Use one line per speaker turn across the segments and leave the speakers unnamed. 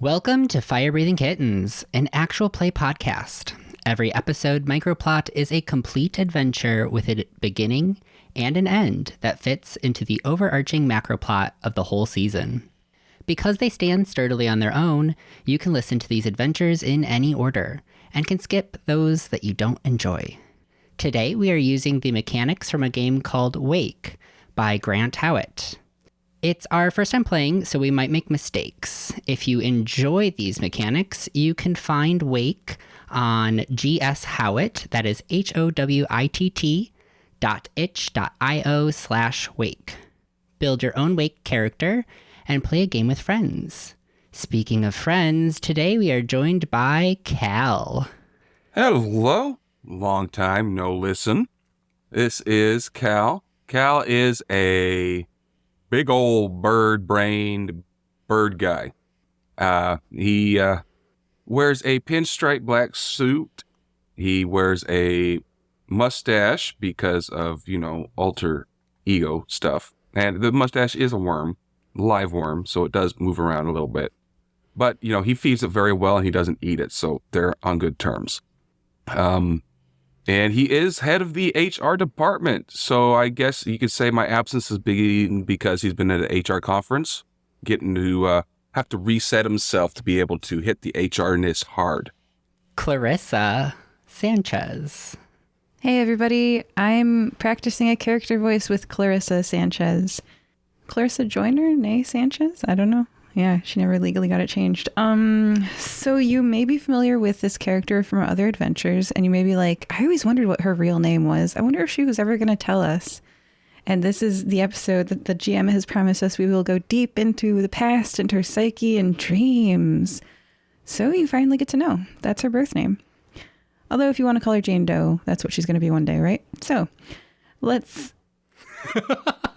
Welcome to Fire Breathing Kittens, an actual play podcast. Every episode microplot is a complete adventure with a beginning and an end that fits into the overarching macroplot of the whole season. Because they stand sturdily on their own, you can listen to these adventures in any order, and can skip those that you don't enjoy. Today we are using the mechanics from a game called Wake by Grant Howitt. It's our first time playing, so we might make mistakes. If you enjoy these mechanics, you can find Wake on GS Howitt, that is HOWITT.itch.io/Wake. Build your own Wake character and play a game with friends. Speaking of friends, today we are joined by Cal.
Hello, long time no listen. This is Cal. Cal is a big old bird-brained bird guy. He wears a pinstripe black suit. He wears a mustache because of, alter ego stuff. And the mustache is a worm, live worm, so it does move around a little bit. But, he feeds it very well and he doesn't eat it, so they're on good terms. And he is head of the HR department. So I guess you could say my absence is big because he's been at an HR conference, getting to have to reset himself to be able to hit the HR-ness hard.
Clarissa Sanchez.
Hey everybody, I'm practicing a character voice with Clarissa Sanchez. Clarissa Joyner, nay Sanchez? I don't know. Yeah, she never legally got it changed. So you may be familiar with this character from other adventures, and you may be like, I always wondered what her real name was. I wonder if she was ever going to tell us. And this is the episode that the GM has promised us we will go deep into the past, into her psyche and dreams. So you finally get to know. That's her birth name. Although if you want to call her Jane Doe, that's what she's going to be one day, right? So let's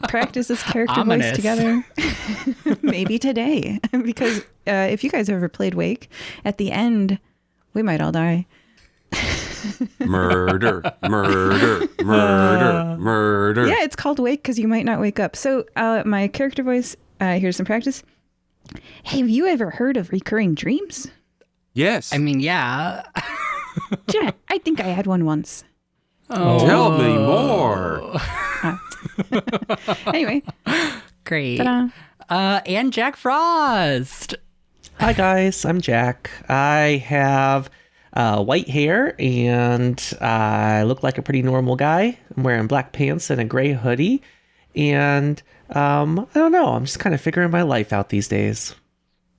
practice this character voice together. Maybe today. Because if you guys have ever played Wake, at the end, we might all die.
Murder.
Yeah, it's called Wake because you might not wake up. So my character voice, here's some practice. Hey, have you ever heard of recurring dreams?
Yes.
I mean, yeah.
Jack, I think I had one once.
Oh. Tell me more.
Anyway.
Great.
Ta-da.
And Jack Frost.
Hi guys, I'm Jack. I have white hair and I look like a pretty normal guy. I'm wearing black pants and a gray hoodie. And I don't know, I'm just kind of figuring my life out these days.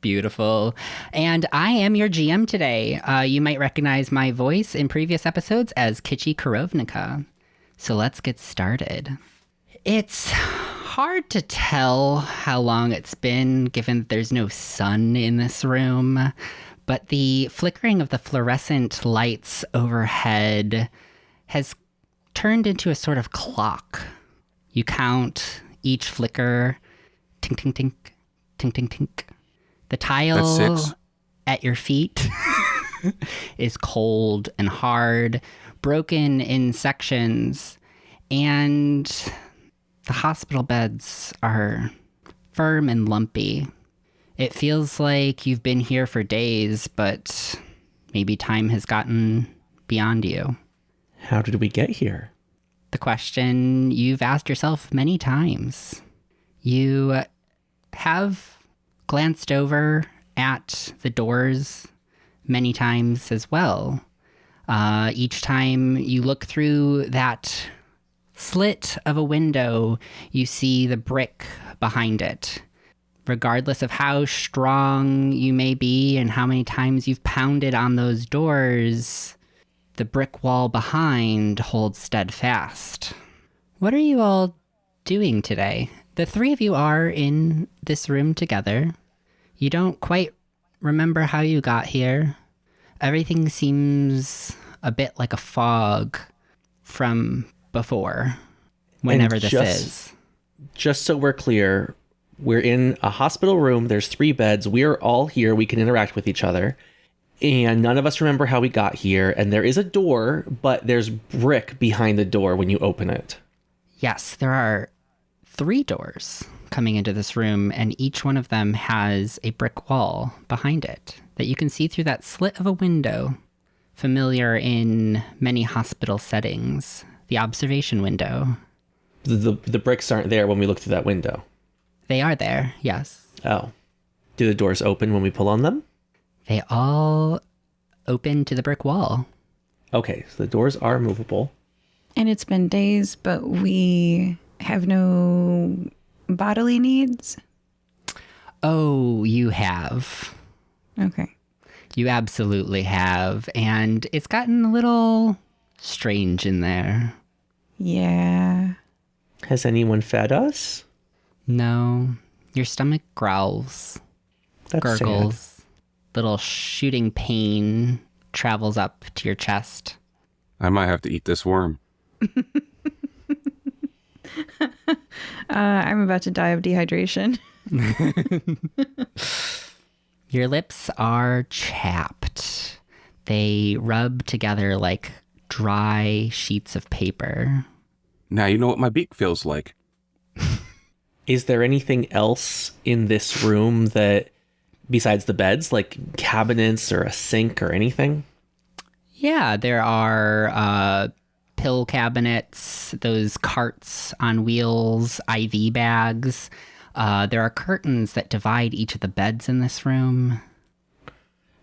Beautiful. And I am your GM today. You might recognize my voice in previous episodes as Kitchi Korovnica. So let's get started. It's hard to tell how long it's been, given that there's no sun in this room, but the flickering of the fluorescent lights overhead has turned into a sort of clock. You count each flicker, tink, tink, tink, tink, tink, tink. The tile at your feet is cold and hard, broken in sections, and the hospital beds are firm and lumpy. It feels like you've been here for days, but maybe time has gotten beyond you.
How did we get here?
The question you've asked yourself many times. You have glanced over at the doors many times as well. Each time you look through that slit of a window, you see the brick behind it. Regardless of how strong you may be and how many times you've pounded on those doors, the brick wall behind holds steadfast. What are you all doing today? The three of you are in this room together. You don't quite remember how you got here. Everything seems a bit like a fog from before, whenever this is.
Just so we're clear, we're in a hospital room. There's 3 beds. We're all here. We can interact with each other. And none of us remember how we got here. And there is a door, but there's brick behind the door when you open it.
Yes, there are 3 doors. coming into this room, and each one of them has a brick wall behind it that you can see through that slit of a window, familiar in many hospital settings, the observation window.
The bricks aren't there when we look through that window.
They are there, yes.
Oh. Do the doors open when we pull on them?
They all open to the brick wall.
Okay, so the doors are movable.
And it's been days, but we have no bodily needs.
Oh, you have.
Okay.
You absolutely have. And it's gotten a little strange in there.
Yeah.
Has anyone fed us?
No. Your stomach growls,
That's
gurgles.
sad.
Little shooting pain travels up to your chest.
I might have to eat this worm.
I'm about to die of dehydration.
Your lips are chapped. They rub together like dry sheets of paper.
Now you know what my beak feels like.
Is there anything else in this room that, besides the beds, like cabinets or a sink or anything?
Yeah, there are pill cabinets, those carts on wheels, IV bags. There are curtains that divide each of the beds in this room.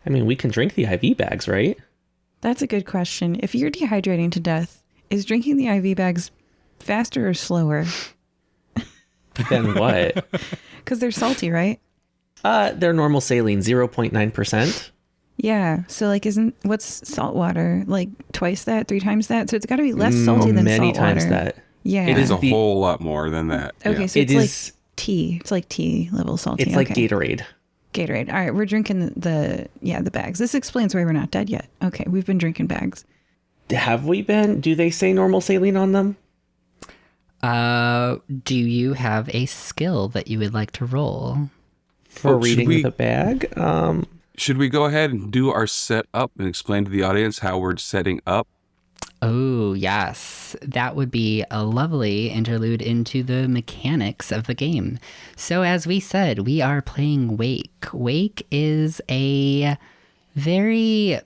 I mean, we can drink the IV bags, right?
That's a good question. If you're dehydrating to death, is drinking the IV bags faster or slower?
Then what?
Because they're salty, right?
They're normal saline, 0.9%.
Yeah. So, like, what's salt water? Like, twice that, 3 times that? So it's got to be less salty than
many
salt water.
times that.
Yeah.
It
It's
is
a whole lot more than that.
Okay,
Yeah.
so
It
it's
is-
like tea. It's like tea level salty.
It's like
Okay.
Gatorade.
Gatorade. All right, we're drinking the bags. This explains why we're not dead yet. Okay, we've been drinking bags.
Have we been? Do they say normal saline on them?
Do you have a skill that you would like to roll?
For
Oh, should
reading
we-
the bag?
Should we go ahead and do our setup and explain to the audience how we're setting up?
Oh, yes. That would be a lovely interlude into the mechanics of the game. So, as we said, we are playing Wake. Wake is a very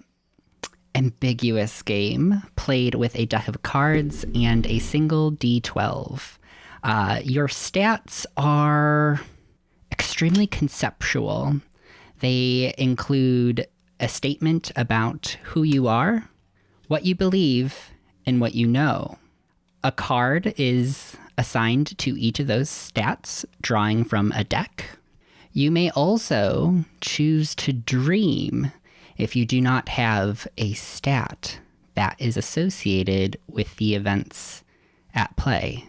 ambiguous game played with a deck of cards and a single D12. Your stats are extremely conceptual. They include a statement about who you are, what you believe, and what you know. A card is assigned to each of those stats, drawing from a deck. You may also choose to dream if you do not have a stat that is associated with the events at play.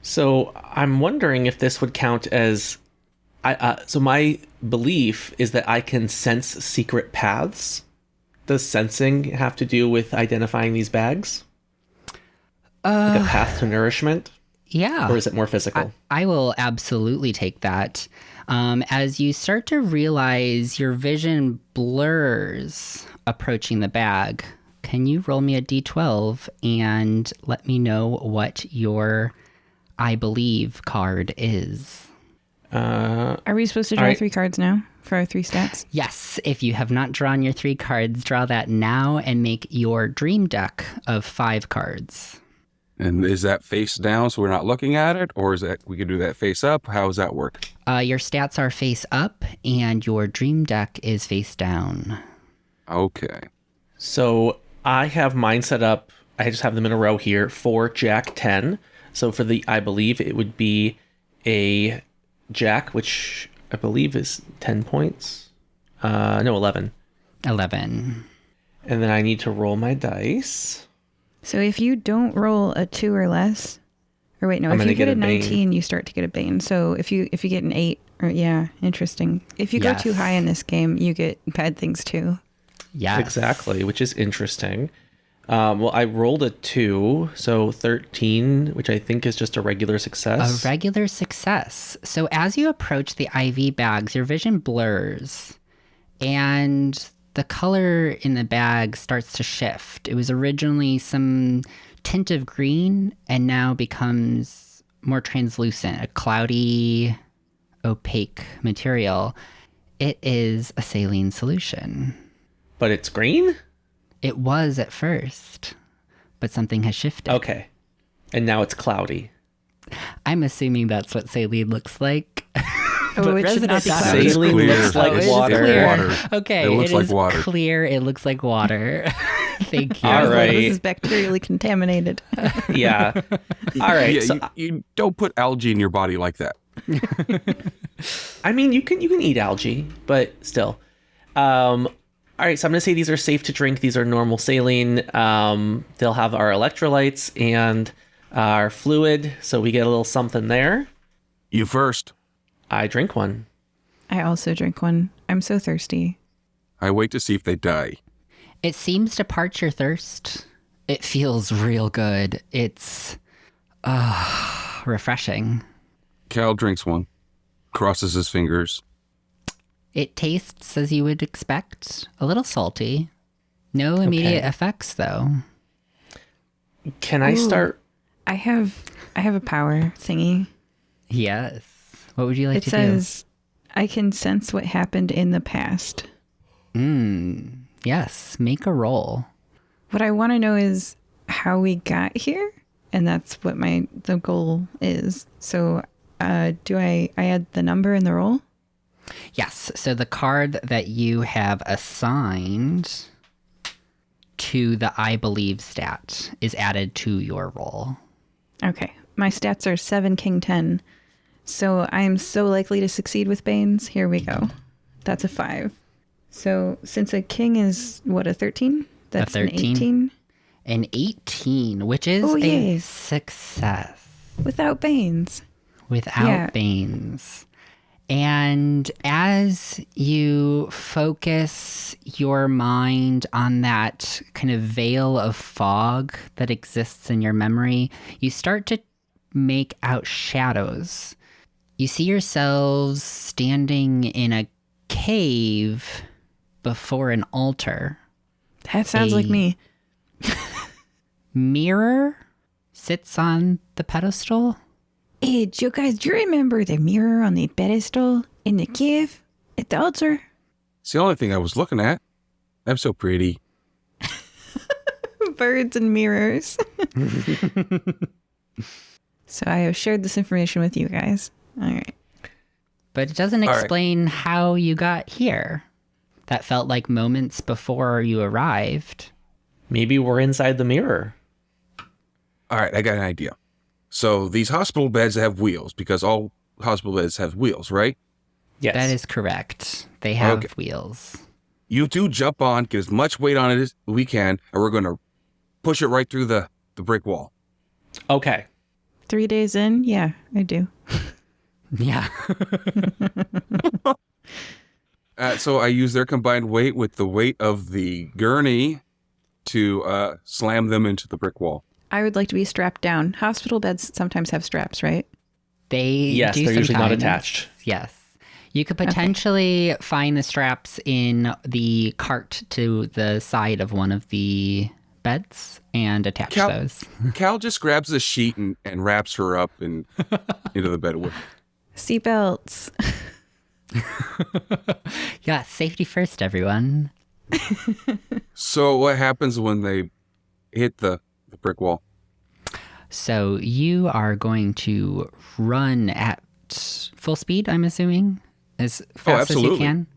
So I'm wondering if this would count as... so my belief is that I can sense secret paths. Does sensing have to do with identifying these bags? Like a path to nourishment?
Yeah.
Or is it more physical?
I will absolutely take that. As you start to realize your vision blurs approaching the bag, can you roll me a d12 and let me know what your I believe card is?
Are we supposed to draw
All right.
3 cards now for our 3 stats?
Yes, if you have not drawn your 3 cards, draw that now and make your dream deck of 5 cards.
And is that face down so we're not looking at it? Or is that we could do that face up? How does that work?
Your stats are face up and your dream deck is face down.
Okay.
So I have mine set up. I just have them in a row here for Jack 10. So for the I believe it would be a Jack, which I believe is 10 points. No, 11.
11.
And then I need to roll my dice.
So if you don't roll a 2 or less, or wait, no,
I'm
if
gonna
you get
get
a
a bane.
19, you start to get a bane. So if you get an 8, or yeah, interesting. If you
Yes.
go too high in this game, you get bad things too.
Yes.
Exactly, which is interesting. Well, I rolled a 2, so 13, which I think is just a regular success.
A regular success. So as you approach the IV bags, your vision blurs and the color in the bag starts to shift. It was originally some tint of green and now becomes more translucent, a cloudy, opaque material. It is a saline solution.
But it's green?
It was at first, but something has shifted.
Okay. And now it's cloudy.
I'm assuming that's what saline looks like.
Oh, it should not be
Resident
cloudy.
Saline
clear.
looks like
Oh, it's
water.
clear.
Water.
Okay,
It looks like
is
water.
clear. It looks like water. Thank you.
I was
All
like,
right.
this is bacterially contaminated.
Yeah. All right.
Yeah,
So,
you don't put algae in your body like that.
I mean, you can eat algae, but still. All right. So I'm going to say these are safe to drink. These are normal saline. They'll have our electrolytes and our fluid. So we get a little something there.
You first.
I drink one.
I also drink one. I'm so thirsty.
I wait to see if they die.
It seems to parch your thirst. It feels real good. It's refreshing.
Cal drinks one, crosses his fingers.
It tastes as you would expect, a little salty. No immediate
Okay.
effects, though.
Can I start?
I have a power thingy.
Yes. What would you like
It
to
says I can sense what happened in the past.
do? Yes, make a roll.
What I want to know is how we got here, and that's what the goal is. So, do I add the number in the roll?
Yes, so the card that you have assigned to the I believe stat is added to your roll.
Okay, my stats are 7, King 10. So I'm so likely to succeed with Banes. Here we go. That's a 5. So since a king is, what, a 13? That's
13?
an 18
An 18, which is
Oh,
a
yay.
success
without Banes.
without
Yeah.
Banes. And as you focus your mind on that kind of veil of fog that exists in your memory, you start to make out shadows. You see yourselves standing in a cave before an altar.
That sounds like
A-
me.
Mirror sits on the pedestal.
Hey, do you remember the mirror on the pedestal in the cave at the altar?
It's the only thing I was looking at. I'm so pretty.
Birds and mirrors. So I have shared this information with you guys. All right.
But it doesn't
All right.
explain how you got here. That felt like moments before you arrived.
Maybe we're inside the mirror.
All right, I got an idea. So these hospital beds have wheels because all hospital beds have wheels, right?
Yes.
That is correct. They have
Okay.
wheels.
You two jump on, get as much weight on it as we can, and we're going to push it right through the brick wall.
Okay.
3 days in? Yeah, I do.
Yeah.
So I use their combined weight with the weight of the gurney to slam them into the brick wall.
I would like to be strapped down. Hospital beds sometimes have straps, right?
They
Yes,
do
they're usually not
sometimes.
attached.
Yes. You could potentially find the straps in the cart to the side of one of the beds and attach
Cal-
those.
Cal just grabs a sheet and wraps her up and into the bed with.
Seatbelts.
Yeah, safety first, everyone.
So what happens when they hit the brick wall?
So you are going to run at full speed, I'm assuming, as fast as you
absolutely.
can.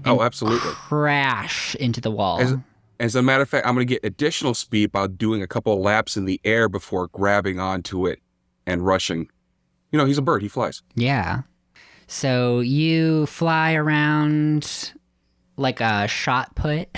Oh, absolutely.
Crash into the wall.
As a matter of fact, I'm going to get additional speed by doing a couple of laps in the air before grabbing onto it and rushing. You know, he's a bird. He flies.
Yeah. So you fly around like a shot put,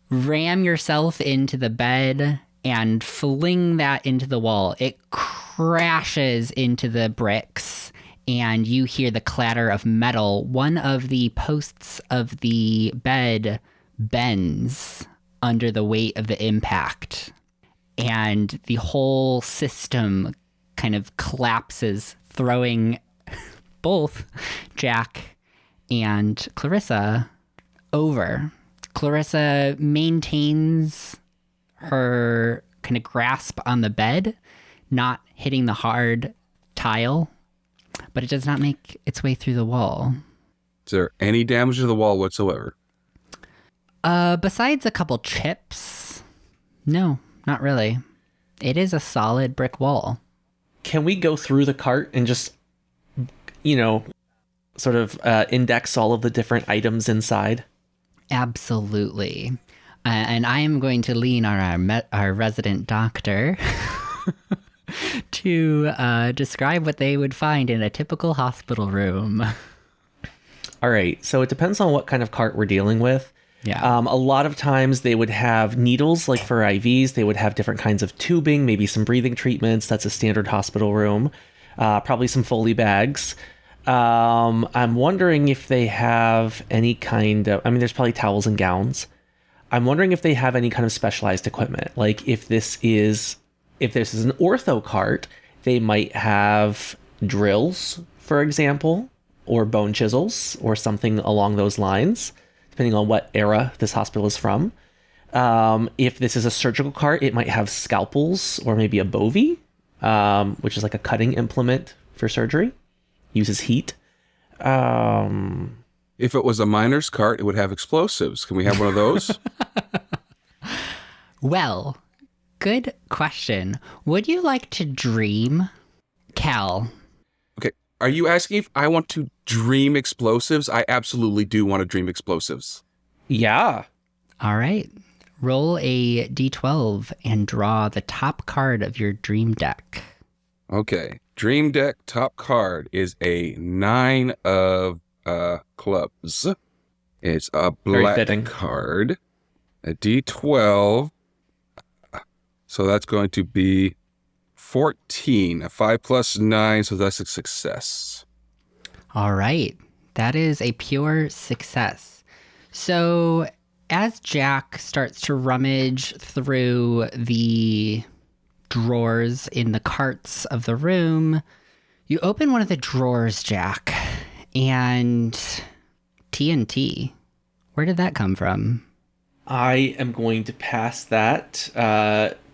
ram yourself into the bed, and fling that into the wall. It crashes into the bricks, and you hear the clatter of metal. One of the posts of the bed bends under the weight of the impact, and the whole system kind of collapses, throwing both Jack and Clarissa over. Clarissa maintains her kind of grasp on the bed, not hitting the hard tile, but it does not make its way through the wall.
Is there any damage to the wall whatsoever?
Besides a couple chips, no, not really. It is a solid brick wall.
Can we go through the cart and just, sort of index all of the different items inside?
Absolutely. And I am going to lean on our resident doctor to describe what they would find in a typical hospital room.
All right. So it depends on what kind of cart we're dealing with.
Yeah.
A lot of times they would have needles, like for IVs. They would have different kinds of tubing, maybe some breathing treatments. That's a standard hospital room. Probably some Foley bags. I'm wondering if they have any kind of, there's probably towels and gowns. I'm wondering if they have any kind of specialized equipment. Like if this is an ortho cart, they might have drills, for example, or bone chisels or something along those lines, depending on what era this hospital is from. If this is a surgical cart, it might have scalpels or maybe a bovie, which is like a cutting implement for surgery. Uses heat.
If it was a miner's cart, it would have explosives. Can we have one of those?
Well, good question. Would you like to dream, Cal?
Okay. Are you asking if I want to dream explosives? I absolutely do want to dream explosives.
Yeah.
All right. Roll a d12 and draw the top card of your dream deck.
Okay. Dream deck top card is a 9 of clubs. It's a black card. A d12. So that's going to be 14. A 5 plus 9, so that's a success.
All right. That is a pure success. So as Jack starts to rummage through the drawers in the carts of the room, you open one of the drawers, Jack, and TNT. Where did that come from?
I am going to pass that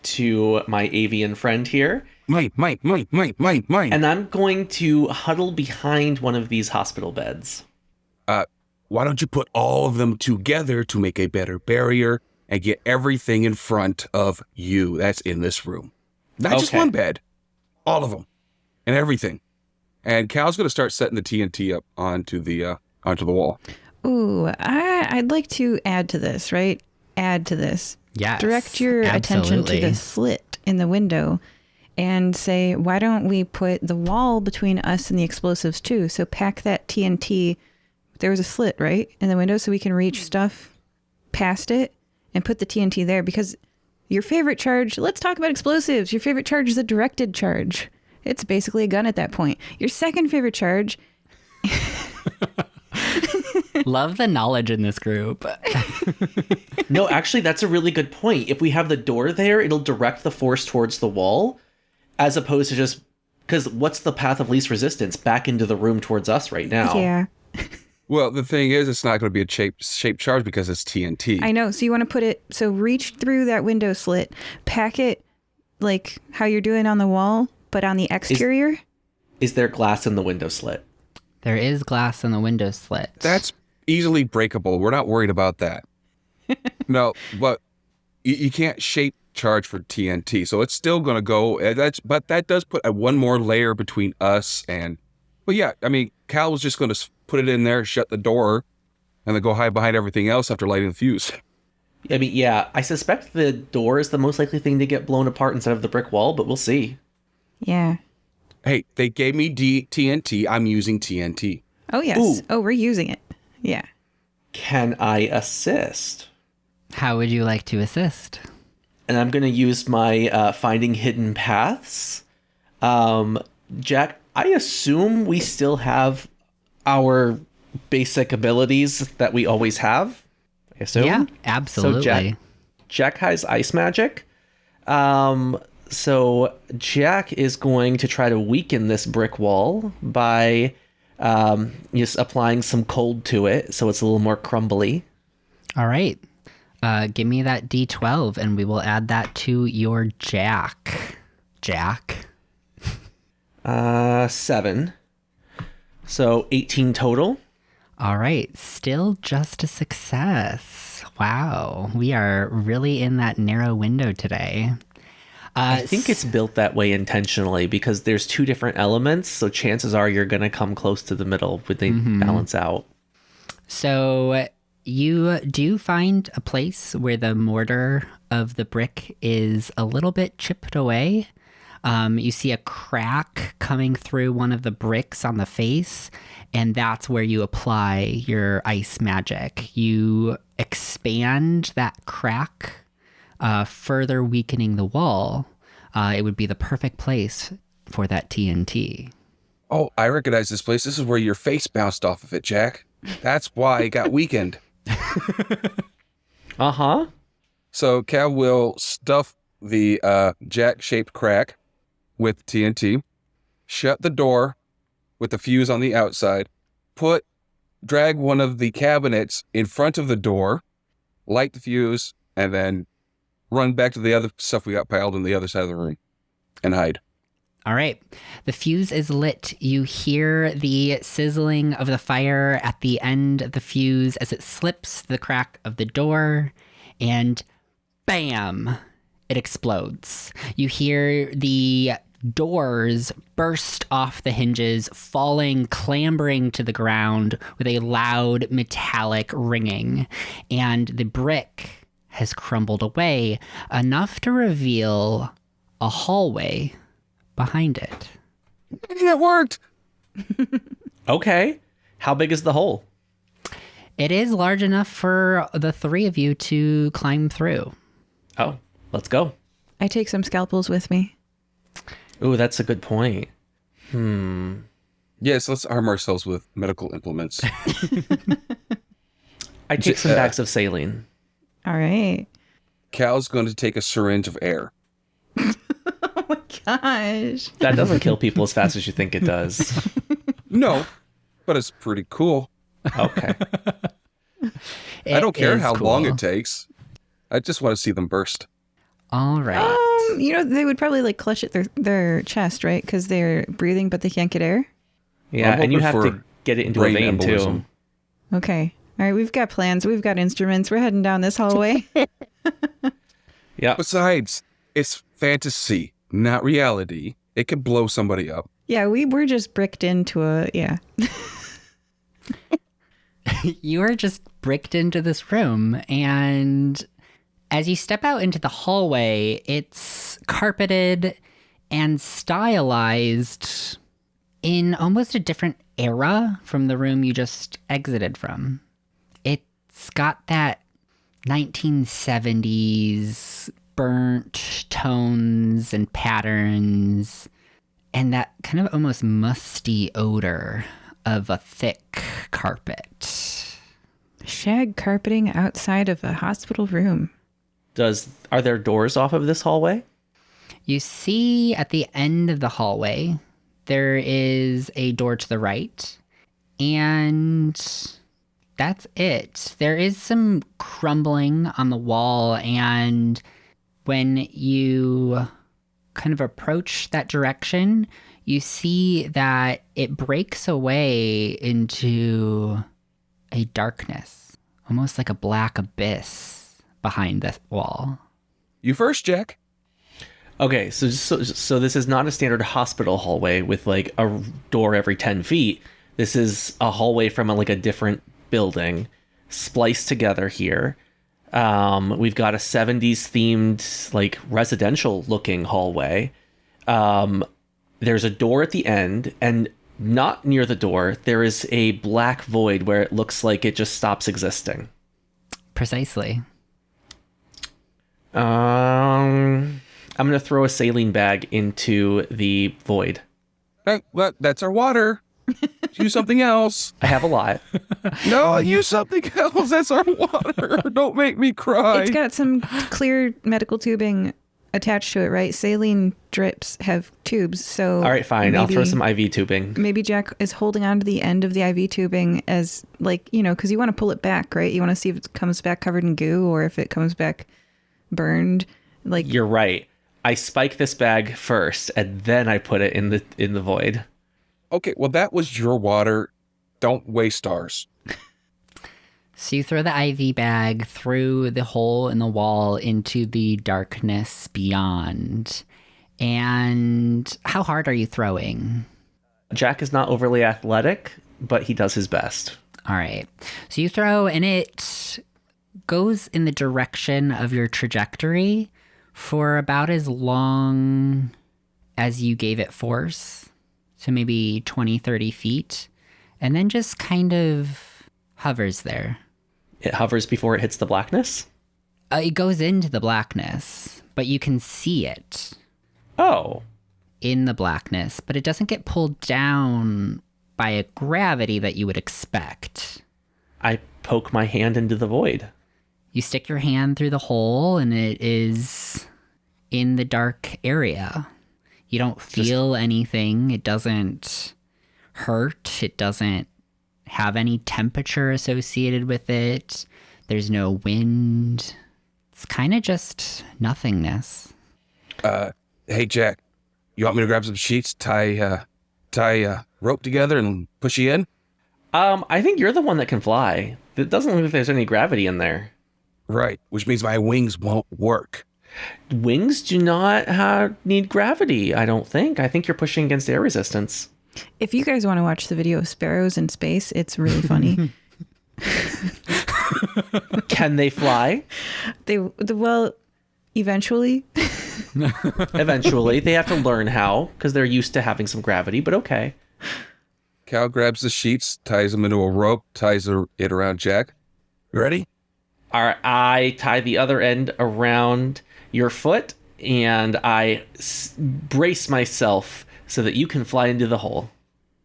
to my avian friend here.
Mine.
And I'm going to huddle behind one of these hospital beds.
Why don't you put all of them together to make a better barrier and get everything in front of you that's in this room? Not just one bed. All of them. And everything. And Cal's going to start setting the TNT up onto the wall.
Ooh, I'd like to add to this, right? Add to this.
Yes,
Direct your attention to the slit in the window and say, why don't we put the wall between us and the explosives too? So pack that TNT. There was a slit, right, in the window so we can reach stuff past it and put the TNT there, because your favorite charge, let's talk about explosives. Your favorite charge is a directed charge. It's basically a gun at that point. Your second favorite charge...
Love the knowledge in this group.
No, actually, that's a really good point. If we have the door there, it'll direct the force towards the wall, as opposed to just... Because what's the path of least resistance? Back into the room towards us right now.
Yeah.
Well, the thing is, it's not going to be a shaped charge because it's TNT.
I know. So you want to put it... So reach through that window slit, pack it like how you're doing on the wall, but on the exterior.
Is there glass in the window slit?
There is glass in the window slit.
That's easily breakable. We're not worried about that. No, but you can't shape charge for TNT, so it's still going to go. But that does put one more layer between us and... Well, yeah, I mean, Cal was just going to put it in there, shut the door, and then go hide behind everything else after lighting the fuse.
I mean, yeah, I suspect the door is the most likely thing to get blown apart instead of the brick wall, but we'll see.
Yeah.
Hey, they gave me TNT. I'm using TNT.
Oh, yes.
Ooh.
Oh, we're using it. Yeah.
Can I assist?
How would you like to assist?
And I'm going to use my finding hidden paths. Jack, I assume we still have our basic abilities that we always have. I assume?
Yeah, absolutely.
So Jack has ice magic. So Jack is going to try to weaken this brick wall by just applying some cold to it so it's a little more crumbly.
All right. Give me that D12 and we will add that to your Jack. Jack?
7. So 18 total.
All right, still just a success. Wow, we are really in that narrow window today.
I think it's built that way intentionally because there's 2 different elements, so chances are you're going to come close to the middle when they balance out.
So you do find a place where the mortar of the brick is a little bit chipped away. You see a crack coming through one of the bricks on the face, and that's where you apply your ice magic. You expand that crack, further weakening the wall. It would be the perfect place for that TNT.
Oh, I recognize this place. This is where your face bounced off of it, Jack. That's why it got weakened.
Uh-huh.
So Cal will stuff the jack-shaped crack with TNT, shut the door with the fuse on the outside, drag one of the cabinets in front of the door, light the fuse, and then run back to the other stuff we got piled on the other side of the room and hide.
All right. The fuse is lit. You hear the sizzling of the fire at the end of the fuse as it slips the crack of the door, and bam, it explodes. You hear the doors burst off the hinges, falling, clambering to the ground with a loud metallic ringing, and the brick has crumbled away, enough to reveal a hallway behind it.
It worked!
Okay. How big is the hole?
It is large enough for the 3 of you to climb through.
Oh, let's go.
I take some scalpels with me.
Ooh, that's a good point.
Yes, let's arm ourselves with medical implements.
I take some bags of saline.
All right.
Cal's going to take a syringe of air.
Oh my gosh.
That doesn't kill people as fast as you think it does.
No, but it's pretty cool.
Okay.
I don't care how
cool.
long it takes. I just want to see them burst.
All right.
They would probably like clutch at their chest, right? Because they're breathing, but they can't get air.
Yeah,
I'm
and you
hoping
have
for
to get it into a
brain
vein
embolism.
too.
Okay. All right. We've got plans. We've got instruments. We're heading down this hallway.
Yeah.
Besides, it's fantasy, not reality. It can blow somebody up.
Yeah, we're just bricked into a, yeah.
You are just bricked into this room, and as you step out into the hallway, it's carpeted and stylized in almost a different era from the room you just exited from. It's got that 1970s burnt tones and patterns, and that kind of almost musty odor of a thick carpet.
Shag carpeting outside of a hospital room.
Are there doors off of this hallway?
You see at the end of the hallway, there is a door to the right, and that's it. There is some crumbling on the wall, and when you kind of approach that direction, you see that it breaks away into a darkness, almost like a black abyss behind the wall.
You first, Jack.
Okay, so this is not a standard hospital hallway with like a door every 10 feet. This is a hallway from a different building spliced together here. We've got a 70s themed, like residential looking hallway. There's a door at the end, and not near the door, there is a black void where it looks like it just stops existing.
Precisely.
I'm going to throw a saline bag into the void.
That's our water. Use something else.
I have a lot.
No, use something else. That's our water. Don't make me cry.
It's got some clear medical tubing attached to it, right? Saline drips have tubes, so...
All right, fine. I'll throw some IV tubing.
Maybe Jack is holding on to the end of the IV tubing as, because you want to pull it back, right? You want to see if it comes back covered in goo or if it comes back burned.
You're right. I spike this bag first, and then I put it in the void.
Okay, well, that was your water. Don't waste ours.
So you throw the IV bag through the hole in the wall into the darkness beyond. And how hard are you throwing?
Jack is not overly athletic, but he does his best.
All right. So you throw, and it goes in the direction of your trajectory for about as long as you gave it force. So maybe 20, 30 feet. And then just kind of hovers there.
It hovers before it hits the blackness?
It goes into the blackness, but you can see it
Oh.
in the blackness, but it doesn't get pulled down by a gravity that you would expect.
I poke my hand into the void.
You stick your hand through the hole, and it is in the dark area. You don't feel anything. It doesn't hurt. It doesn't have any temperature associated with it. There's no wind. It's kind of just nothingness.
Hey, Jack, you want me to grab some sheets, tie rope together and push you in?
I think you're the one that can fly. It doesn't look like there's any gravity in there.
Right, which means my wings won't work.
Wings do not need gravity, I don't think. I think you're pushing against air resistance.
If you guys want to watch the video of sparrows in space, it's really funny.
Can they fly?
Well, eventually.
Eventually. They have to learn how, because they're used to having some gravity, but okay.
Cal grabs the sheets, ties them into a rope, ties it around Jack. You ready?
All right, I tie the other end around your foot, and I brace myself so that you can fly into the hole.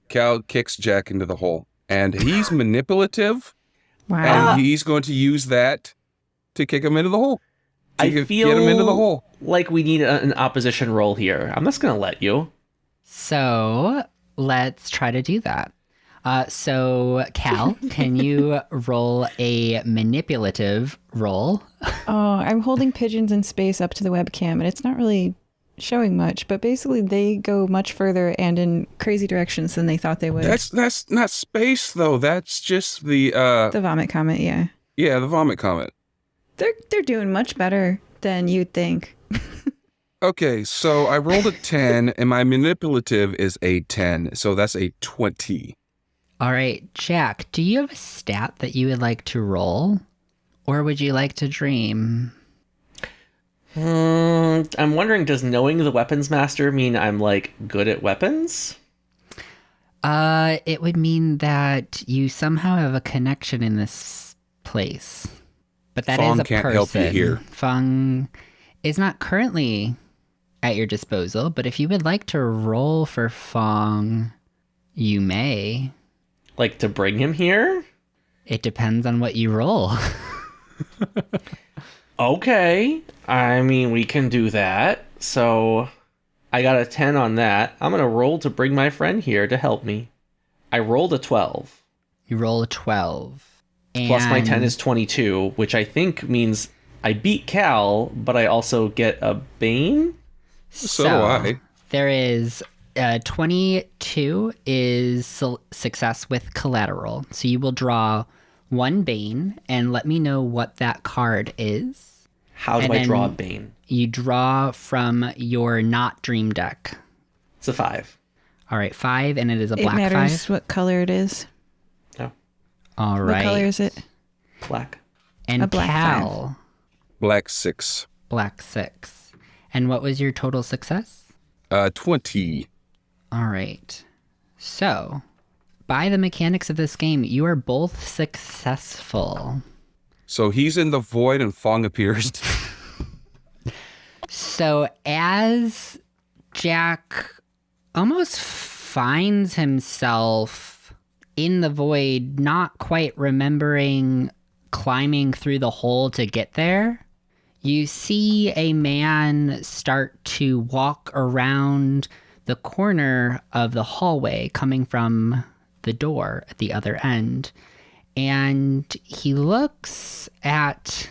Cal kicks Jack into the hole, and he's manipulative,
Wow.
and he's going to use that to kick him into the hole.
I
Get
feel
him into the hole.
like we need an opposition roll here. I'm just going to let you.
So let's try to do that. So Cal, can you roll a manipulative roll?
Oh, I'm holding pigeons in space up to the webcam, and it's not really showing much, but basically they go much further and in crazy directions than they thought they would.
That's not space, though. That's just the
vomit comet, yeah.
Yeah, the vomit comet.
They're doing much better than you'd think.
Okay, so I rolled a 10, and my manipulative is a 10, so that's a 20.
All right, Jack, do you have a stat that you would like to roll? Or would you like to dream?
I'm wondering, does knowing the weapons master mean I'm, like, good at weapons?
It would mean that you somehow have a connection in this place. But that
Fong
is a
can't
person.
help you here.
Fong is not currently at your disposal, but if you would like to roll for Fong, you may.
Like, to bring him here?
It depends on what you roll.
Okay. I mean, we can do that. So, I got a 10 on that. I'm going to roll to bring my friend here to help me. I rolled a 12.
You roll a 12.
Plus my 10
And
is 22, which I think means I beat Cal, but I also get a Bane?
So do I.
There is 22 is success with collateral. So you will draw one Bane and let me know what that card is.
How do
And
I
then
draw a Bane?
You draw from your not dream deck.
It's a 5.
All right, 5, and it is a
It
black
matters
5.
what color it is.
No.
All right.
What color is it?
Black.
And
A black
Cal,
Black 6.
black 6. And what was your total success?
20.
All right. So, by the mechanics of this game, you are both successful.
So he's in the void and Fong appears.
So, as Jack almost finds himself in the void, not quite remembering climbing through the hole to get there, you see a man start to walk around the corner of the hallway coming from the door at the other end. And he looks at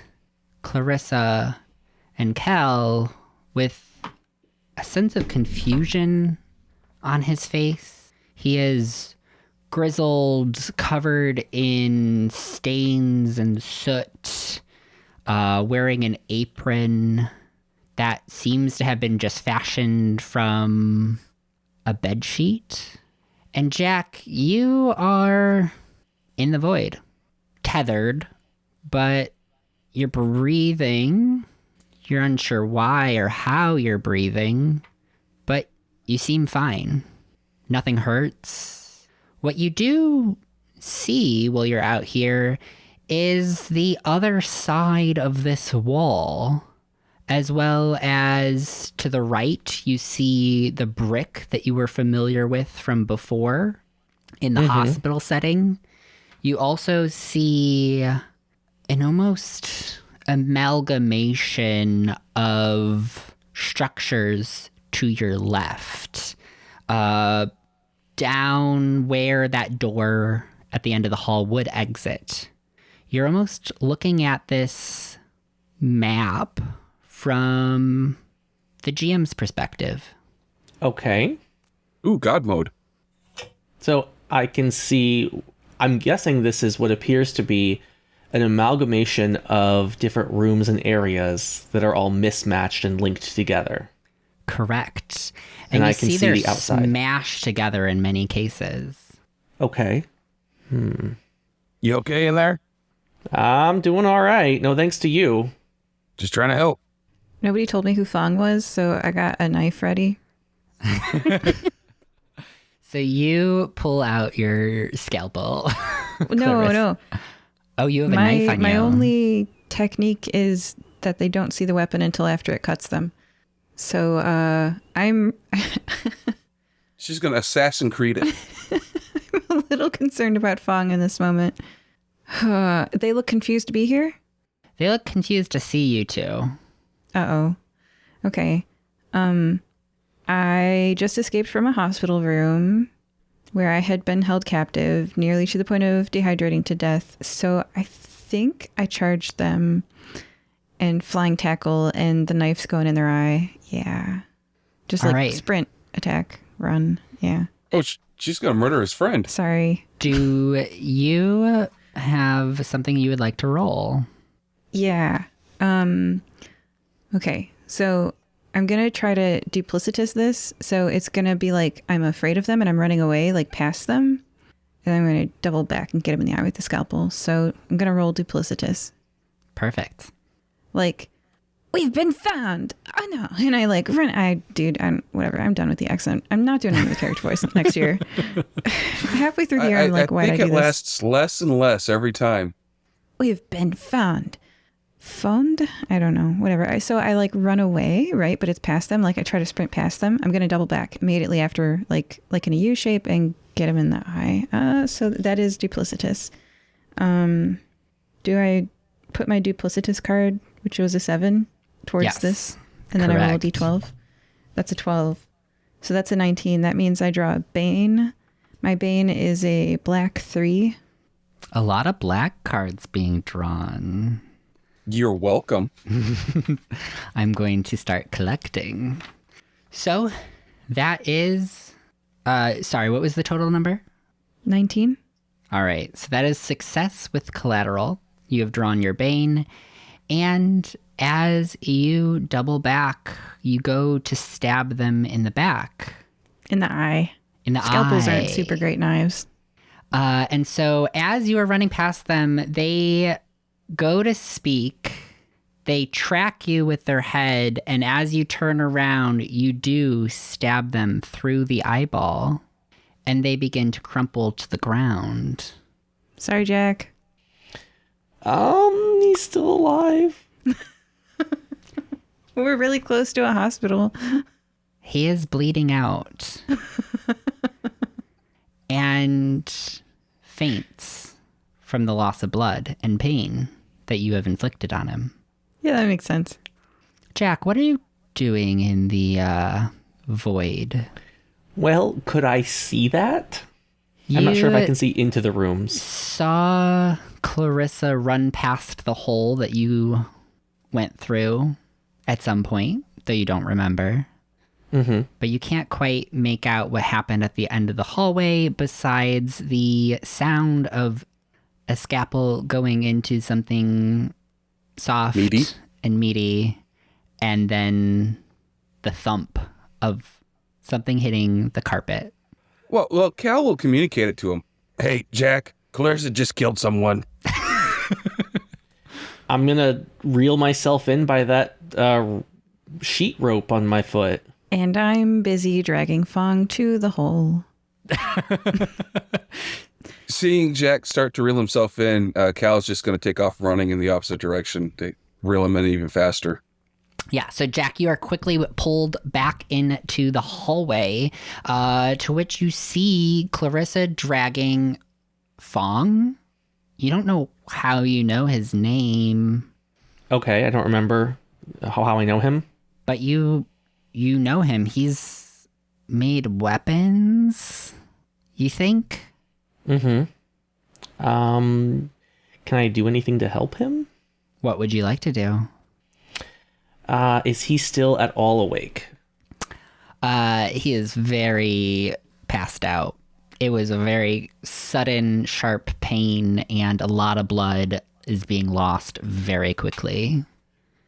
Clarissa and Cal with a sense of confusion on his face. He is grizzled, covered in stains and soot, wearing an apron that seems to have been just fashioned from a bedsheet. And Jack, you are in the void, tethered, but you're breathing. You're unsure why or how you're breathing, but you seem fine. Nothing hurts. What you do see while you're out here is the other side of this wall, as well as to the right, you see the brick that you were familiar with from before in the hospital setting. You also see an almost amalgamation of structures to your left. Down where that door at the end of the hall would exit. You're almost looking at this map from the GM's perspective.
Okay.
Ooh, God mode.
So I can see, I'm guessing this is what appears to be an amalgamation of different rooms and areas that are all mismatched and linked together.
Correct.
And
you
I can see
they're
the outside.
smashed together in many cases.
Okay.
You okay in there?
I'm doing all right. No thanks to you.
Just trying to help.
Nobody told me who Fong was, so I got a knife ready.
So you pull out your scalpel.
No.
Oh, you have a knife on you.
My only technique is that they don't see the weapon until after it cuts them. So I'm
She's going to Assassin's Creed it.
a little concerned about Fong in this moment. They look confused to be here?
They look confused to see you two.
Uh-oh. Okay. I just escaped from a hospital room where I had been held captive, nearly to the point of dehydrating to death. So I think I charged them and flying tackle and the knife's going in their eye. Yeah. Just
All
like
right.
sprint, attack, run. Yeah.
Oh, she's going to murder his friend.
Sorry.
Do you have something you would like to roll?
Yeah. Okay. So I'm going to try to duplicitous this. So it's going to be like I'm afraid of them and I'm running away, like past them. And I'm going to double back and get him in the eye with the scalpel. So I'm going to roll duplicitous.
Perfect.
Like, we've been found. Oh no. And I like run. Whatever. I'm done with the accent. I'm not doing any of the character voice next year. Halfway through the year, I'm like, why did I
think
do
it
this?
lasts less and less every time.
We've been found. Found? I don't know. Whatever. So I like run away, right? But it's past them. Like I try to sprint past them. I'm going to double back immediately after, like in a U shape and get him in the eye. So that is duplicitous. Do I put my duplicitous card, which was a 7, towards
Yes,
this? And then I roll a
correct.
d12. That's a 12. So that's a 19. That means I draw a Bane. My Bane is a black 3.
A lot of black cards being drawn.
You're welcome.
I'm going to start collecting. So that is, sorry, what was the total number?
19.
All right, so that is success with collateral. You have drawn your Bane, and as you double back, you go to stab them in the back.
In the eye.
In the
Scalpels
eye.
aren't super great knives.
And so as you are running past them, they go to speak. They track you with their head, and as you turn around, you do stab them through the eyeball, and they begin to crumple to the ground.
Sorry, Jack.
He's still alive.
We're really close to a hospital.
He is bleeding out and faints from the loss of blood and pain that you have inflicted on him.
Yeah, that makes sense.
Jack, what are you doing in the void?
Well, could I see that? I'm not sure if I can see into the rooms.
Saw Clarissa run past the hole that you went through at some point, though you don't remember. but you can't quite make out what happened at the end of the hallway besides the sound of a scalpel going into something soft
Meaty?
and meaty, and then the thump of something hitting the carpet.
Well, Cal will communicate it to him. Hey, Jack, Clarissa just killed someone.
I'm going to reel myself in by that sheet rope on my foot.
And I'm busy dragging Fong to the hole.
Seeing Jack start to reel himself in, Cal's just going to take off running in the opposite direction to reel him in even faster.
Yeah, so Jack, you are quickly pulled back into the hallway, to which you see Clarissa dragging Fong. You don't know how you know his name,
Okay, I don't remember how I know him.
but you know him. He's made weapons, you think?
Can I do anything to help him?
What would you like to do?
Is he still at all awake?
He is very passed out. It was a very sudden, sharp pain, and a lot of blood is being lost very quickly.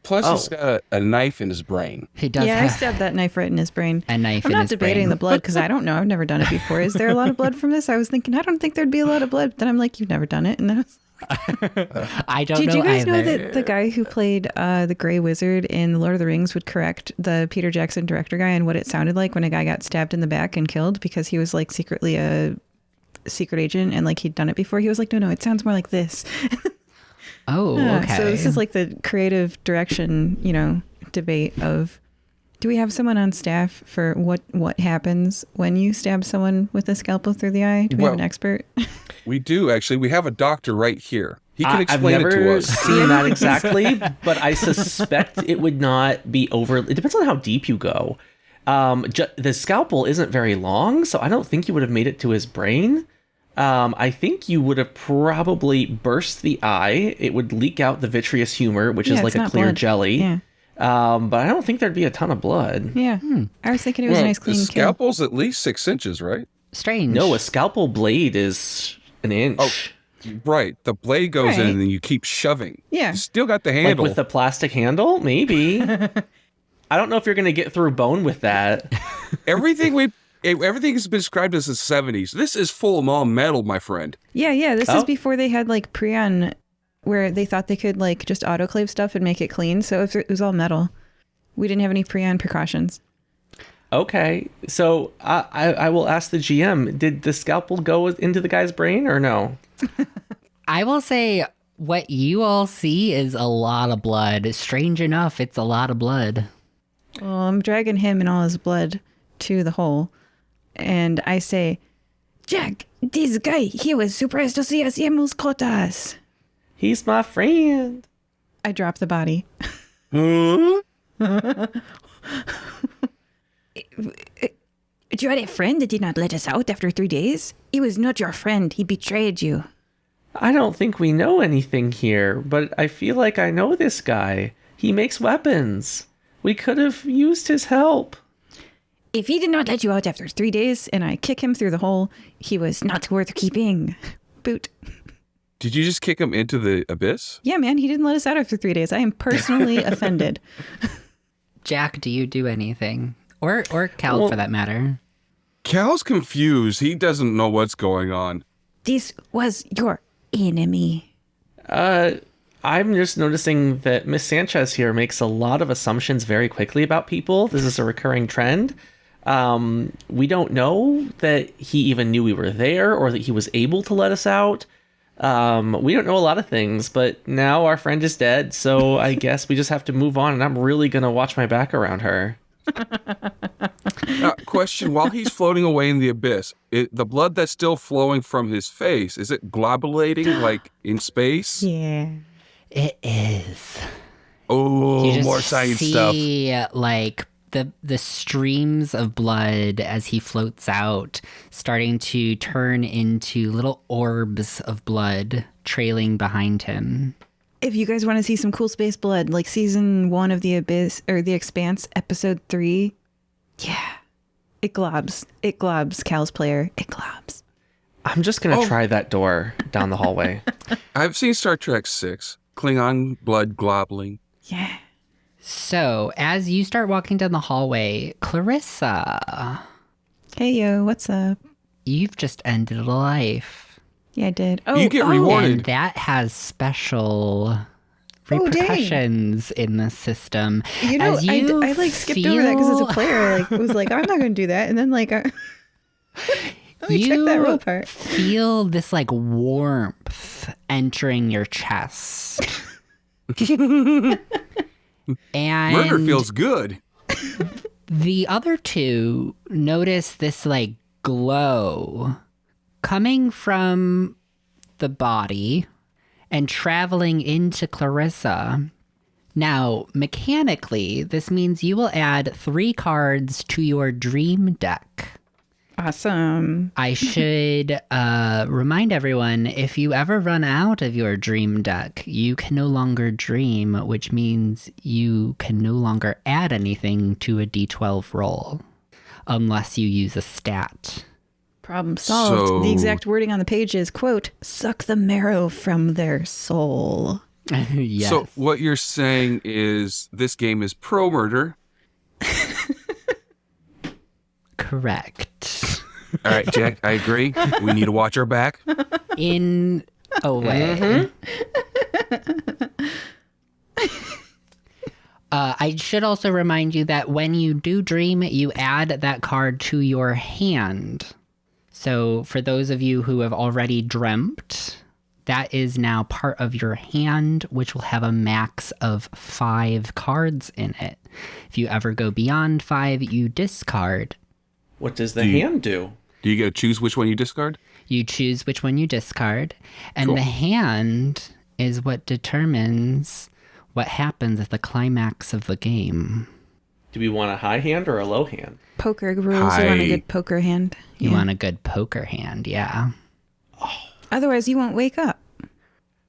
Plus, he's got a knife in his brain.
He does
Yeah, I
have
stabbed that knife right in his brain.
a knife
I'm
in
not
his
debating
brain.
the blood because I don't know. I've never done it before. Is there a lot of blood from this? I was thinking, I don't think there'd be a lot of blood. But then I'm like, you've never done it. And then I was
I don't
Did
know
you guys know
either.
that the guy who played the Grey Wizard in The Lord of the Rings would correct the Peter Jackson director guy on what it sounded like when a guy got stabbed in the back and killed because he was like secretly a secret agent and like he'd done it before? He was like, no, it sounds more like this.
Oh, okay.
So this is like the creative direction, debate of, do we have someone on staff for what happens when you stab someone with a scalpel through the eye? Do we have an expert?
We do, actually. We have a doctor right here. He can
I've
explain it
never
to us.
seen that exactly, but I suspect it would not be over. It depends on how deep you go. The scalpel isn't very long, so I don't think you would have made it to his brain. I think you would have probably burst the eye. It would leak out the vitreous humor, which is
Yeah,
like
it's
a
not
clear
blood.
jelly.
Yeah.
But I don't think there'd be a ton of blood.
Yeah. I was thinking it was a nice
the
clean kill.
scalpel's at least 6 inches, right?
Strange.
No, a scalpel blade is an inch.
Oh, right. The blade goes in
Right.
and then you keep shoving.
Yeah.
You still got the
Like
handle.
with the plastic handle? Maybe. I don't know if you're going to get through bone with that.
Everything has been described as the 70s. This is full all metal, my friend.
Yeah. This
Oh.
is before they had like Prion where they thought they could like just autoclave stuff and make it clean. So it was all metal. We didn't have any Prion precautions.
Okay, so I will ask the GM, did the scalpel go into the guy's brain or no?
I will say what you all see is a lot of blood. Strange enough, it's a lot of blood.
Well, I'm dragging him and all his blood to the hole. And I say, Jack, this guy, he was surprised to see us. He almost caught us.
He's my friend.
I drop the body.
Huh?
You had a friend that did not let us out after 3 days? He was not your friend. He betrayed you.
I don't think we know anything here, but I feel like I know this guy. He makes weapons. We could have used his help.
If he did not let you out after 3 days and I kick him through the hole, he was not worth keeping. Boot.
Did you just kick him into the abyss?
Yeah, man, he didn't let us out after 3 days. I am personally offended.
Jack, do you do anything? Or Cal, for that matter.
Cal's confused. He doesn't know what's going on.
This was your enemy.
I'm just noticing that Miss Sanchez here makes a lot of assumptions very quickly about people. This is a recurring trend. We don't know that he even knew we were there or that he was able to let us out. We don't know a lot of things, but now our friend is dead, so I guess we just have to move on, and I'm really going to watch my back around her.
Question, while he's floating away in the abyss, the blood that's still flowing from his face, is it globulating like in space?
Yeah.
It is.
Oh,
You just
more science stuff.
see, like the streams of blood as he floats out, starting to turn into little orbs of blood trailing behind him.
If you guys want to see some cool space blood, like season 1 of The Abyss or The Expanse, episode 3, Yeah. It globs. It globs, Cal's player. It globs.
I'm just going to try that door down the hallway.
I've seen Star Trek 6. Klingon blood globbling.
Yeah.
So, as you start walking down the hallway, Clarissa,
Hey, yo, what's up?
you've just ended a life.
Yeah, I did. Oh,
You get rewarded.
And that has special
Oh, dang.
repercussions in the system.
You know,
As you
I like skipped over that because as a
feel-
player, like was like, I'm not going to do that. And then like, let me check that roll part.
Feel this like warmth entering your chest. And
Murder feels good.
the other two notice this like glow coming from the body and traveling into Clarissa. Now, mechanically, this means you will add 3 cards to your dream deck.
Awesome.
I should remind everyone, if you ever run out of your dream deck, you can no longer dream, which means you can no longer add anything to a d12 roll unless you use a stat.
Problem solved.
So-
The exact wording on the page is, quote, suck the marrow from their soul.
Yes.
So what you're saying is this game is pro-murder.
Correct.
All right, Jack, I agree. We need to watch our back.
In a way. I should also remind you that when you do dream, you add that card to your hand. So for those of you who have already dreamt, that is now part of your hand, which will have a max of 5 cards in it. If you ever go beyond 5, you discard.
What does the hand do?
Do you get to choose which one you discard?
You choose which one you discard, and
Cool.
the hand is what determines what happens at the climax of the game.
Do we want a high hand or a low hand?
Poker rules. You want a
Hi.
good poker hand.
You
Yeah.
want a good poker hand, yeah.
Otherwise, you won't wake up.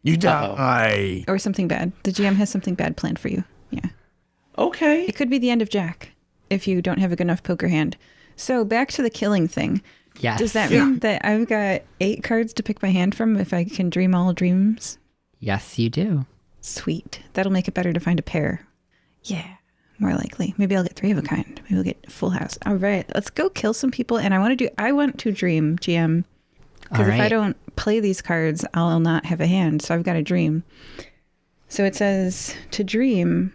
You
die.
Or something bad. The GM has something bad planned for you. Yeah.
Okay.
It could be the end of Jack if you don't have a good enough poker hand. So back to the killing thing.
Yes.
Does that mean that I've got 8 cards to pick my hand from if I can dream all dreams?
Yes, you do.
Sweet. That'll make it better to find a pair. Yeah, more likely. Maybe I'll get 3 of a kind. Maybe we'll get full house. All right, let's go kill some people. And I want to dream, GM. Because
All
if I
right.
don't play these cards, I'll not have a hand. So I've got to dream. So it says to dream,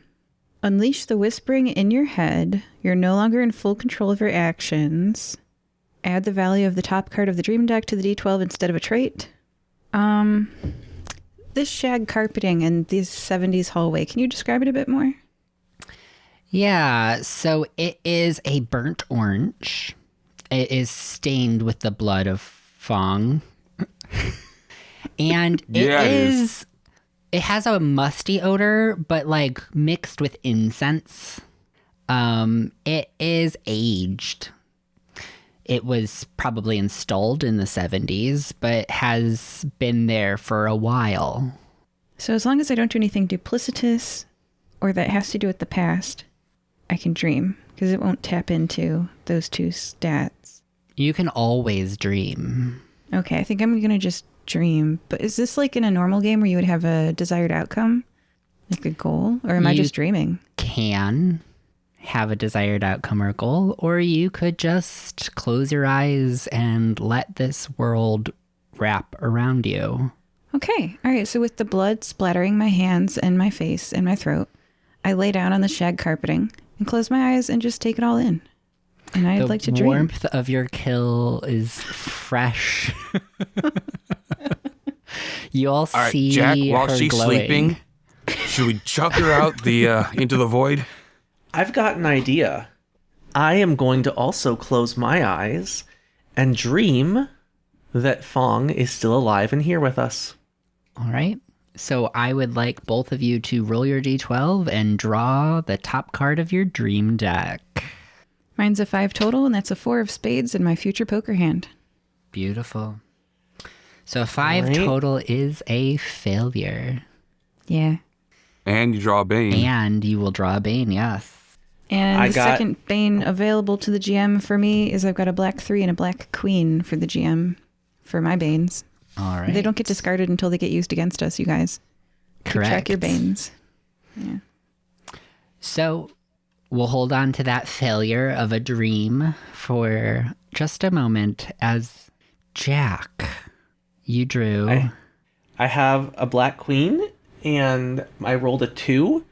unleash the whispering in your head. You're no longer in full control of your actions. Add the value of the top card of the dream deck to the D12 instead of a trait. This shag carpeting and this 70s hallway, can you describe it a bit more?
Yeah, so it is a burnt orange. It is stained with the blood of Fong. And
Yeah, it is.
it has a musty odor, but like mixed with incense. It is aged. It was probably installed in the 70s, but has been there for a while.
So as long as I don't do anything duplicitous or that has to do with the past, I can dream because it won't tap into those 2 stats.
You can always dream.
Okay, I think I'm going to just dream. But is this like in a normal game where you would have a desired outcome? Like a goal? Or am I
You-
just dreaming?
Can have a desired outcome or goal, or you could just close your eyes and let this world wrap around you.
Okay, all right. So with the blood splattering my hands and my face and my throat, I lay down on the shag carpeting and close my eyes and just take it all in. And I'd
The
like to dream.
warmth of your kill is fresh. You all
All right,
see
Jack, while
her
she's
glowing.
sleeping, should we chuck her out the into the void?
I've got an idea. I am going to also close my eyes and dream that Fong is still alive and here with us.
All right. So I would like both of you to roll your d12 and draw the top card of your dream deck.
Mine's a 5 total, and that's a 4 of spades in my future poker hand.
Beautiful. So 5
Right.
total is a failure.
Yeah.
And you draw a Bane.
And you will draw a Bane, yes.
And the second bane available to the GM for me is I've got a black 3 and a black queen for the GM for my banes.
All right.
They don't get discarded until they get used against us, you guys.
Correct.
Keep track your banes. Yeah.
So we'll hold on to that failure of a dream for just a moment as Jack, you drew.
I have a black queen, and I rolled a 2.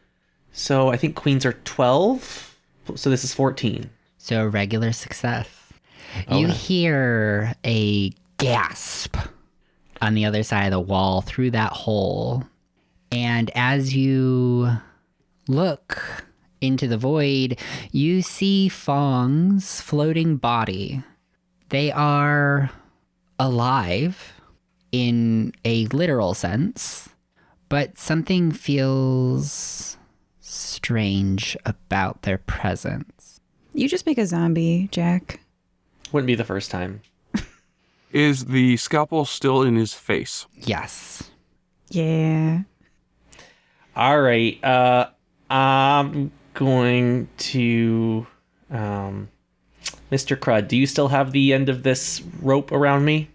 So I think queens are 12. So this is 14.
So a regular success.
Okay.
You hear a gasp on the other side of the wall through that hole. And as you look into the void, you see Fong's floating body. They are alive in a literal sense, but something feels strange about their presence.
You just make a zombie, Jack.
Wouldn't be the first time.
Is the scalpel still in his face?
Yes.
Yeah.
All right. I'm going to... Mr. Crud, do you still have the end of this rope around me?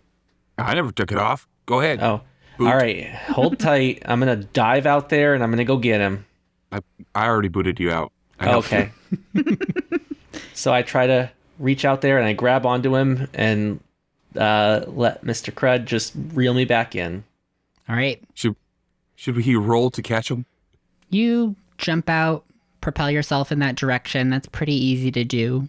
I never took it off. Go ahead.
Oh.
Boot.
All right. Hold tight. I'm going to dive out there, and I'm going to go get him.
I already booted you out. I helped
Okay. So I try to reach out there, and I grab onto him and let Mr. Crud just reel me back in.
All right.
Should he roll to catch him?
You jump out, propel yourself in that direction. That's pretty easy to do.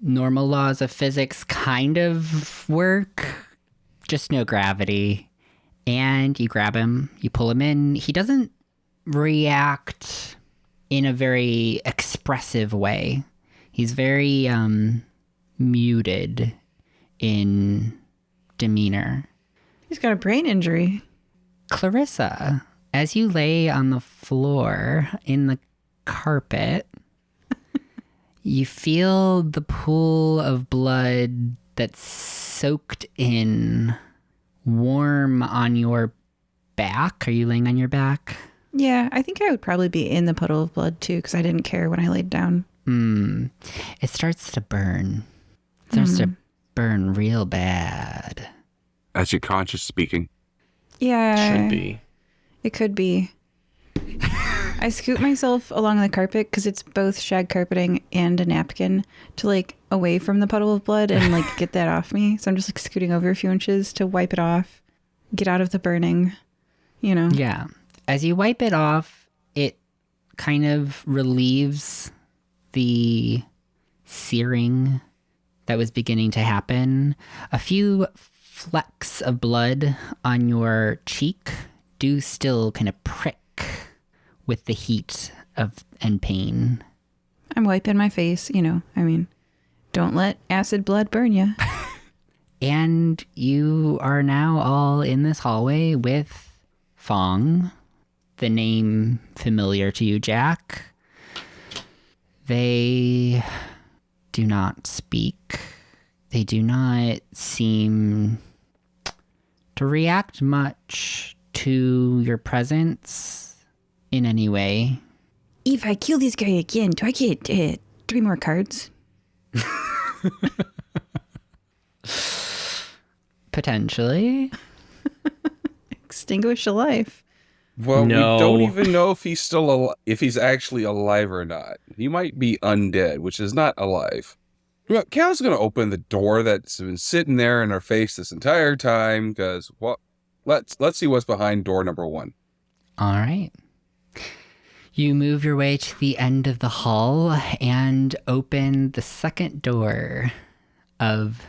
Normal laws of physics kind of work, just no gravity. And you grab him, you pull him in. He doesn't react in a very expressive way. He's very muted in demeanor.
He's got a brain injury.
Clarissa, as you lay on the floor in the carpet, you feel the pool of blood that's soaked in warm on your back. Are you laying on your back?
Yeah, I think I would probably be in the puddle of blood too, because I didn't care when I laid down.
It starts to burn. It starts to burn real bad.
That's your conscience speaking.
Yeah.
Should be.
It could be. I scoot myself along the carpet because it's both shag carpeting and a napkin to like away from the puddle of blood and like get that off me. So I'm just like scooting over a few inches to wipe it off, get out of the burning, you know.
Yeah. As you wipe it off, it kind of relieves the searing that was beginning to happen. A few flecks of blood on your cheek do still kind of prick with the heat of and pain.
I'm wiping my face, you know. I mean, don't let acid blood burn you.
And you are now all in this hallway with Fong, the name familiar to you, Jack. They do not speak. They do not seem to react much to your presence in any way.
If I kill this guy again, do I get 3 more cards?
Potentially.
Extinguish a life.
Well,
No.
we don't even know if he's still if he's actually alive or not. He might be undead, which is not alive. Well, Cal's gonna open the door that's been sitting there in our face this entire time. Because let's see what's behind door number 1.
All right. You move your way to the end of the hall and open the second door of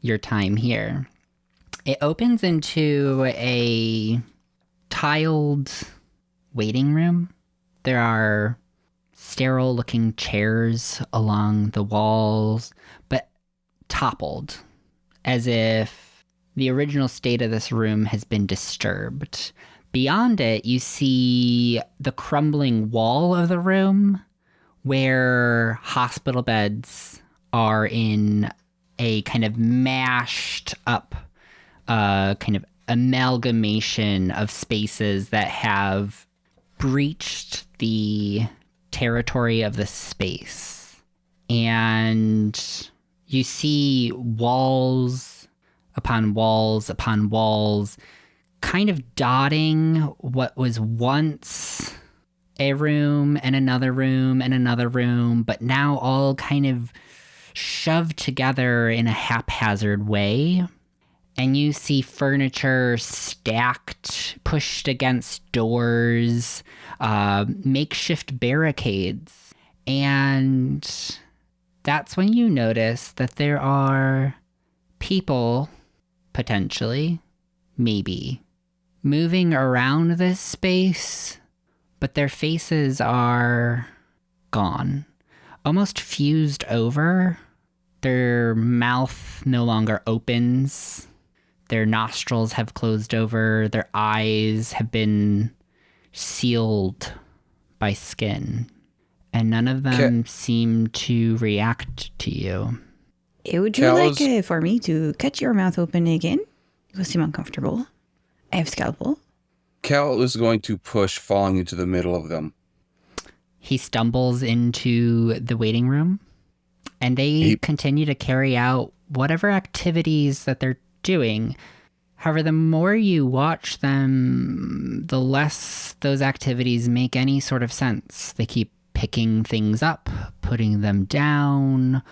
your time here. It opens into a tiled waiting room. There are sterile looking chairs along the walls, but toppled, as if the original state of this room has been disturbed. Beyond it, you see the crumbling wall of the room where hospital beds are in a kind of mashed up kind of amalgamation of spaces that have breached the territory of the space. And you see walls upon walls upon walls, kind of dotting what was once a room and another room and another room, but now all kind of shoved together in a haphazard way. And you see furniture stacked, pushed against doors, makeshift barricades. And that's when you notice that there are people, potentially, maybe, moving around this space, but their faces are gone, almost fused over. Their mouth no longer opens. Their nostrils have closed over. Their eyes have been sealed by skin. And none of them seem to react to you.
Would you like for me to cut your mouth open again? You seem uncomfortable. I have scalpel.
Cal is going to push, falling into the middle of them.
He stumbles into the waiting room, and they continue to carry out whatever activities that they're doing. However, the more you watch them, the less those activities make any sort of sense. They keep picking things up, putting them down,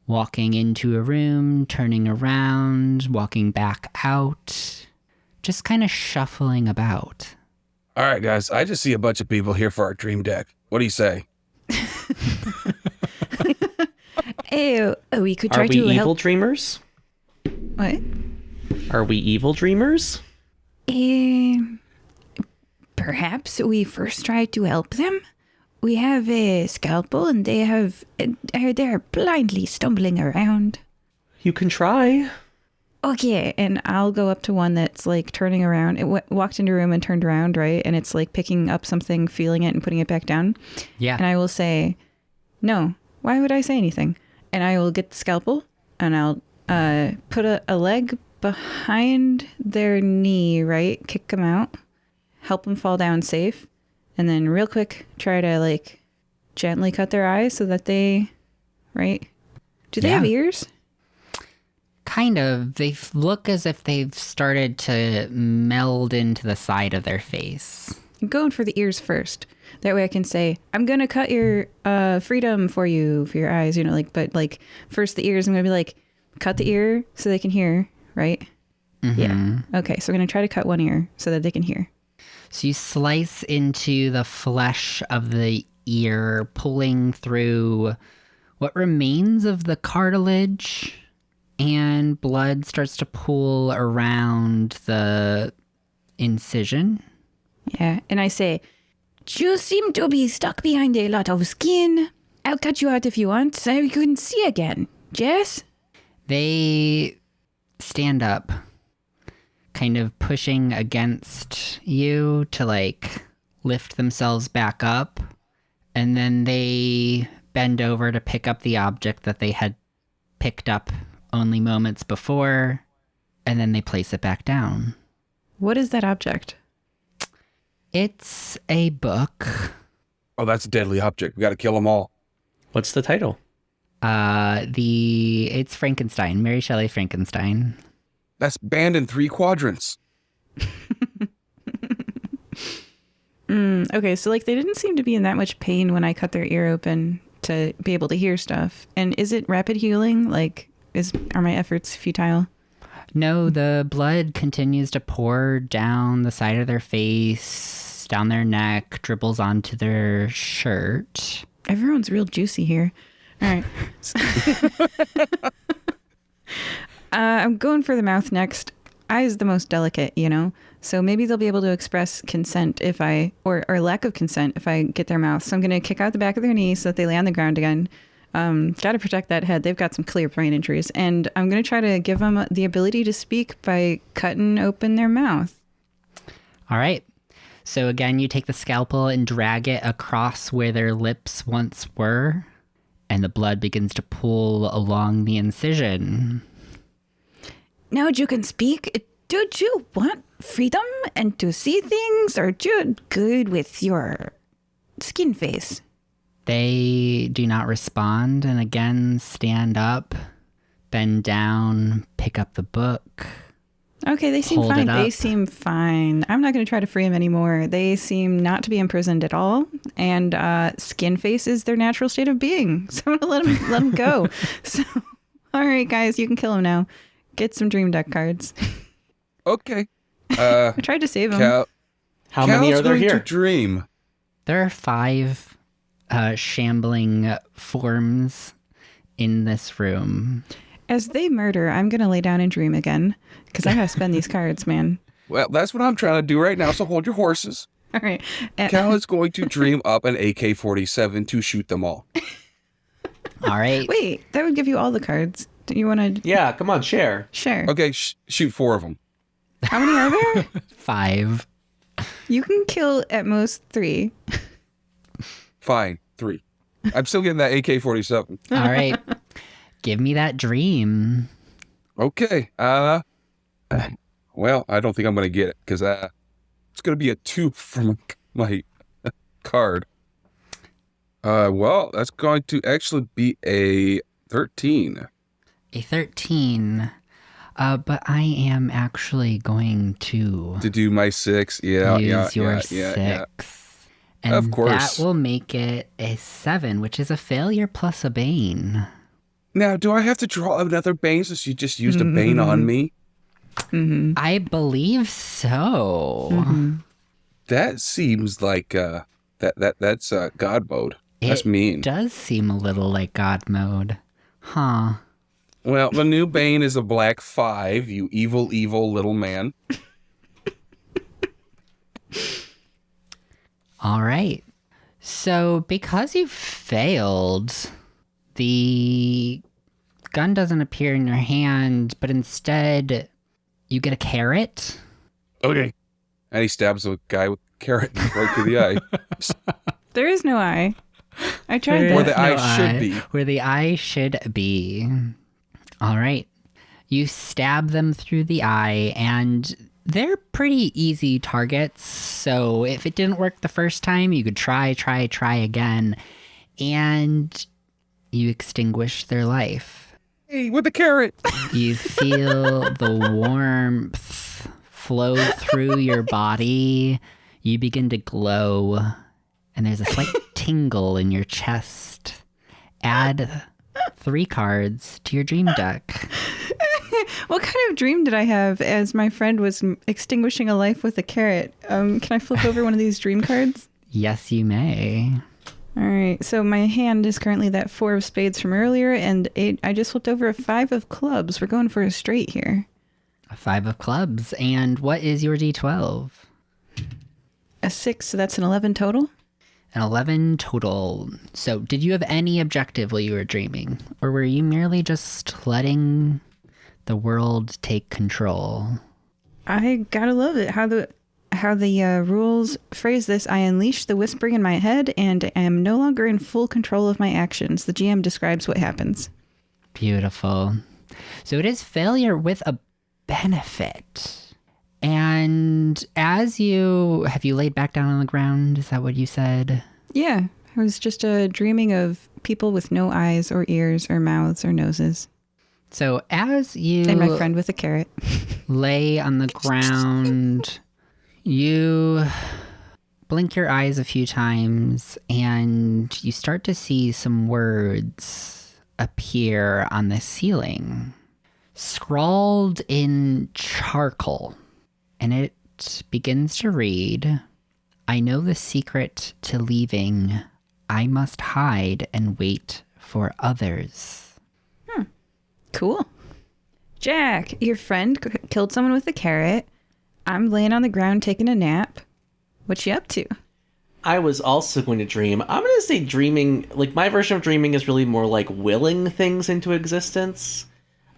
walking into a room, turning around, walking back out, just kind of shuffling about.
All right, guys, I just see a bunch of people here for our dream deck. What do you say?
We could try to help.
Are we evil dreamers?
What?
Are we evil dreamers?
Perhaps we first try to help them. We have a scalpel, and they're blindly stumbling around.
You can try.
Okay, and I'll go up to one that's like turning around. It walked into a room and turned around, right? And it's like picking up something, feeling it, and putting it back down.
Yeah.
And I will say, no, why would I say anything? And I will get the scalpel, and I'll put a leg behind their knee, right? Kick them out, help them fall down safe, and then real quick try to like gently cut their eyes so that they, right? Do they have ears?
Kind of. They look as if they've started to meld into the side of their face.
I'm going for the ears first. That way I can say, I'm going to cut your freedom for you, for your eyes, you know, like, but like first the ears, I'm going to be like, cut the ear so they can hear, right?
Mm-hmm.
Yeah. Okay, so I'm going to try to cut one ear so that they can hear.
So you slice into the flesh of the ear, pulling through what remains of the cartilage, and blood starts to pool around the incision.
Yeah, and I say, you seem to be stuck behind a lot of skin. I'll cut you out if you want, so you can see again. Yes?
They stand up, kind of pushing against you to like lift themselves back up, and then they bend over to pick up the object that they had picked up only moments before, and then they place it back down.
What is that object?
It's a book.
Oh, that's a deadly object. We got to kill them all.
What's the title?
It's Frankenstein, Mary Shelley Frankenstein.
That's banned in 3 quadrants.
Okay, so like they didn't seem to be in that much pain when I cut their ear open to be able to hear stuff. And is it rapid healing? Like, are my efforts futile?
No, the blood continues to pour down the side of their face, down their neck, dribbles onto their shirt.
Everyone's real juicy here. All right. I'm going for the mouth next. Eye is the most delicate, you know? So maybe they'll be able to express consent if or lack of consent if I get their mouth. So I'm going to kick out the back of their knee so that they lay on the ground again. Got to protect that head. They've got some clear brain injuries. And I'm going to try to give them the ability to speak by cutting open their mouth.
All right. So again, you take the scalpel and drag it across where their lips once were, and the blood begins to pool along the incision.
Now you can speak. Do you want freedom and to see things, or are you good with your skin face?
They do not respond, and again stand up, bend down, pick up the book.
Okay, they seem
Hold it
fine. They
up.
seem fine. I'm not going to try to free them anymore. They seem not to be imprisoned at all, and skin face is their natural state of being. So I'm going to let them go. So, all right, guys, you can kill them now. Get some dream deck cards.
Okay.
I tried to save them.
Cal,
How many
Cal's
are there
going
here?
to dream.
There are 5 shambling forms in this room.
As they murder, I'm going to lay down and dream again because I got to spend these cards, man.
Well, that's what I'm trying to do right now, so hold your horses.
All right.
Cal is going to dream up an AK-47 to shoot them all.
All right.
Wait, that would give you all the cards. Do you want to
Yeah, come on, share.
share?
Okay, shoot 4 of them.
How many are there?
5.
You can kill at most 3.
Fine, 3. I'm still getting that AK-47.
All right. Give me that dream.
Okay. Well, I don't think I'm going to get it because it's going to be a 2 from my card. Well, that's going to actually be a 13.
A 13. But I am actually going to
To do my 6. Yeah,
use your
yeah.
6. And
Of course.
that will make it a 7, which is a failure plus a bane.
Now, do I have to draw another Bane since you just used a Bane on me?
I believe so.
That seems like that's God mode. That's
It
mean.
does seem a little like God mode. Huh.
Well, the new Bane is a black 5, you evil little man.
All right. So because you failed, the gun doesn't appear in your hand, but instead you get a carrot.
Okay. And he stabs a guy with a carrot right to the eye.
There is no eye. I tried
Where
that.
the eye should be.
Where the eye should be. All right. You stab them through the eye, and they're pretty easy targets. So if it didn't work the first time, you could try again. And you extinguish their life.
Hey, with a carrot.
You feel the warmth flow through your body. You begin to glow, and there's a slight tingle in your chest. Add 3 cards to your dream deck.
What kind of dream did I have as my friend was extinguishing a life with a carrot? Can I flip over one of these dream cards?
Yes, you may.
All right. So my hand is currently that 4 of spades from earlier, and I just flipped over a 5 of clubs. We're going for a straight here.
A 5 of clubs. And what is your D12?
A 6, so that's an 11 total.
An 11 total. So did you have any objective while you were dreaming? Or were you merely just letting the world take control?
I gotta love it. How the rules phrase this: I unleash the whispering in my head and am no longer in full control of my actions. The GM describes what happens.
Beautiful. So it is failure with a benefit. And have you laid back down on the ground? Is that what you said?
Yeah, I was just dreaming of people with no eyes or ears or mouths or noses.
So as you
And my friend with a carrot.
lay on the ground, you blink your eyes a few times and you start to see some words appear on the ceiling, scrawled in charcoal. And it begins to read, I know the secret to leaving. I must hide and wait for others.
Cool. Jack, your friend killed someone with a carrot. I'm laying on the ground taking a nap. What you up to?
I was also going to dream. I'm going to say dreaming, like my version of dreaming is really more like willing things into existence.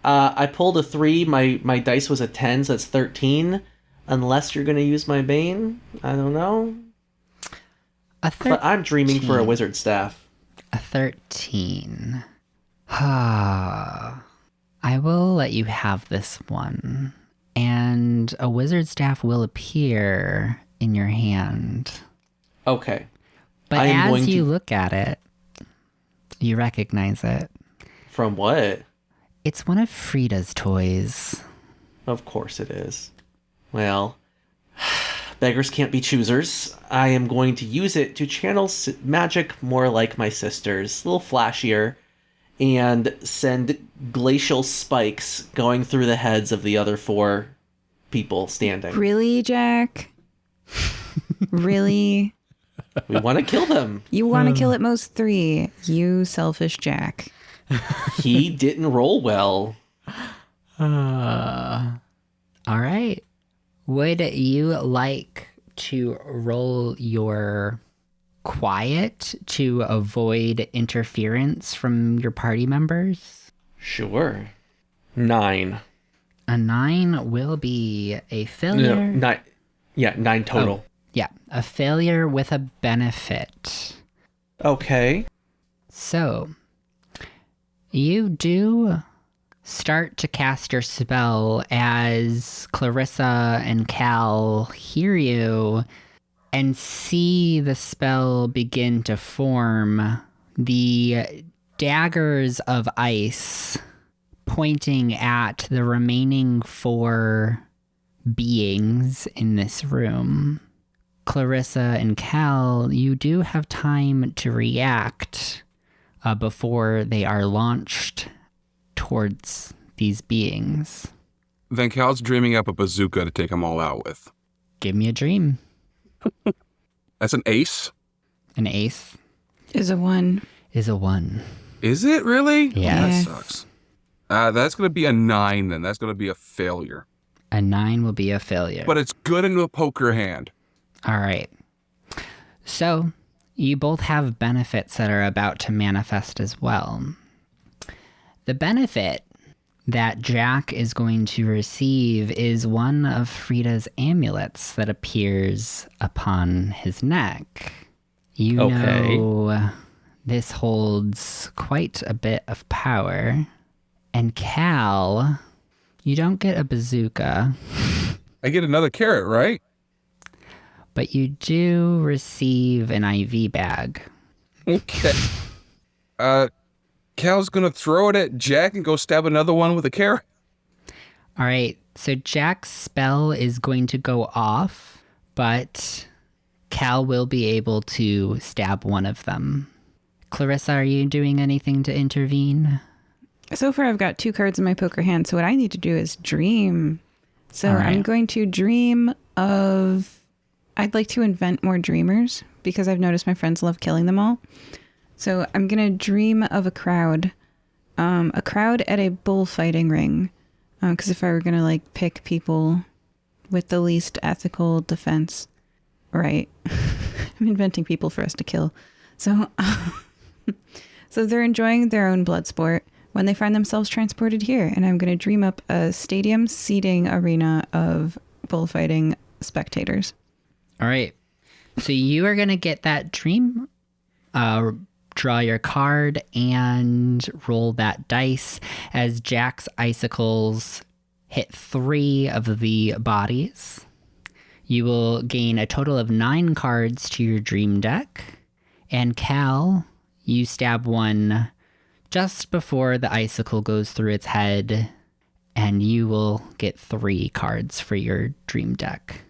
I pulled a 3. My dice was a 10, so that's 13. Unless you're going to use my Bane. I don't know. But I'm dreaming for a wizard staff.
A 13. I will let you have this one. And a wizard staff will appear in your hand.
Okay.
But
I am
as
going
you
to-
look at it, You recognize it.
From what?
It's one of Frida's toys.
Of course it is. Well, beggars can't be choosers. I am going to use it to channel magic more like my sister's, a little flashier, and send glacial spikes going through the heads of the other 4 people standing.
Really, Jack? Really?
We want to kill them.
You want to kill at most 3. You selfish Jack.
He didn't roll well.
All right. Would you like to roll your quiet to avoid interference from your party members?
Sure. 9.
A 9 will be a failure.
No, 9. Yeah, 9 total.
Oh, yeah, a failure with a benefit.
Okay.
So, you do start to cast your spell as Clarissa and Cal hear you and see the spell begin to form. The daggers of ice pointing at the remaining 4 beings in this room. Clarissa and Cal, you do have time to react before they are launched towards these beings.
Then Cal's dreaming up a bazooka to take them all out with.
Give me a dream.
That's an ace?
An ace
Is a 1.
is a 1.
Is it really?
Yes.
That sucks. That's going to be a 9 then. That's going to be a failure.
A 9 will be a failure.
But it's good in a poker hand.
All right. So, you both have benefits that are about to manifest as well. The benefit that Jack is going to receive is one of Frida's amulets that appears upon his neck. You
Okay.
know this holds quite a bit of power. And Cal, you don't get a bazooka,
I get another carrot, right?
but you do receive an IV bag.
Okay. Cal's going to throw it at Jack and go stab another one with a carrot.
All right, so Jack's spell is going to go off, but Cal will be able to stab one of them. Clarissa, are you doing anything to intervene?
So far, I've got 2 cards in my poker hand. So what I need to do is dream. So
All right.
I'm going to dream of... I'd like to invent more dreamers because I've noticed my friends love killing them all. So I'm going to dream of a crowd at a bullfighting ring. Because if I were going to like pick people with the least ethical defense, right? I'm inventing people for us to kill. So, so they're enjoying their own blood sport when they find themselves transported here. And I'm going to dream up a stadium seating arena of bullfighting spectators.
All right, so you are going to get that dream, draw your card, and roll that dice as Jack's icicles hit 3 of the bodies. You will gain a total of 9 cards to your dream deck. And Cal, you stab one just before the icicle goes through its head, and you will get 3 cards for your dream deck.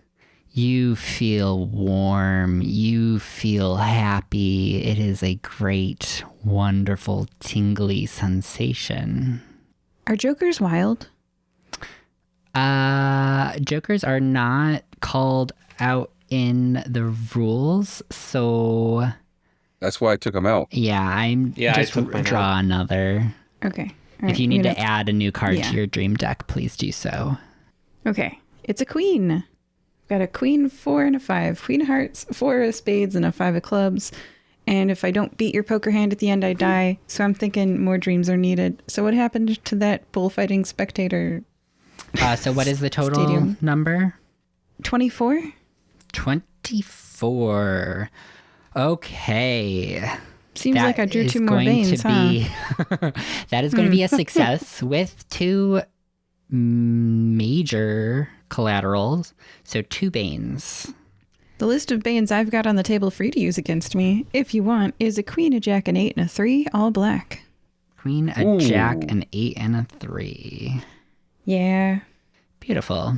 You feel warm. You feel happy. It is a great, wonderful, tingly sensation.
Are jokers wild?
Jokers are not called out in the rules, so
That's why I took them out.
yeah, I'm
Yeah, I
just
took mine
draw
out.
another.
Okay. All
If
right,
you
I'm
need
gonna-
to add a new card
Yeah.
to your dream deck, please do so.
Okay. It's a queen. Got a queen, 4 and a 5. Queen of hearts, 4 of spades, and a 5 of clubs. And if I don't beat your poker hand at the end, I die. So I'm thinking more dreams are needed. So what happened to that bullfighting spectator?
So what is the total
Stadium.
number?
24?
24. Okay.
Seems like I drew
is
2 more
going
veins,
to
huh?
be that is going to be a success with 2 major collaterals. So 2 banes.
The list of banes I've got on the table for you to use against me, if you want, is a queen, a jack, an 8, and a 3, all black.
Queen, a jack, an 8, and a 3.
Yeah.
Beautiful.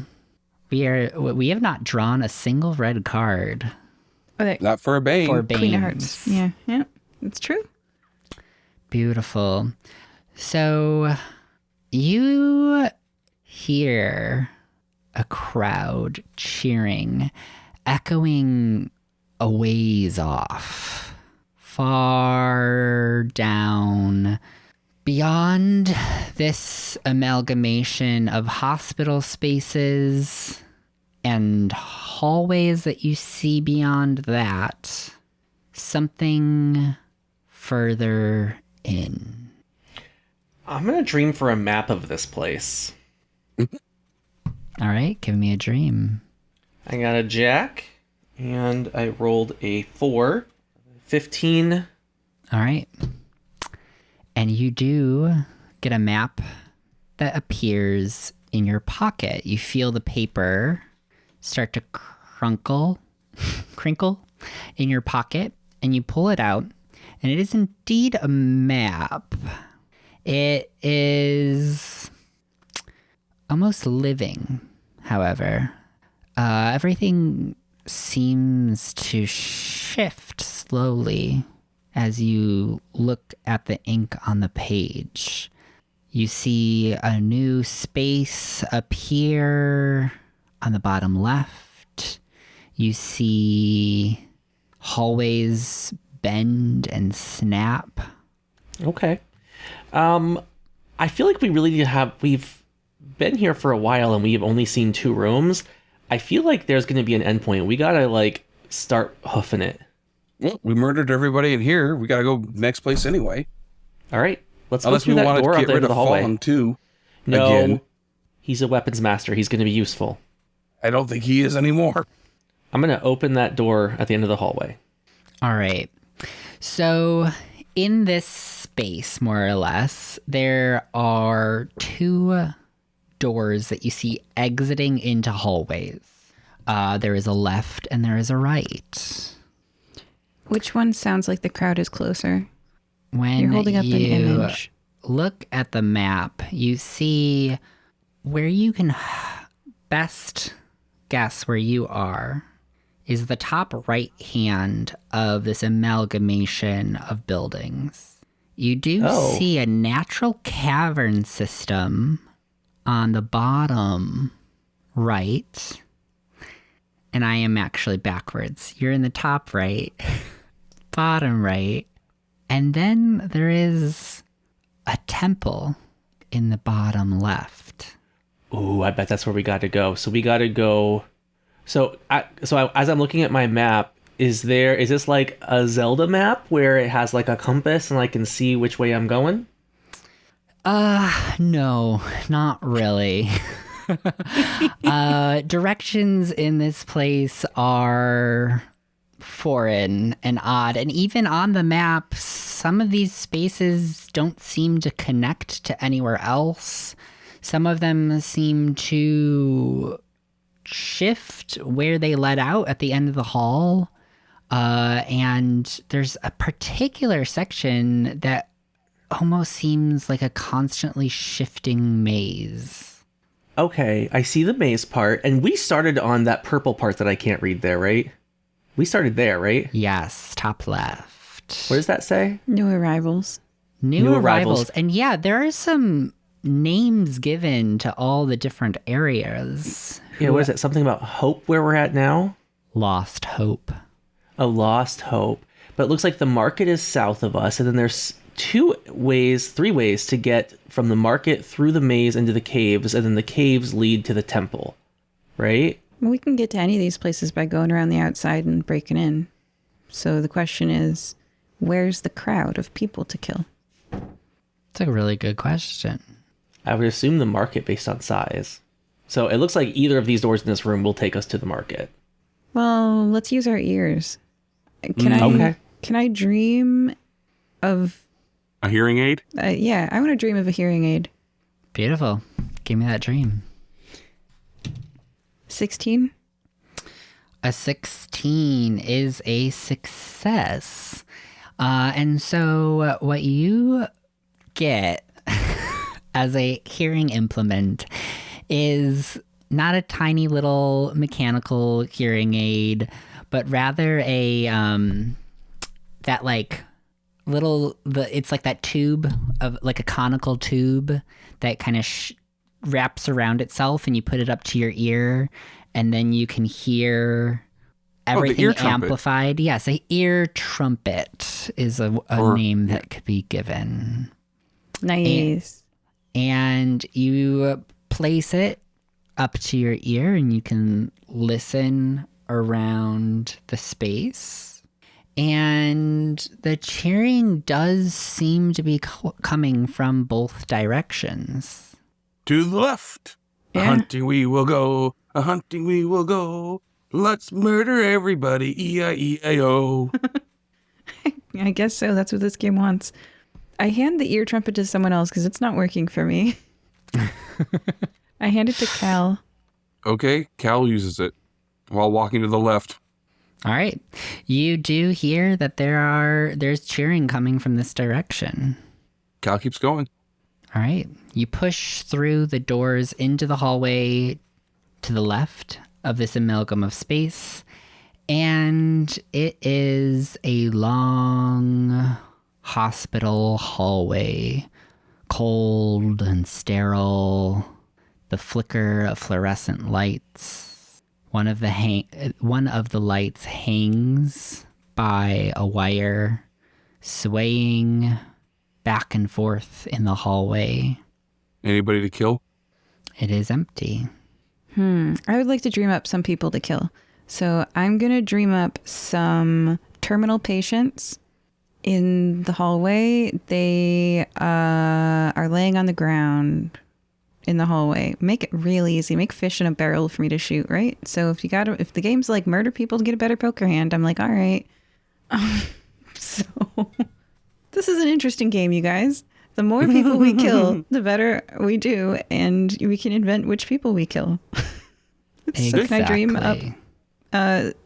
We have not drawn a single red card
Okay.
Not for a bane.
for Banes.
Queen of Hearts. Yeah, that's true.
Beautiful. So you hear a crowd cheering, echoing a ways off, far down. Beyond this amalgamation of hospital spaces and hallways that you see beyond that, something further in.
I'm going to dream for a map of this place.
All right, give me a dream.
I got a jack, and I rolled a 4. 15.
All right. And you do get a map that appears in your pocket. You feel the paper start to crinkle in your pocket, and you pull it out, and it is indeed a map. It is almost living, however. Everything seems to shift slowly as you look at the ink on the page. You see a new space appear on the bottom left. You see hallways bend and snap.
Okay. I feel like we really need to have... We've been here for a while, and we've only seen 2 rooms. I feel like there's going to be an endpoint. We got to, start hoofing it.
Well, we murdered everybody in here. We got to go next place anyway.
All right. Let's go
Unless
through
we
that
want
door
to
out
get
there
rid
to
of
the hallway.
Fallen too.
No.
Again.
He's a weapons master. He's going to be useful.
I don't think he is anymore.
I'm going to open that door at the end of the hallway.
All right. So in this space, more or less, there are 2 doors that you see exiting into hallways. There is a left and there is a right.
Which one sounds like the crowd is closer?
When
You're holding up an
you
image.
look at the map, you see where you can best guess where you are is the top right hand of this amalgamation of buildings. You do see a natural cavern system on the bottom right. And I am actually backwards. You're in the top right, bottom right. And then there is a temple in the bottom left.
Ooh, I bet that's where we got to go. So we got to go... as I'm looking at my map, is this like a Zelda map where it has like a compass and I can see which way I'm going?
No, not really. Directions in this place are foreign and odd, and even on the map, some of these spaces don't seem to connect to anywhere else. Some of them seem to shift where they let out at the end of the hall, and there's a particular section that almost seems like a constantly shifting maze.
Okay, I see the maze part, and we started on that purple part that I can't read there, right? We started there, right?
Yes, top left.
What does that say?
New arrivals.
New
New
arrivals.
arrivals.
And yeah, there are some names given to all the different areas.
Yeah, what is it? Something about hope where we're at now?
Lost Hope.
A lost hope. But it looks like the market is south of us, and then there's 3 ways to get from the market through the maze into the caves, and then the caves lead to the temple, right?
Well, we can get to any of these places by going around the outside and breaking in. So the question is, where's the crowd of people to kill?
It's a really good question.
I would assume the market based on size. So it looks like either of these doors in this room will take us to the market.
Well, let's use our ears.
Okay.
Can I dream of...
A hearing aid?
Yeah, I want to dream of a hearing aid.
Beautiful. Give me that dream.
16?
A 16 is a success. And so what you get as a hearing implement is not a tiny little mechanical hearing aid, but rather a that like it's like that tube of like a conical tube that kind of wraps around itself, and you put it up to your ear, and then you can hear everything
ear trumpet.
amplified. Yes, a ear trumpet is a name that could be given.
Nice.
And you place it up to your ear, and you can listen around the space. And the cheering does seem to be coming from both directions.
To the left.
Yeah.
A hunting we will go. A hunting we will go. Let's murder everybody. E-I-E-I-O.
I guess so. That's what this game wants. I hand the ear trumpet to someone else because it's not working for me. I hand it to Cal.
Okay, Cal uses it while walking to the left.
All right. You do hear that there's cheering coming from this direction.
Cal keeps going.
All right. You push through the doors into the hallway to the left of this amalgam of space, and it is a long hospital hallway, cold and sterile, the flicker of fluorescent lights. One of the lights hangs by a wire, swaying back and forth in the hallway.
Anybody to kill?
It is empty.
I would like to dream up some people to kill. So I'm going to dream up some terminal patients in the hallway. They are laying on the ground in the hallway. Make it real easy. Make fish in a barrel for me to shoot, right? So if the game's like murder people to get a better poker hand, I'm like, all right. So this is an interesting game, you guys. The more people we kill, the better we do, and we can invent which people we kill. So can I dream up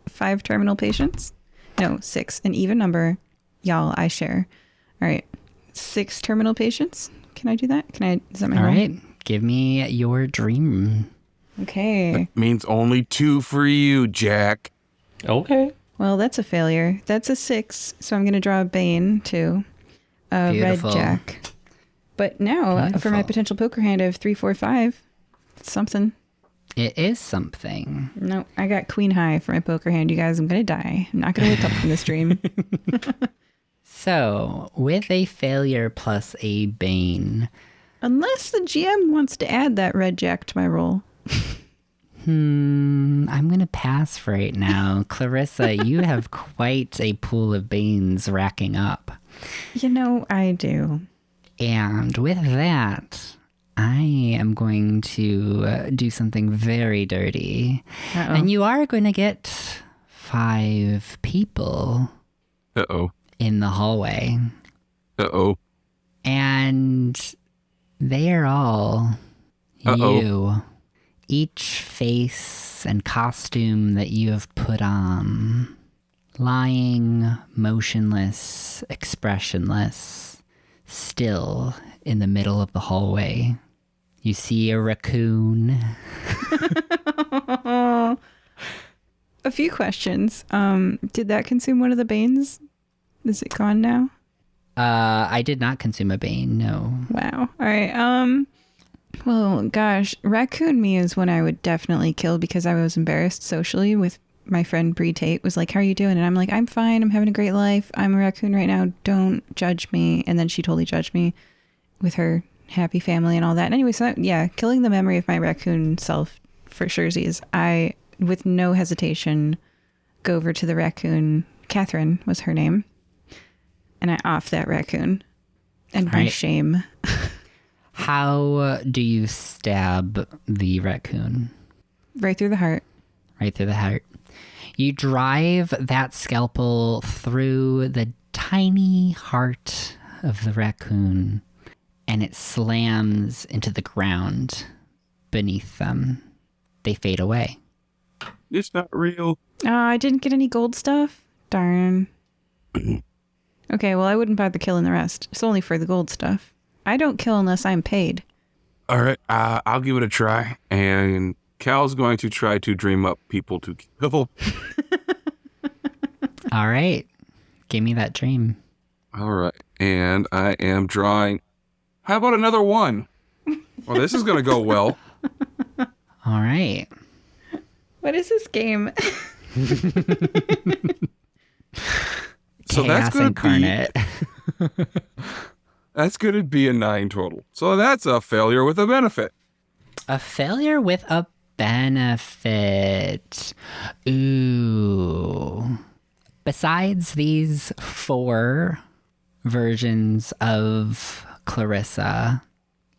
5 terminal patients? No, 6. An even number. Y'all, I share. All right. 6 terminal patients. Can I do that? Is that my
All
roll?
right. Give me your dream.
Okay.
Means only 2 for you, Jack.
Okay.
Well, that's a failure. That's a 6. So I'm going to draw a Bane too. A
Beautiful.
red Jack. But now, for my
Beautiful.
potential poker hand, I have 3, 4, 5. It's something.
It is something.
No, I got Queen High for my poker hand, you guys. I'm going to die. I'm not going to wake up from this dream.
So, with a failure plus a bane,
Unless the GM wants to add that red Jack to my roll.
I'm going to pass for right now. Clarissa, you have quite a pool of banes racking up.
You know, I do.
And with that, I am going to do something very dirty.
Uh-oh.
And you are going to get 5 people
Uh-oh.
in the hallway.
Uh-oh.
And they are all
Uh-oh.
you. Each face and costume that you have put on, lying, motionless, expressionless, still in the middle of the hallway. You see a raccoon.
A few questions. Did that consume one of the banes? Is it gone now?
I did not consume a bane, no.
Wow. All right. Well, gosh, raccoon me is one I would definitely kill because I was embarrassed socially with my friend Bree Tate was like, how are you doing? And I'm like, I'm fine. I'm having a great life. I'm a raccoon right now. Don't judge me. And then she totally judged me with her happy family and all that. And anyway, so yeah, killing the memory of my raccoon self for surezies. I, with no hesitation, go over to the raccoon. Catherine was her name. And I off that raccoon. And my
Right.
shame.
How do you stab the raccoon?
Right through the heart.
Right through the heart. You drive that scalpel through the tiny heart of the raccoon, and it slams into the ground beneath them. They fade away.
It's not real.
I didn't get any gold stuff. Darn. Okay, well, I wouldn't bother killing the rest. It's only for the gold stuff. I don't kill unless I'm paid.
All right, I'll give it a try. And Cal's going to try to dream up people to kill.
All right. Give me that dream.
All right, and I am drawing. How about another one? Well, this is going to go well.
All right.
What is this game?
So
Chaos
that's going to
incarnate.
be that's going to be a 9 total. So that's a failure with a benefit.
A failure with a benefit. Ooh. Besides these 4 versions of Clarissa,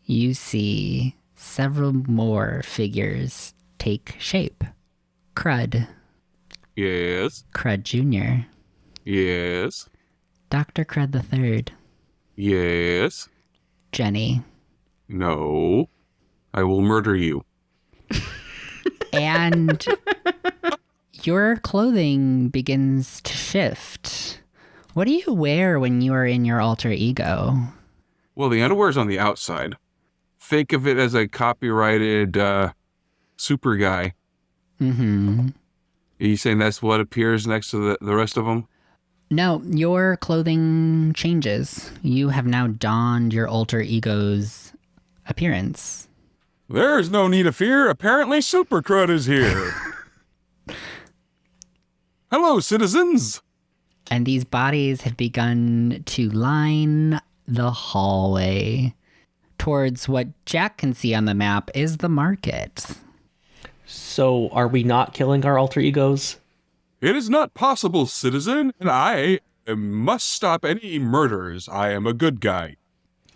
you see several more figures take shape. Crud.
Yes.
Crud Jr.
Yes.
Dr. Crud III.
Yes.
Jenny.
No. I will murder you.
And your clothing begins to shift. What do you wear when you are in your alter ego?
Well, the underwear's on the outside. Think of it as a copyrighted super guy.
Mm-hmm.
Are you saying that's what appears next to the rest of them?
No, your clothing changes. You have now donned your alter ego's appearance.
There's no need of fear. Apparently Super Crud is here. Hello, citizens.
And these bodies have begun to line the hallway towards what Jack can see on the map is the market.
So are we not killing our alter egos?
It is not possible, citizen, and I must stop any murders. I am a good guy.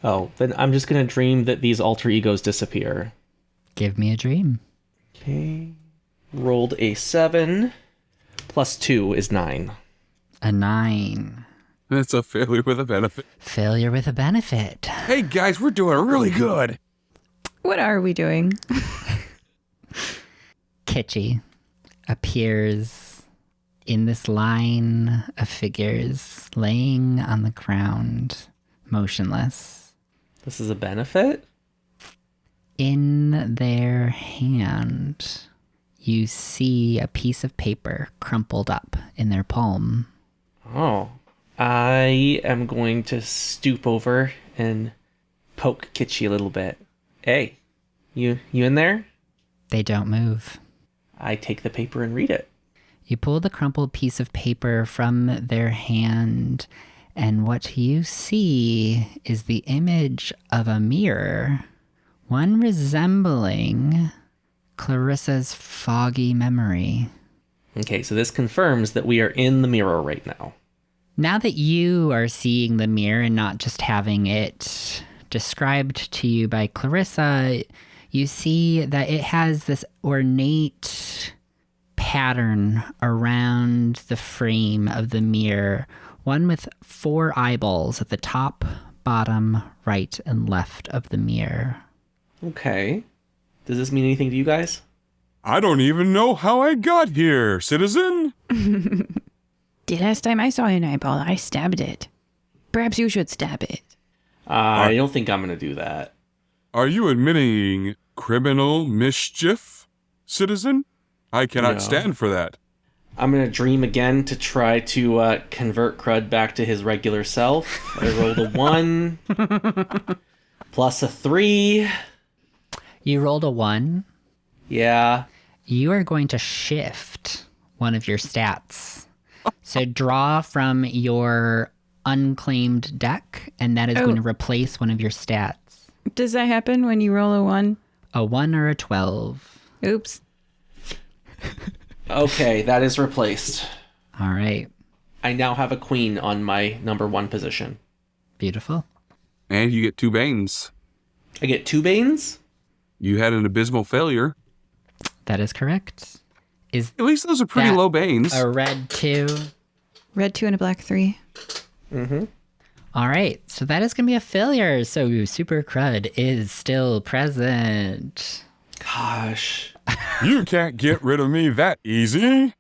Oh, then I'm just going to dream that these alter egos disappear.
Give me a dream.
Okay. Rolled a 7. Plus 2 is 9.
A 9.
That's a failure with a benefit.
Failure with a benefit.
Hey, guys, we're doing really good.
What are we doing?
Kitschy appears in this line of figures laying on the ground, motionless.
This is a benefit?
In their hand, you see a piece of paper crumpled up in their palm.
Oh. I am going to stoop over and poke Kitschy a little bit. Hey, you in there?
They don't move.
I take the paper and read it.
You pull the crumpled piece of paper from their hand, and what you see is the image of a mirror, one resembling Clarissa's foggy memory.
Okay, so this confirms that we are in the mirror right now.
Now that you are seeing the mirror and not just having it described to you by Clarissa, you see that it has this ornate pattern around the frame of the mirror, one with 4 eyeballs at the top, bottom, right, and left of the mirror.
Okay. Does this mean anything to you guys?
I don't even know how I got here, citizen.
The last time I saw an eyeball, I stabbed it. Perhaps you should stab it.
I don't think I'm going to do that.
Are you admitting criminal mischief, citizen? I cannot
No.
stand for that.
I'm going to dream again to try to convert Crud back to his regular self. I rolled a 1 plus a 3.
You rolled a 1.
Yeah.
You are going to shift one of your stats. So draw from your unclaimed deck, and that is going to replace one of your stats.
Does that happen when you roll a 1?
A 1 or a 12.
Oops.
Okay, that is replaced.
All right.
I now have a queen on my number 1 position.
Beautiful.
And you get 2 banes.
I get 2 Banes?
You had an abysmal failure.
That is correct. Is
At least those are pretty
that
low banes.
a red 2?
Red 2 and a black 3.
Mm-hmm.
All right. So that is going to be a failure. So Super Crud is still present.
Gosh.
You can't get rid of me that easy.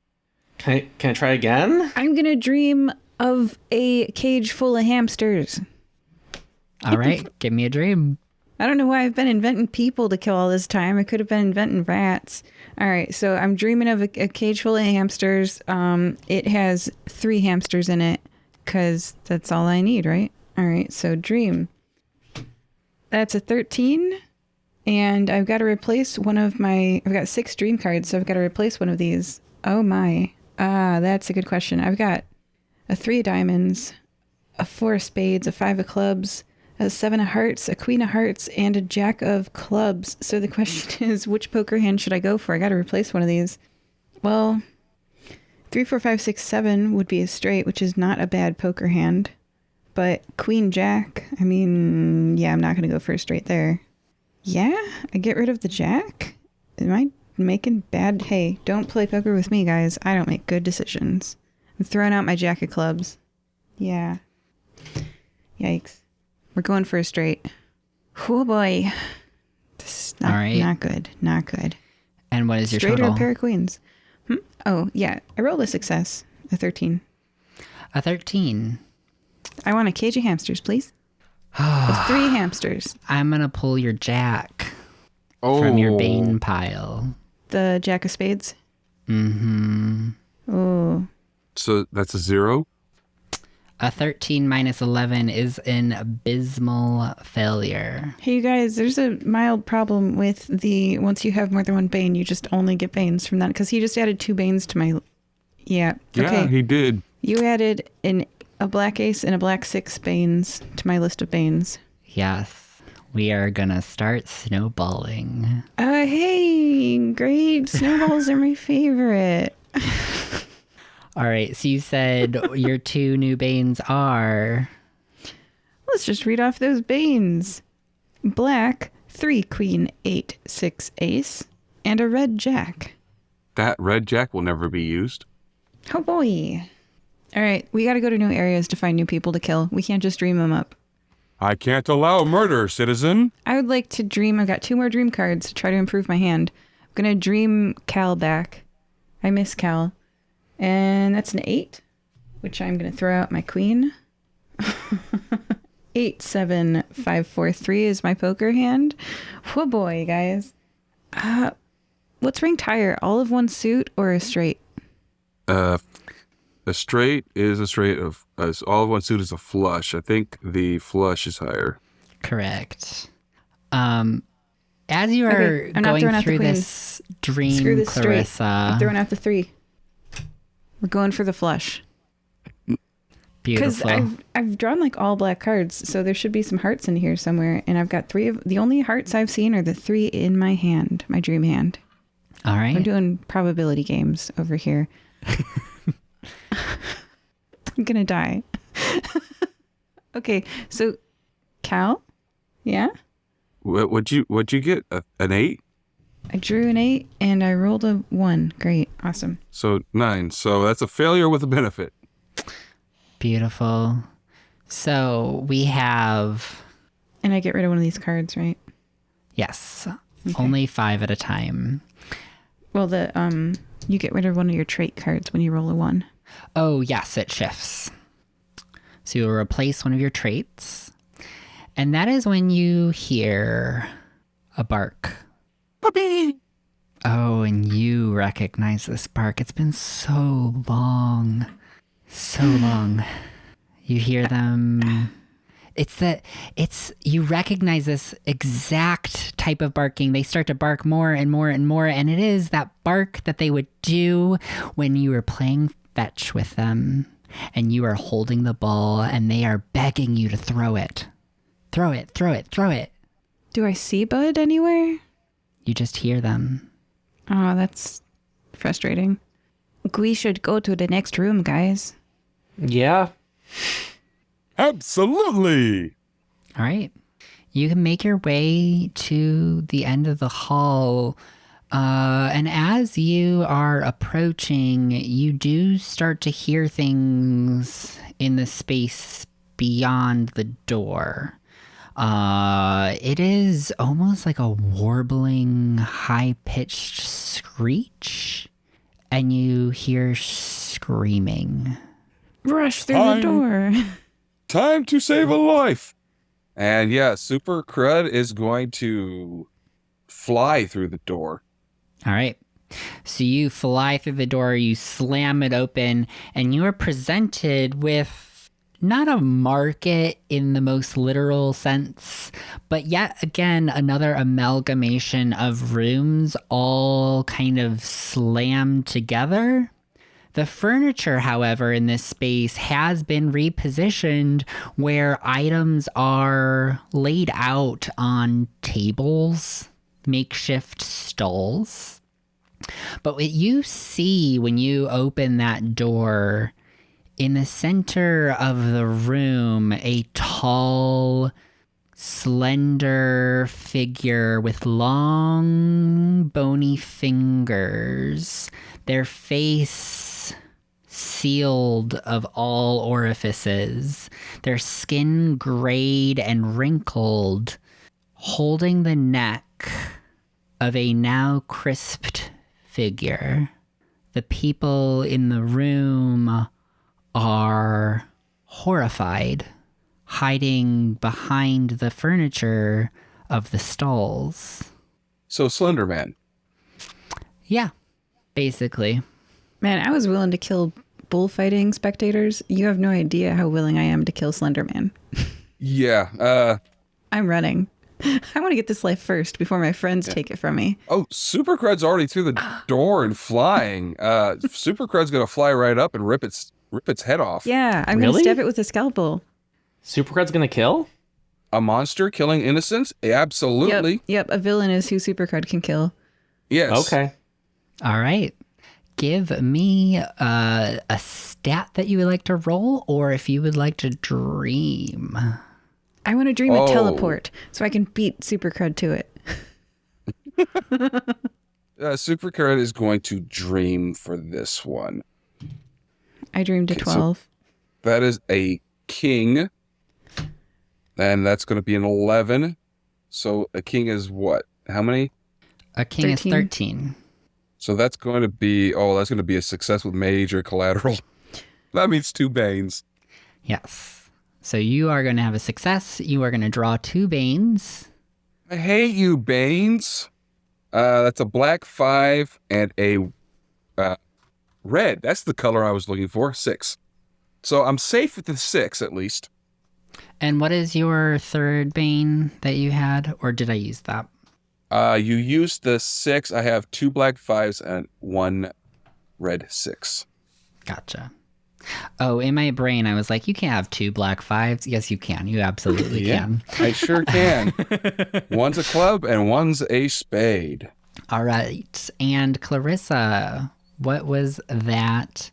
Can I try again?
I'm going to dream of a cage full of hamsters.
All right, give me a dream.
I don't know why I've been inventing people to kill all this time. I could have been inventing rats. All right, so I'm dreaming of a cage full of hamsters. It has 3 hamsters in it because that's all I need, right? All right, so dream. That's a 13, and I've got to replace one of my... I've got 6 dream cards, so I've got to replace one of these. Oh my. That's a good question. I've got a 3 of diamonds, a 4 of spades, a 5 of clubs, a 7 of hearts, a queen of hearts, and a jack of clubs. So the question is, which poker hand should I go for? I got to replace one of these. Well, 3, 4, 5, 6, 7 would be a straight, which is not a bad poker hand. But queen, jack, I mean, yeah, I'm not going to go for a straight there. Yeah, I get rid of the jack? Am I making bad... Hey, don't play poker with me, guys. I don't make good decisions. I'm throwing out my jack of clubs. Yeah. Yikes. We're going for a straight. Oh boy. This is not,
All right.
not good. Not good.
And what is your
Straight
total?
or a pair of queens? Oh, yeah. I rolled a success. A 13.
A 13.
I want a cage of hamsters, please. Of 3 hamsters.
I'm going to pull your jack
Oh.
from your Bane pile.
The jack of spades.
Mm-hmm.
Oh.
So that's a 0?
A 13 minus 11 is an abysmal failure.
Hey, you guys, there's a mild problem with the... Once you have more than one bane, you just only get banes from that. Because he just added 2 banes to my... Yeah.
Yeah,
Okay.
he did.
You added a black ace and a black 6 banes to my list of banes.
Yes. We are going to start snowballing.
Hey, great. Snowballs are my favorite.
All right. So you said your 2 new Banes are...
Let's just read off those banes. Black, 3 queen, 8, 6 ace, and a red jack.
That red jack will never be used.
Oh boy. All right, we got to go to new areas to find new people to kill. We can't just dream them up.
I can't allow murder, citizen.
I would like to dream. I've got 2 more dream cards to try to improve my hand. I'm going to dream Cal back. I miss Cal. And that's an 8, which I'm going to throw out my queen. 8, 7, 5, 4, 3 is my poker hand. Whoa boy, guys. What's ranked higher, all of one suit or a straight?
A straight is a straight of... all of one suit is a flush. I think the flush is higher.
Correct. As you are
Okay, I'm not throwing
going
out the
through
queen.
this dream,
Screw this straight.
Clarissa...
I'm throwing out the 3. We're going for the flush. Because
Beautiful.
I've drawn like all black cards, so there should be some hearts in here somewhere. And I've got 3 of... The only hearts I've seen are the 3 in my hand, my dream hand.
All right.
I'm doing probability games over here. I'm gonna die. Okay, so Cal, yeah,
What'd you get? An 8?
I drew an 8 and I rolled a 1. Great, awesome.
So 9. So that's a failure with a benefit.
Beautiful. So we have...
And I get rid of one of these cards, right?
Yes. Only 5 at a time.
Well, you get rid of one of your trait cards when you roll a 1.
Oh, yes, it shifts. So you'll replace one of your traits. And that is when you hear a bark.
Puppy!
Oh, and you recognize this bark. It's been so long. So long. You hear them. You recognize this exact type of barking. They start to bark more and more and more. And it is that bark that they would do when you were playing fetch with them. And you are holding the ball and they are begging you to throw it. Throw it, throw it, throw it.
Do I see Bud anywhere?
You just hear them.
Oh, that's frustrating. We should go to the next room, guys.
Yeah.
Absolutely!
All right. You can make your way to the end of the hall. And as you are approaching, you do start to hear things in the space beyond the door. It is almost like a warbling, high-pitched screech. and you hear screaming.
Rush through the door.
Time to save a life. And yeah, Super Crud is going to fly through the door.
All right. So you fly through the door, you slam it open, and you are presented with not a market in the most literal sense, but yet again, another amalgamation of rooms all kind of slammed together. The furniture, however, in this space has been repositioned where items are laid out on tables, makeshift stalls. But what you see when you open that door, in the center of the room, a tall, slender figure with long, bony fingers, their face sealed of all orifices, their skin grayed and wrinkled, holding the neck of a now crisped figure. The people in the room are horrified, hiding behind the furniture of the stalls.
So Slender Man.
Yeah, basically.
Man, I was willing to kill bullfighting spectators. You have no idea how willing I am to kill Slenderman.
Yeah.
I'm running. I want to get this life first before my friends take it from me.
Oh, Super Crud's already through the door and flying. Super Crud's gonna fly right up and rip its head off.
Yeah, I'm going to
Really?
stab it with a scalpel.
Supercrud's gonna kill?
A monster killing innocents? Absolutely.
Yep, a villain is who Supercrud can kill.
Yes.
Okay.
All right. Give me a stat that you would like to roll, or if you would like to dream.
I want to dream
Oh.
a teleport so I can beat Supercrud to it.
Super Crud is going to dream for this one.
I dreamed a
Okay, so-
12.
That is a king. And that's going to be an 11. So a king is what? How many?
A king is
13.
13.
So that's going to be, that's going to be a success with major collateral. That means 2 Banes.
Yes. So you are going to have a success. You are going to draw 2 Banes.
I hate you, Banes. That's a black 5 and a red. That's the color I was looking for. 6. So I'm safe with the 6 at least.
And what is your third Bane that you had? Or did I use that?
You used the 6. I have 2 black 5s and 1 red 6.
Gotcha. Oh, in my brain, I was like, you can't have 2 black 5s. Yes, you can. You absolutely can.
I sure can. One's a club and one's a spade.
All right. And Clarissa, what was that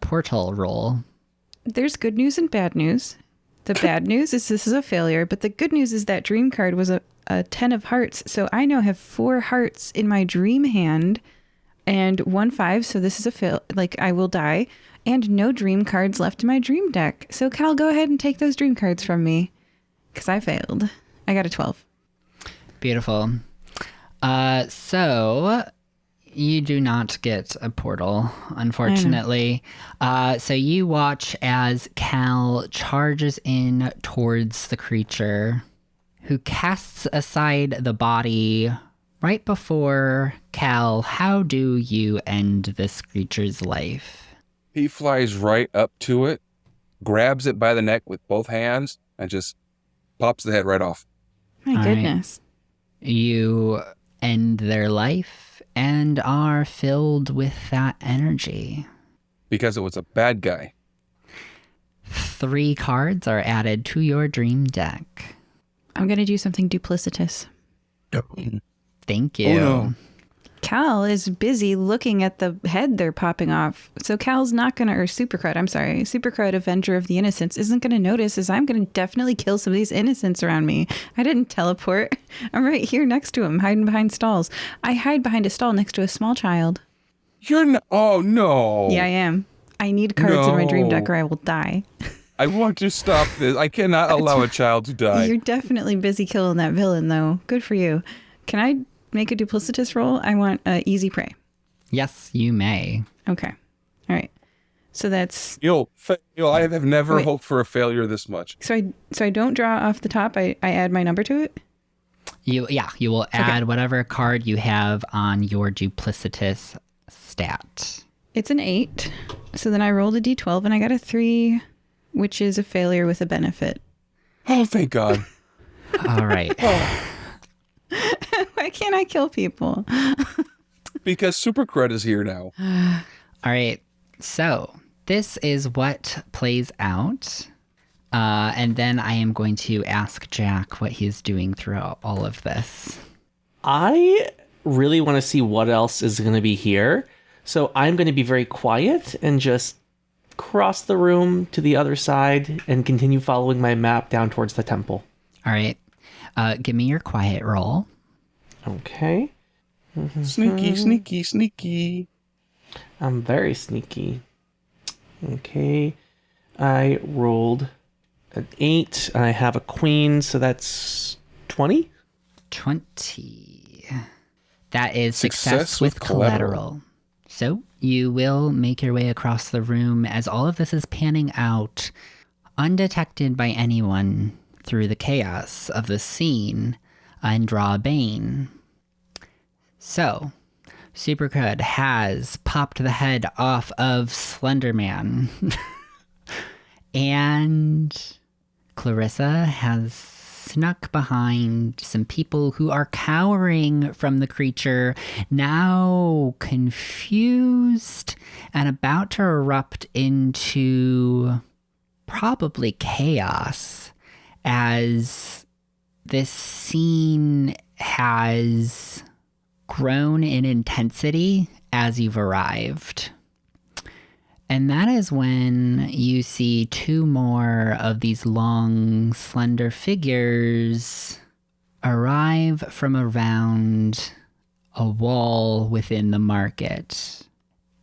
portal roll?
There's good news and bad news. The bad news is this is a failure, but the good news is that dream card was a 10 of hearts. So I now have 4 hearts in my dream hand and 1 5. So this is a fail. Like, I will die. And no dream cards left in my dream deck. So Cal, go ahead and take those dream cards from me. Because I failed. I got a 12.
Beautiful. So you do not get a portal, unfortunately. So you watch as Cal charges in towards the creature, who casts aside the body right before Cal. How do you end this creature's life?
He flies right up to it, grabs it by the neck with both hands, and just pops the head right off.
My
All
goodness.
You end their life and are filled with that energy.
Because it was a bad guy.
3 cards are added to your dream deck.
I'm going to do something duplicitous.
Thank you.
Oh, no.
Cal is busy looking at the head they're popping off. So Cal's not going to, or Supercrud, Avenger of the Innocents, isn't going to notice as I'm going to definitely kill some of these innocents around me. I didn't teleport. I'm right here next to him, hiding behind stalls. I hide behind a stall next to a small child.
You're not. Oh, no.
Yeah, I am. I need cards in my dream deck or I will die.
I want to stop this. I cannot allow a child to die.
You're definitely busy killing that villain, though. Good for you. Can I make a duplicitous roll? I want easy prey.
Yes, you may.
Okay. All right. So that's
I have never
Wait.
hoped for a failure this much.
so I don't draw off the top. I add my number to it.
You will add whatever card you have on your duplicitous stat.
It's an 8. So then I rolled a d12 and I got a 3, which is a failure with a benefit.
Oh, thank God.
All right.
Why can't I kill people?
Because Super Cred is here now.
All right. So this is what plays out. And then I am going to ask Jack what he's doing throughout all of this.
I really want to see what else is going to be here. So I'm going to be very quiet and just cross the room to the other side and continue following my map down towards the temple.
All right. Give me your quiet roll.
Okay.
Sneaky, sneaky, sneaky.
I'm very sneaky. Okay. I rolled an 8 and I have a queen, so that's 20.
20. That is
Success
success
with
with collateral. So you will make your way across the room as all of this is panning out, undetected by anyone through the chaos of the scene, and draw a bane. So, Supercrud has popped the head off of Slenderman. And Clarissa has snuck behind some people who are cowering from the creature, now confused and about to erupt into probably chaos as this scene has grown in intensity as you've arrived. And that is when you see 2 more of these long, slender figures arrive from around a wall within the market.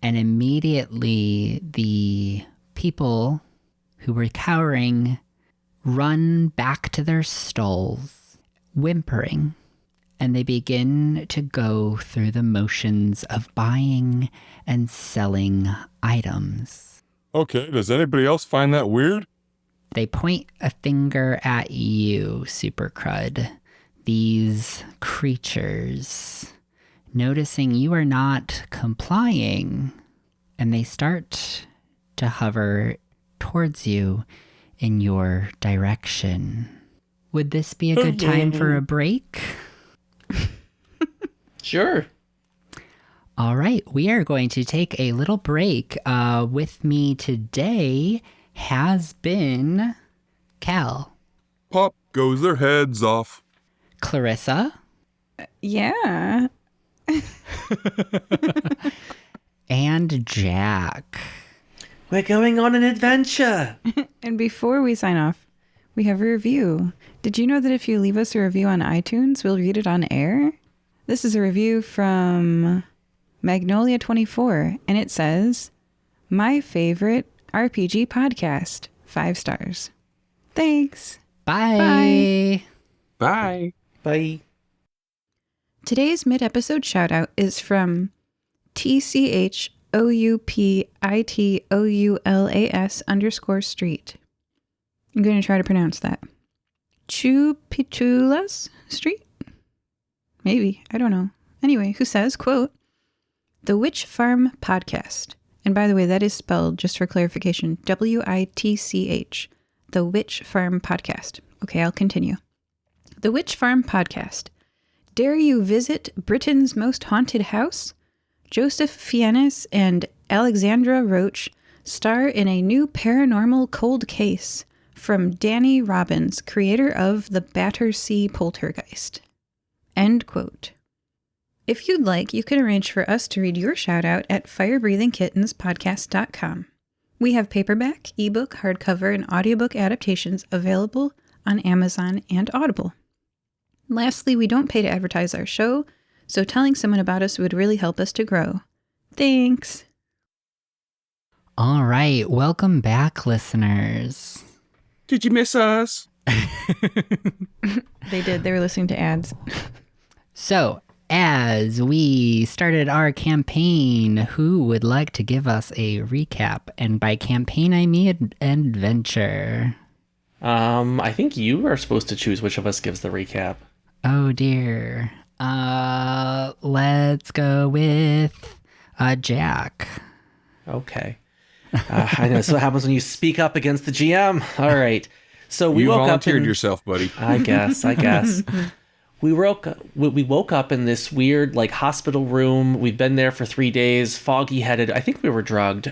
And immediately the people who were cowering run back to their stalls, whimpering, and they begin to go through the motions of buying and selling items.
Okay, does anybody else find that weird?
They point a finger at you, Super Crud. These creatures, noticing you are not complying, and they start to hover towards you in your direction. Would this be a good time for a break?
Sure.
All right, we are going to take a little break. With me today has been Cal,
Pop goes their heads off.
Clarissa,
Yeah.
and Jack.
We're going on an adventure.
And before we sign off, we have a review. Did you know that if you leave us a review on iTunes, we'll read it on air? This is a review from Magnolia24, and it says, "My favorite RPG podcast, 5 stars. Thanks.
Bye.
Bye.
Bye.
Today's mid-episode shout-out is from TCHOUPITOULAS_street. I'm going to try to pronounce that. Chupitulas Street? Maybe. I don't know. Anyway, who says, quote, "The Witch Farm Podcast." And by the way, that is spelled, just for clarification, WITCH. The Witch Farm Podcast. Okay, I'll continue. The Witch Farm Podcast. Dare you visit Britain's most haunted house? Joseph Fiennes and Alexandra Roach star in a new paranormal cold case from Danny Robbins, creator of The Battersea Poltergeist. End quote. If you'd like, you can arrange for us to read your shout out at firebreathingkittenspodcast.com. We have paperback, ebook, hardcover, and audiobook adaptations available on Amazon and Audible. Lastly, we don't pay to advertise our show, so telling someone about us would really help us to grow. Thanks.
All right, welcome back, listeners.
Did you miss us?
They did. They were listening to ads.
So, as we started our campaign, who would like to give us a recap? And by campaign, I mean adventure.
I think you are supposed to choose which of us gives the recap.
Oh dear. Let's go with Jack.
Okay. I know. So what happens when you speak up against the GM? All right. So we
You
woke up
volunteered
in,
yourself, buddy.
I guess. We woke up in this weird like hospital room. We've been there for 3 days, foggy headed. I think we were drugged.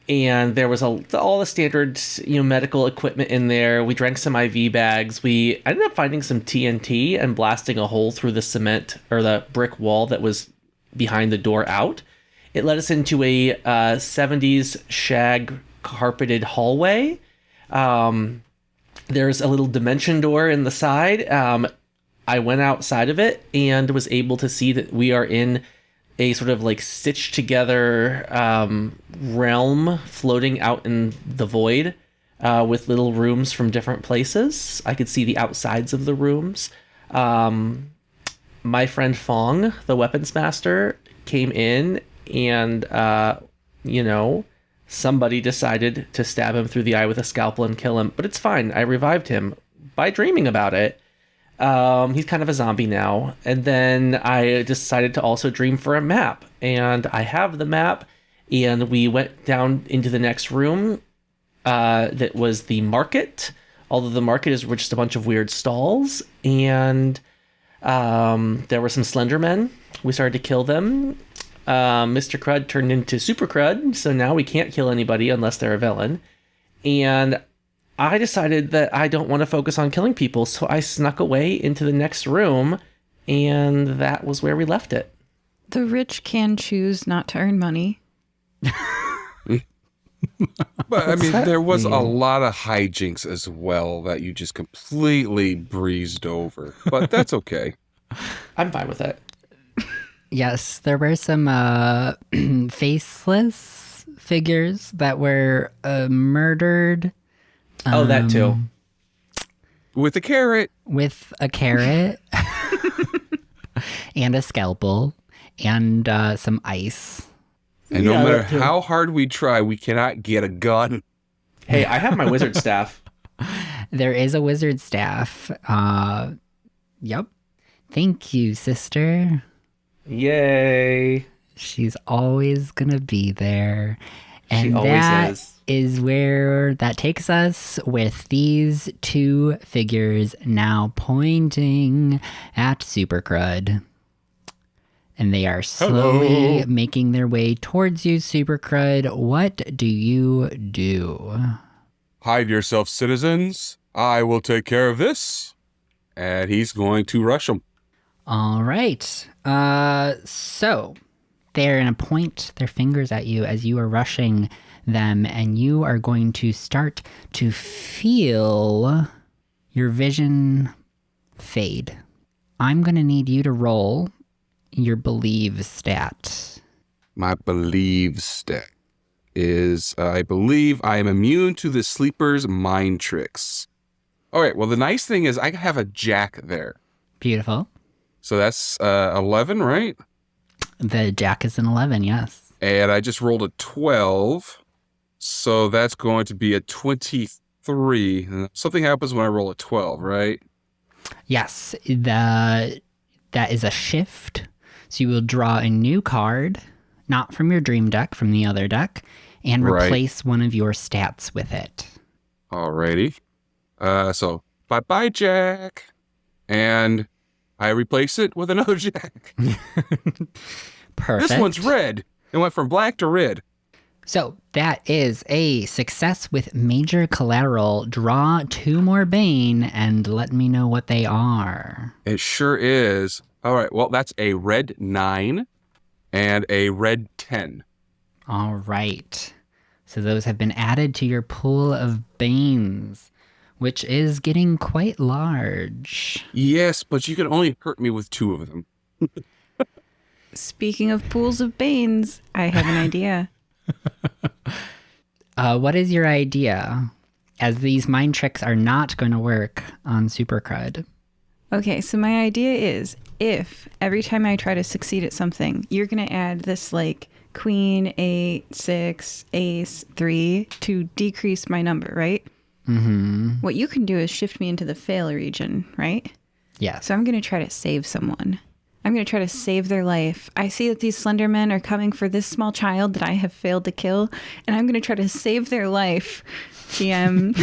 And there was all the standard, medical equipment in there. We drank some IV bags. We ended up finding some TNT and blasting a hole through the cement or the brick wall that was behind the door out. It led us into a 70s shag carpeted hallway. There's a little dimension door in the side. I went outside of it and was able to see that we are in a sort of like stitched together realm floating out in the void with little rooms from different places. I could see the outsides of the rooms. My friend Fong, the weapons master, came in and, somebody decided to stab him through the eye with a scalpel and kill him. But it's fine. I revived him by dreaming about it. He's kind of a zombie now. And then I decided to also dream for a map. And I have the map. And we went down into the next room. That was the market. Although the market is just a bunch of weird stalls. And there were some Slendermen. We started to kill them. Mr. Crud turned into Super Crud. So now we can't kill anybody unless they're a villain. And I decided that I don't want to focus on killing people, so I snuck away into the next room, and that was where we left it.
The rich can choose not to earn money.
But I mean, there was a lot of hijinks as well that you just completely breezed over. But that's okay.
I'm fine with it.
Yes, there were some faceless figures that were murdered.
Oh, that too.
With a carrot.
With a carrot and a scalpel and some ice.
And no matter how hard we try, we cannot get a gun.
Hey, I have my wizard staff.
There is a wizard staff. Yep. Thank you, sister.
Yay.
She's always gonna be there. And
She always
that is where that takes us with these two figures now pointing at Super Crud. And they are slowly making their way towards you, Super Crud. What do you do?
Hide yourself, citizens. I will take care of this. And he's going to rush them.
All right. So they're going to point their fingers at you as you are rushing them, and you are going to start to feel your vision fade. I'm going to need you to roll your believe stat.
My believe stat is, I believe I am immune to the sleeper's mind tricks. All right, well, the nice thing is I have a jack there.
Beautiful.
So that's 11, right?
The jack is an 11, yes.
And I just rolled a 12. So that's going to be a 23. Something happens when I roll a 12, right?
Yes, that is a shift. So you will draw a new card, not from your dream deck, from the other deck, and replace one of your stats with it.
Alrighty. So bye-bye, Jack. And I replace it with another Jack.
Perfect.
This one's red. It went from black to red.
So that is a success with major collateral. Draw 2 more Bane and let me know what they are.
It sure is. All right. Well, that's a red 9 and a red 10.
All right. So those have been added to your pool of Banes, which is getting quite large.
Yes, but you can only hurt me with 2 of them.
Speaking of pools of Banes, I have an idea.
What is your idea? As these mind tricks are not going to work on Super Crud.
Okay, so my idea is if every time I try to succeed at something, you're going to add this like queen, 8, 6, ace, 3 to decrease my number, right?
Mm-hmm.
What you can do is shift me into the fail region, right?
Yes.
So I'm going to try to save someone. I'm going to try to save their life. I see that these slender men are coming for this small child that I have failed to kill, and I'm going to try to save their life. GM.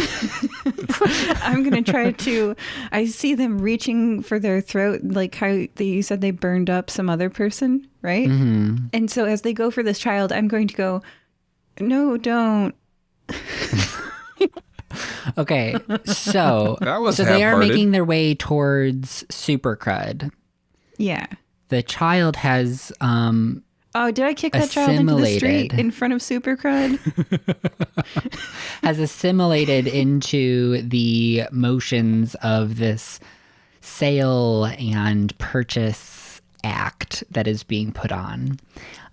I'm going to try to, I see them reaching for their throat, like how you said they burned up some other person, right?
Mm-hmm.
And so as they go for this child, I'm going to go, no, don't.
Okay, so
That was
they are
half-hearted.
making their way towards Super Crud.
Yeah.
The child has
Oh, did I kick that child into the street
Assimilated.
in front of Super Crud?
has assimilated into the motions of this sale and purchase act that is being put on.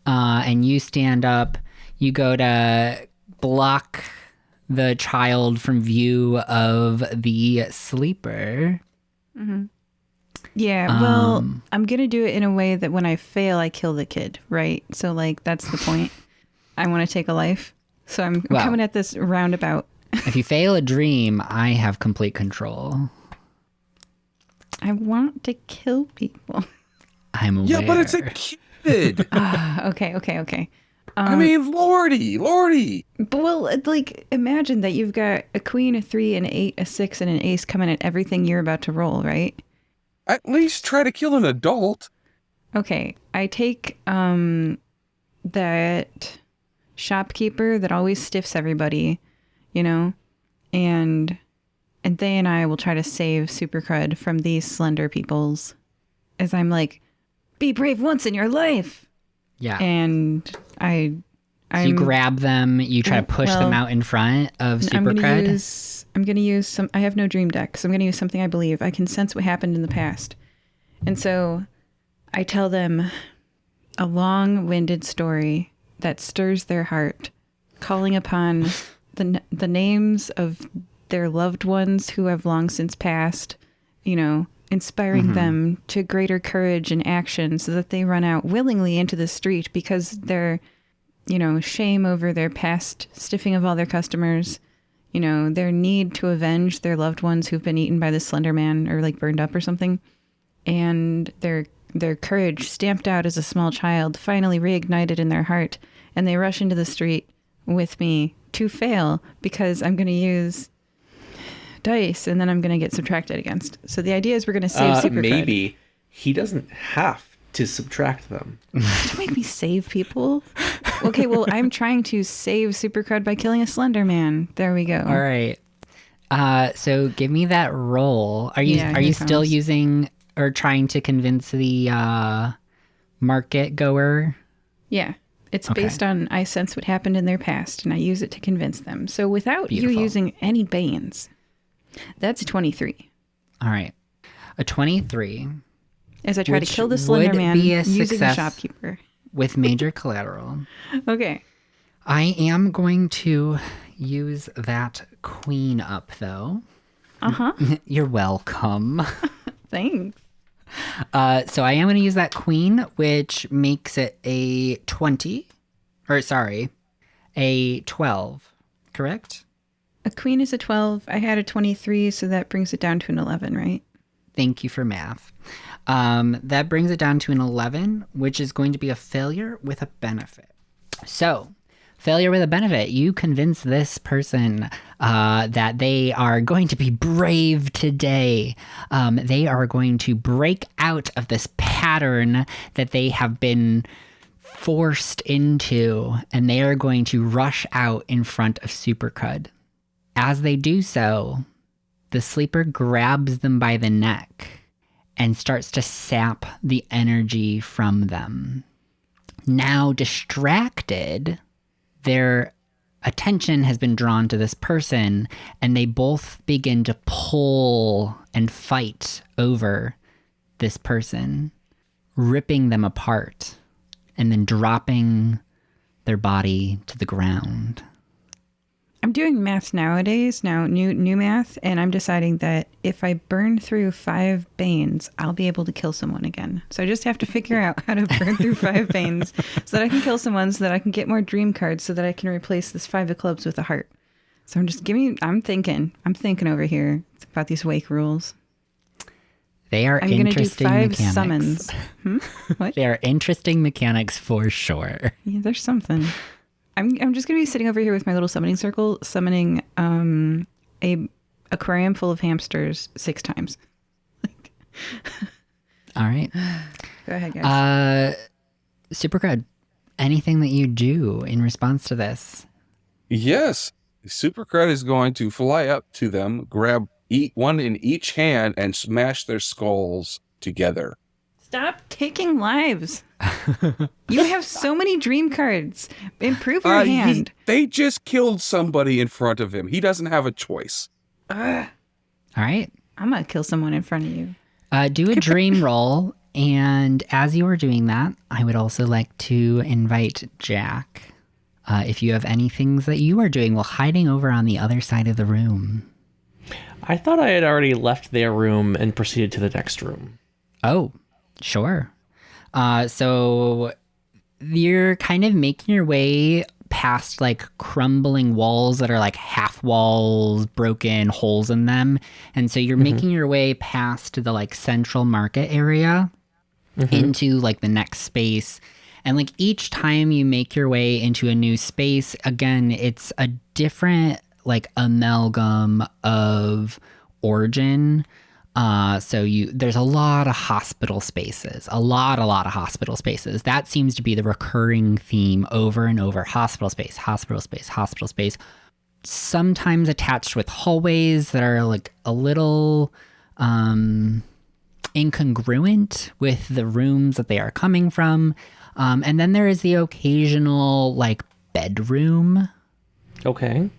And you stand up, you go to block the child from view of the sleeper.
Yeah, well, I'm going to do it in a way that when I fail, I kill the kid, right? So, like, that's the point. I want to take a life. So I'm
Well.
coming at this roundabout.
If you fail a dream, I have complete control.
I want to kill people.
I'm aware.
Yeah, but it's a kid.
Okay.
I mean, Lordy.
But, well, like, imagine that you've got a queen, a 3, an 8, a 6, and an ace coming at everything you're about to roll, right?
At least try to kill an adult.
Okay, I take that shopkeeper that always stiffs everybody, you know, and they and I will try to save Super Crud from these slender peoples. As I'm like, be brave once in your life,
Yeah.
and
So you grab them, you try to push them out in front of Super Crud.
I'm gonna use some. I have no dream deck, so I'm gonna use something I believe. I can sense what happened in the past, and so I tell them a long-winded story that stirs their heart, calling upon the names of their loved ones who have long since passed. You know, inspiring them to greater courage and action, so that they run out willingly into the street because their, you know, shame over their past stiffing of all their customers. You know, their need to avenge their loved ones who've been eaten by the Slender Man or like burned up or something. And their courage stamped out as a small child finally reignited in their heart. And they rush into the street with me to fail because I'm going to use dice and then I'm going to get subtracted against. So the idea is we're going to save Super Crud.
Maybe he doesn't have to subtract them.
Don't make me save people. Okay, well, I'm trying to save Super Crud by killing a Slender Man. There we go.
All right. So give me that roll. Are you
Yeah,
are you
here
still
comes.
using or trying to convince the market goer?
Yeah. It's
Okay.
based on I sense what happened in their past and I use it to convince them. So without
Beautiful.
you using any banes, that's 23.
All right. A 23
As I try
Which
to kill the Slender
would
Man
be a
using
success.
the shopkeeper.
with major collateral.
Okay.
I am going to use that queen up though.
Uh-huh.
You're welcome.
Thanks.
So I am going to use that queen, which makes it a 20. Or sorry, a 12. Correct?
A queen is a 12. I had a 23, so that brings it down to an 11, right?
Thank you for math. That brings it down to an 11, which is going to be a failure with a benefit. So, failure with a benefit. You convince this person that they are going to be brave today. They are going to break out of this pattern that they have been forced into, and they are going to rush out in front of Super Crud. As they do so, the sleeper grabs them by the neck and starts to sap the energy from them. Now distracted, their attention has been drawn to this person, and they both begin to pull and fight over this person, ripping them apart and then dropping their body to the ground.
I'm doing math nowadays, new math, and I'm deciding that if I burn through 5 Banes, I'll be able to kill someone again. So I just have to figure out how to burn through 5 Banes so that I can kill someone, so that I can get more dream cards, so that I can replace this 5 of clubs with a heart. So I'm thinking over here about these wake rules.
They are
I'm going to do
interesting
5
mechanics.
summons. What?
They are interesting mechanics for sure.
Yeah, there's something. I'm just going to be sitting over here with my little summoning circle, summoning a aquarium full of hamsters 6 times.
All right.
Go ahead, guys.
Super good. Anything that you do in response to this?
Yes. Super Cred is going to fly up to them, grab one in each hand, and smash their skulls together.
Stop taking lives. You have so many dream cards. Improve your hand.
They just killed somebody in front of him. He doesn't have a choice.
All right.
I'm going to kill someone in front of you.
Do a dream roll. And as you are doing that, I would also like to invite Jack. If you have any things that you are doing while hiding over on the other side of the room.
I thought I had already left their room and proceeded to the next room.
Oh, sure. So you're kind of making your way past like crumbling walls that are like half walls, broken holes in them. And so you're making your way past the like central market area into like the next space. And like each time you make your way into a new space, again, it's a different like amalgam of origin. So there's a lot of hospital spaces, a lot of hospital spaces. That seems to be the recurring theme over and over. Hospital space, hospital space, hospital space. Sometimes attached with hallways that are like a little incongruent with the rooms that they are coming from. And then there is the occasional like bedroom.
Okay.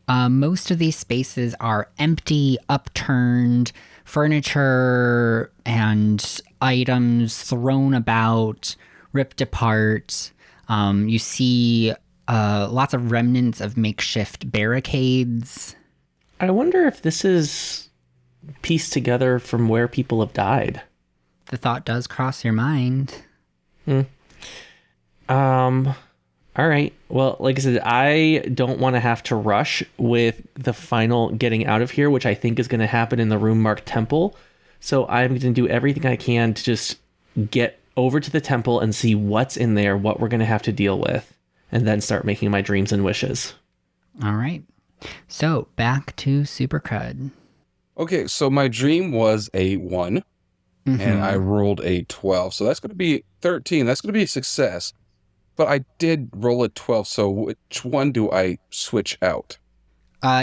Most of these spaces are empty, upturned, furniture and items thrown about, ripped apart. You see lots of remnants of makeshift barricades.
I wonder if this is pieced together from where people have died.
The thought does cross your mind.
All right. Well, like I said, I don't want to have to rush with the final getting out of here, which I think is going to happen in the room marked temple. So I'm going to do everything I can to just get over to the temple and see what's in there, what we're going to have to deal with, and then start making my dreams and wishes.
All right. So back to Super Crud.
Okay, so my dream was a 1, and I rolled a 12. So that's going to be 13. That's going to be a success. But I did roll a 12, so which one do I switch out?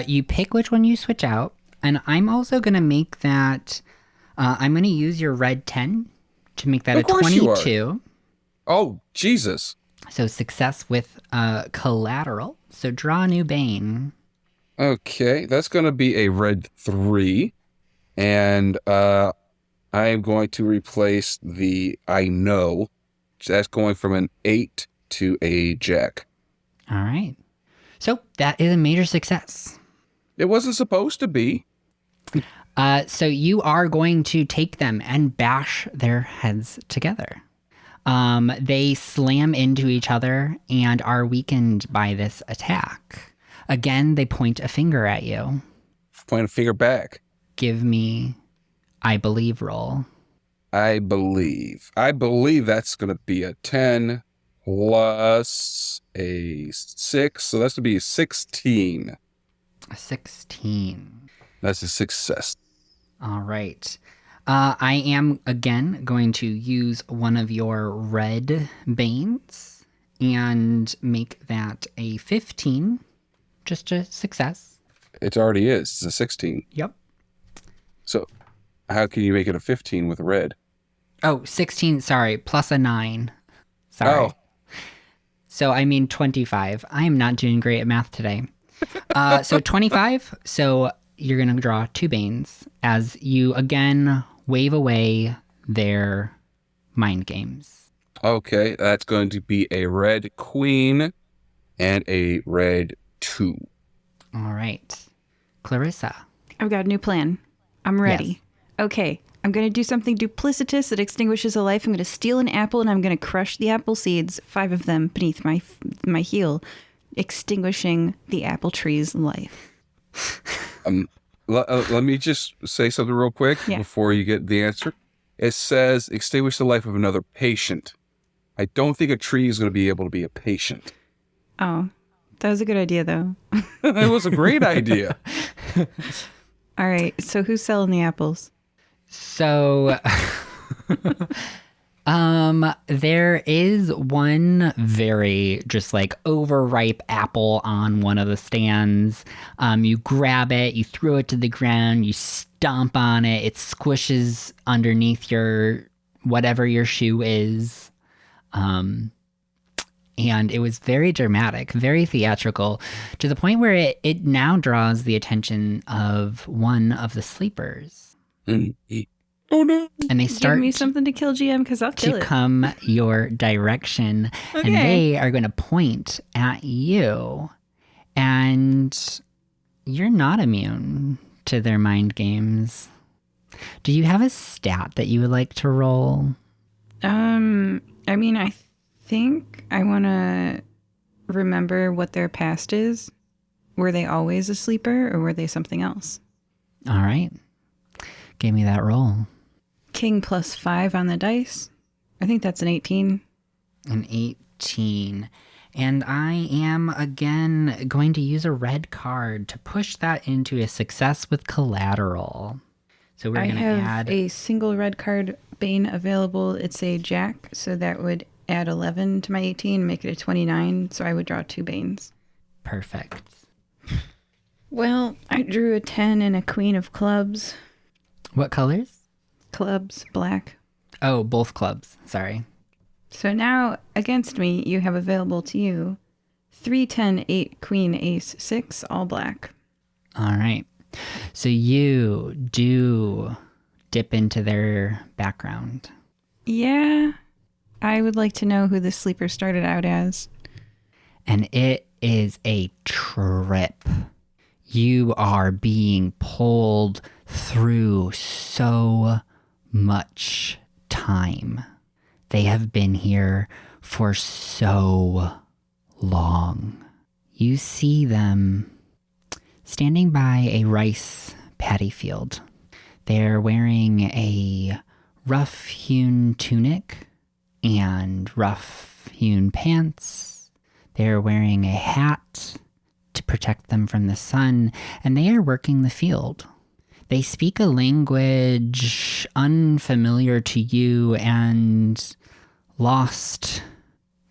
You pick which one you switch out, and I'm also going to make that... I'm going to use your red 10 to make that
Of
a
course you are.
22.
Oh, Jesus.
So success with collateral. So draw a new Bane.
Okay, that's going to be a red 3. And I am going to replace the I know. That's going from an 8 to a jack.
All right. So that is a major success.
It wasn't supposed to be.
So you are going to take them and bash their heads together. They slam into each other and are weakened by this attack. Again, they point a finger at you.
Point a finger back.
Give me, I believe, roll.
I believe that's going to be a 10 plus a 6. So that's going to be a 16.
A 16.
That's a success.
All right. I am, again, going to use one of your red Banes and make that a 15. Just a success.
It already is. It's a 16.
Yep.
So how can you make it a 15 with red?
Oh, 16, sorry, plus a 9. Sorry.
Oh.
So I mean 25. I am not doing great at math today. So 25. So you're going to draw 2 Banes as you again wave away their mind games.
Okay, that's going to be a red queen and a red 2.
All right. Clarissa.
I've got a new plan. I'm ready.
Yes.
Okay. I'm going to do something duplicitous that extinguishes a life. I'm going to steal an apple and I'm going to crush the apple seeds, 5 of them beneath my heel, extinguishing the apple tree's life.
Let me just say something real quick before you get the answer. It says extinguish the life of another patient. I don't think a tree is going to be able to be a patient.
Oh, that was a good idea, though.
It was a great idea.
All right. So who's selling the apples?
So, there is one very just like overripe apple on one of the stands. You grab it, you throw it to the ground, you stomp on it, it squishes underneath your whatever your shoe is. And it was very dramatic, very theatrical, to the point where it now draws the attention of one of the sleepers.
Oh no.
And they
Give
start
me something to kill GM because I'll kill
to
it.
come your direction.
Okay.
And they are going to point at you. And you're not immune to their mind games. Do you have a stat that you would like to roll?
I mean, I think I want to remember what their past is. Were they always a sleeper or were they something else?
All right. Give me that roll.
King plus 5 on the dice. I think that's an 18.
An 18. And I am, again, going to use a red card to push that into a success with collateral. So we're
I
going to
have
add...
a single red card Bane available. It's a Jack, so that would add 11 to my 18, make it a 29. So I would draw 2 Banes.
Perfect.
Well, I drew a 10 and a Queen of Clubs.
What colors?
Clubs, black.
Oh, both clubs. Sorry.
So now, against me, you have available to you 3, 10, 8, Queen, Ace, 6, all black.
All right. So you do dip into their background.
Yeah, I would like to know who the sleeper started out as.
And it is a trip. You are being pulled through so much time. They have been here for so long. You see them standing by a rice paddy field. They're wearing a rough-hewn tunic and rough-hewn pants. They're wearing a hat to protect them from the sun, and they are working the field. They speak a language unfamiliar to you and lost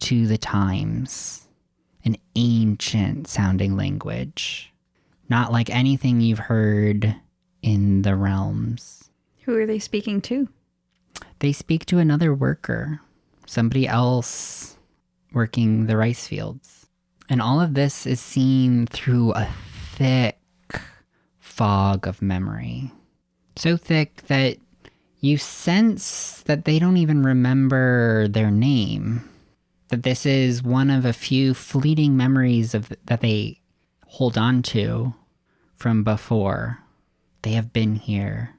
to the times. An ancient sounding language. Not like anything you've heard in the realms.
Who are they speaking to?
They speak to another worker. Somebody else working the rice fields. And all of this is seen through a thick fog of memory. So thick that you sense that they don't even remember their name. That this is one of a few fleeting memories that they hold on to from before. They have been here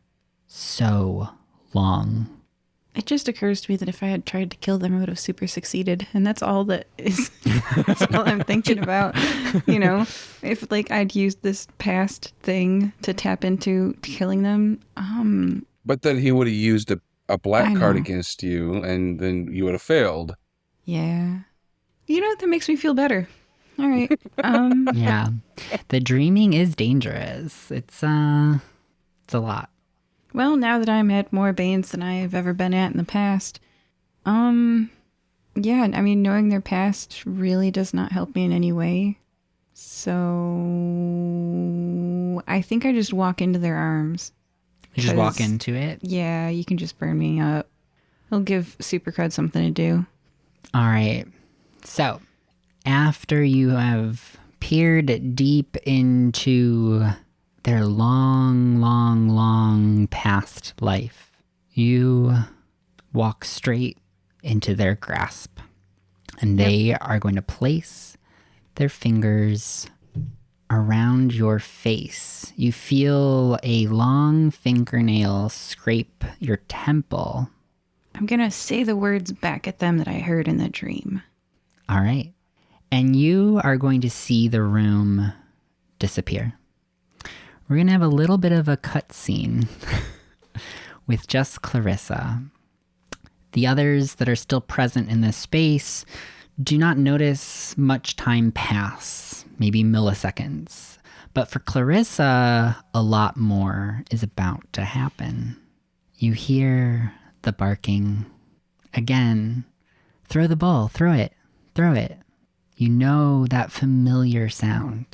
so long.
It just occurs to me that if I had tried to kill them, I would have super succeeded. And that's all that is, that's all I'm thinking about. You know, if like I'd used this past thing to tap into killing them.
But then he would have used a black
I
card
know.
against you, and then you would have failed.
Yeah. You know, that makes me feel better. All right.
Yeah. The dreaming is dangerous. It's a lot.
Well, now that I'm at more Banes than I have ever been at in the past, yeah, I mean, knowing their past really does not help me in any way. So I think I just walk into their arms.
You just walk
'Cause,
into it.
Yeah, you can just burn me up. It'll give Supercrud something to do.
All right. So, after you have peered deep into their long, long, long past life, you walk straight into their grasp. And they are going to place their fingers around your face. You feel a long fingernail scrape your temple.
I'm going to say the words back at them that I heard in the dream.
All right. And you are going to see the room disappear. We're going to have a little bit of a cutscene with just Clarissa. The others that are still present in this space do not notice much time pass, maybe milliseconds. But for Clarissa, a lot more is about to happen. You hear the barking. Again, throw the ball, throw it. You know that familiar sound.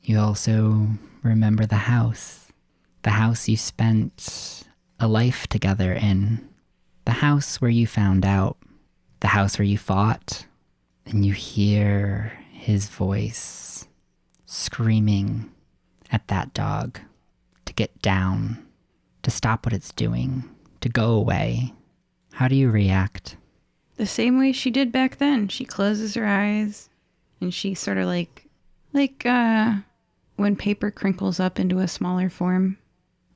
You also remember the house you spent a life together in, the house where you found out, the house where you fought, and you hear his voice screaming at that dog to get down, to stop what it's doing, to go away. How do you react?
The same way she did back then. She closes her eyes and she sort of like when paper crinkles up into a smaller form.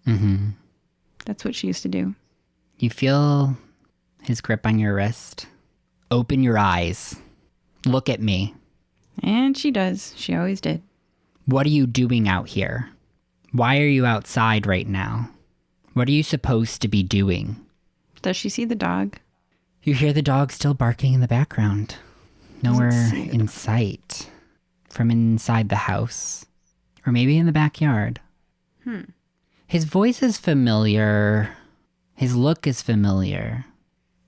Mm-hmm.
That's what she used to do.
You feel his grip on your wrist. Open your eyes. Look at me.
And she does. She always did.
What are you doing out here? Why are you outside right now? What are you supposed to be doing?
Does she see the dog?
You hear the dog still barking in the background. Nowhere in sight. From inside the house. Or maybe in the backyard. His voice is familiar. His look is familiar.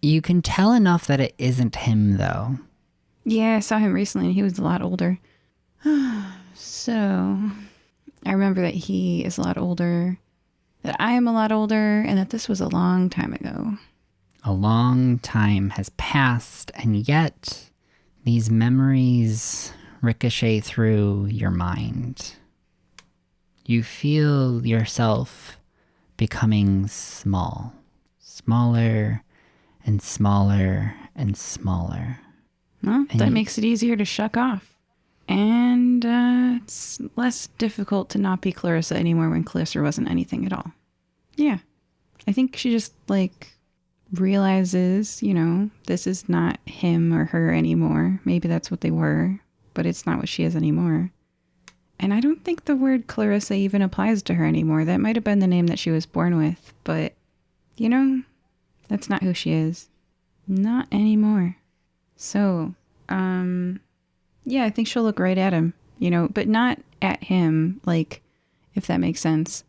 You can tell enough that it isn't him, though.
Yeah, I saw him recently and he was a lot older. So, I remember that he is a lot older, that I am a lot older, and that this was a long time ago.
A long time has passed, and yet these memories ricochet through your mind. You feel yourself becoming small. Smaller and smaller and smaller.
Well, that makes it easier to shuck off. And it's less difficult to not be Clarissa anymore when Clarissa wasn't anything at all. Yeah. I think she just, realizes, this is not him or her anymore. Maybe that's what they were, but it's not what she is anymore. And I don't think the word Clarissa even applies to her anymore. That might have been the name that she was born with, but, that's not who she is. Not anymore. So, yeah, I think she'll look right at him, but not at him, if that makes sense.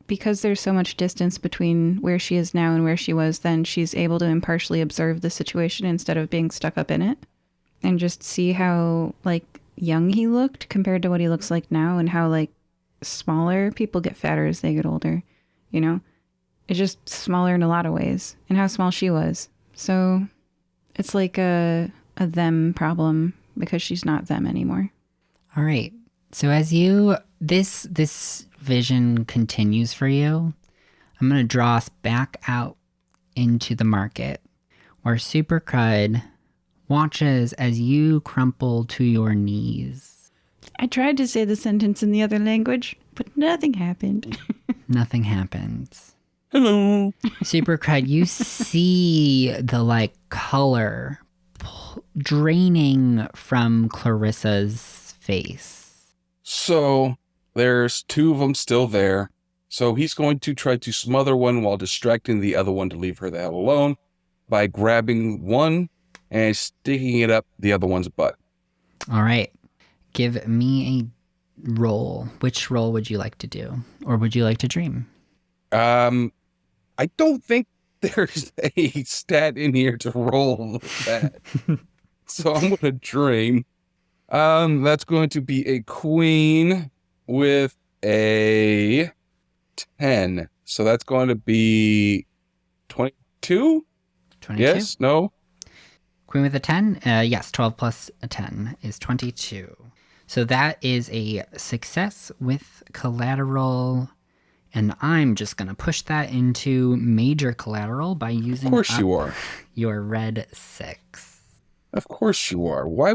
Because there's so much distance between where she is now and where she was then, she's able to impartially observe the situation instead of being stuck up in it. And just see how, young he looked compared to what he looks like now, and how, smaller people get fatter as they get older, It's just smaller in a lot of ways, and how small she was. So it's like a them problem because she's not them anymore.
All right. So as this vision continues for you, I'm going to draw us back out into the market where Super Crud watches as you crumple to your knees.
I tried to say the sentence in the other language, but nothing happened.
Nothing happens.
Hello.
Super Crud, you see the color draining from Clarissa's face.
So there's two of them still there. So he's going to try to smother one while distracting the other one to leave her the hell alone by grabbing one and sticking it up the other one's butt.
All right. Give me a roll. Which roll would you like to do? Or would you like to dream?
I don't think there's a stat in here to roll that. So I'm going to dream. That's going to be a queen with a 10. So that's going to be 22?
22?
Yes? No?
Queen with a 10? Yes, 12 plus a 10 is 22. So that is a success with collateral. And I'm just going to push that into major collateral by using
Of course you are.
your red 6.
Of course you are. Why?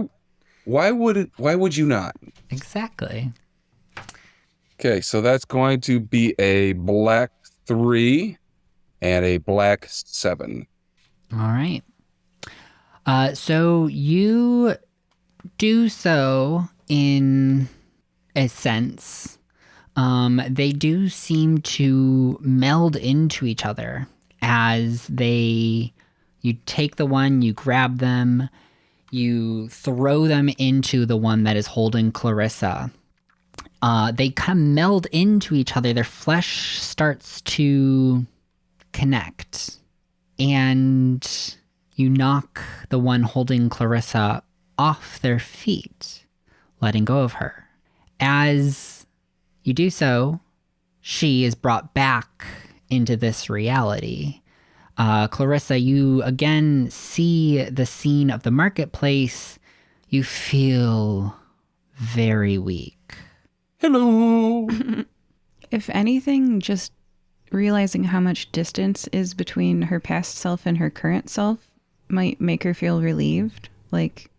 Why would you not?
Exactly.
Okay, so that's going to be a black 3 and a black 7.
All right. So you do so in a sense. They do seem to meld into each other as you take the one, you grab them, you throw them into the one that is holding Clarissa. They kind of meld into each other. Their flesh starts to connect. And you knock the one holding Clarissa off their feet, letting go of her. As you do so, she is brought back into this reality. Clarissa, you again see the scene of the marketplace. You feel very weak.
Hello.
If anything, just realizing how much distance is between her past self and her current self might make her feel relieved. Like,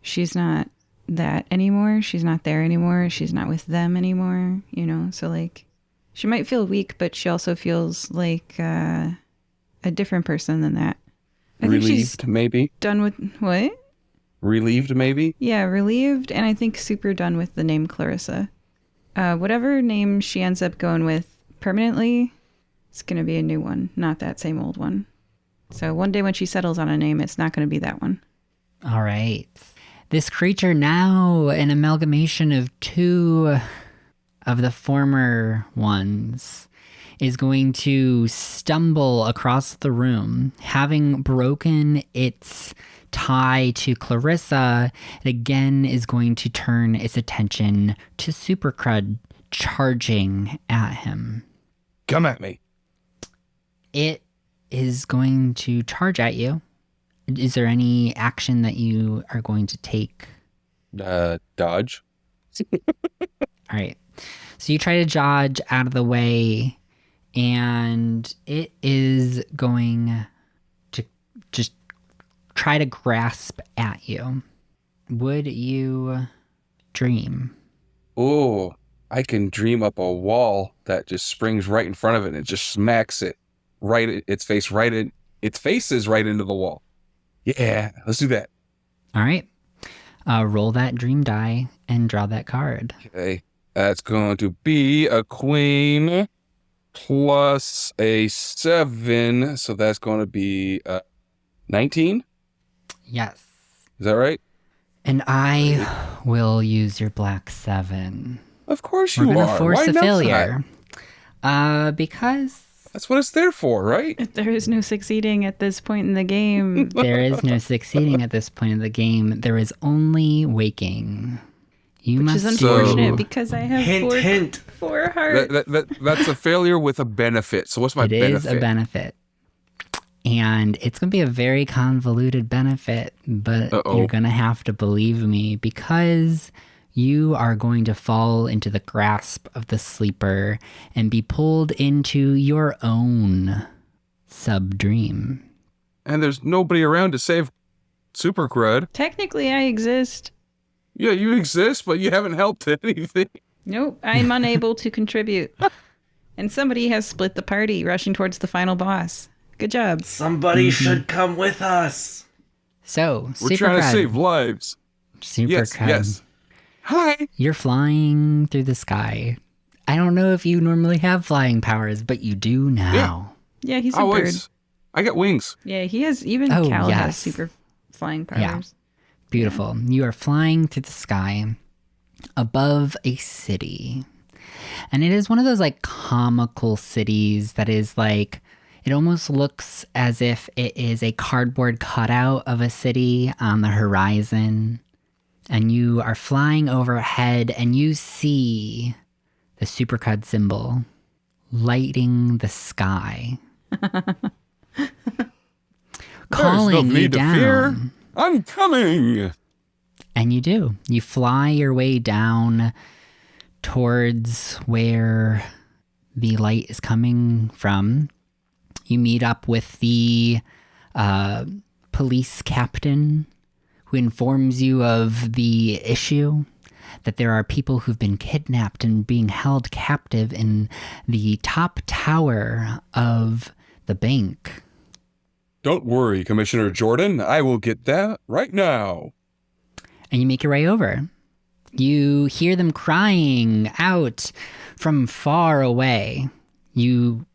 she's not that anymore. She's not there anymore. She's not with them anymore, you know? So, like, she might feel weak, but she also feels like a different person than that. I think she's
Relieved, maybe?
done with... What?
Relieved, maybe?
Yeah, relieved, and I think super done with the name Clarissa. Whatever name she ends up going with permanently, it's going to be a new one, not that same old one. So one day when she settles on a name, it's not going to be that one.
All right. This creature, now an amalgamation of two of the former ones, is going to stumble across the room, having broken its tie to Clarissa. It again is going to turn its attention to Super Crud, charging at him.
Come at me.
It is going to charge at you. Is there any action that you are going to take?
Dodge.
All right. So you try to dodge out of the way, and it is going to just try to grasp at you. Would you dream?
Oh, I can dream up a wall that just springs right in front of it and it just smacks it its face is right into the wall. Yeah, let's do that.
All right. Roll that dream die and draw that card.
Okay, that's going to be a queen plus a 7, so that's going to be 19.
Yes.
Is that right?
And I will use your black 7.
Of course
We're
you
gonna
are.
force
Why
a
not?
failure. Because
That's what it's there for, right?
There is no succeeding at this point in the game.
there is no succeeding at this point in the game. There is only waking. You
Which
must
is
do-
unfortunate
So-
because I have
Hint.
four hearts.
That's a failure with a benefit. So what's my
It
benefit?
is a benefit. And it's going to be a very convoluted benefit, but
Uh-oh.
you're going to have to believe me because you are going to fall into the grasp of the sleeper and be pulled into your own sub-dream.
And there's nobody around to save Super Crud.
Technically, I exist.
Yeah, you exist, but you haven't helped anything.
Nope, I'm unable to contribute. And somebody has split the party, rushing towards the final boss. Good job.
Somebody should come with us.
So,
We're
Super
trying to
Crud,
save lives.
Super
Yes,
Crud,
yes. Hi.
you're flying through the sky. I don't know if you normally have flying powers, but you do now.
Yeah, he's a bird.
Always. I got wings.
Yeah, he has, even
Oh,
Cal
yes.
has super flying powers.
Yeah. Beautiful. You are flying through the sky above a city. And it is one of those like comical cities that is like, it almost looks as if it is a cardboard cutout of a city on the horizon. And you are flying overhead and you see the Super Crud symbol lighting the sky. Calling
There's no
you
need to
down.
fear. I'm coming.
And you do. You fly your way down towards where the light is coming from. You meet up with the police captain who informs you of the issue, that there are people who've been kidnapped and being held captive in the top tower of the bank.
Don't worry, Commissioner Jordan. I will get that right now.
And you make your way over. You hear them crying out from far away. You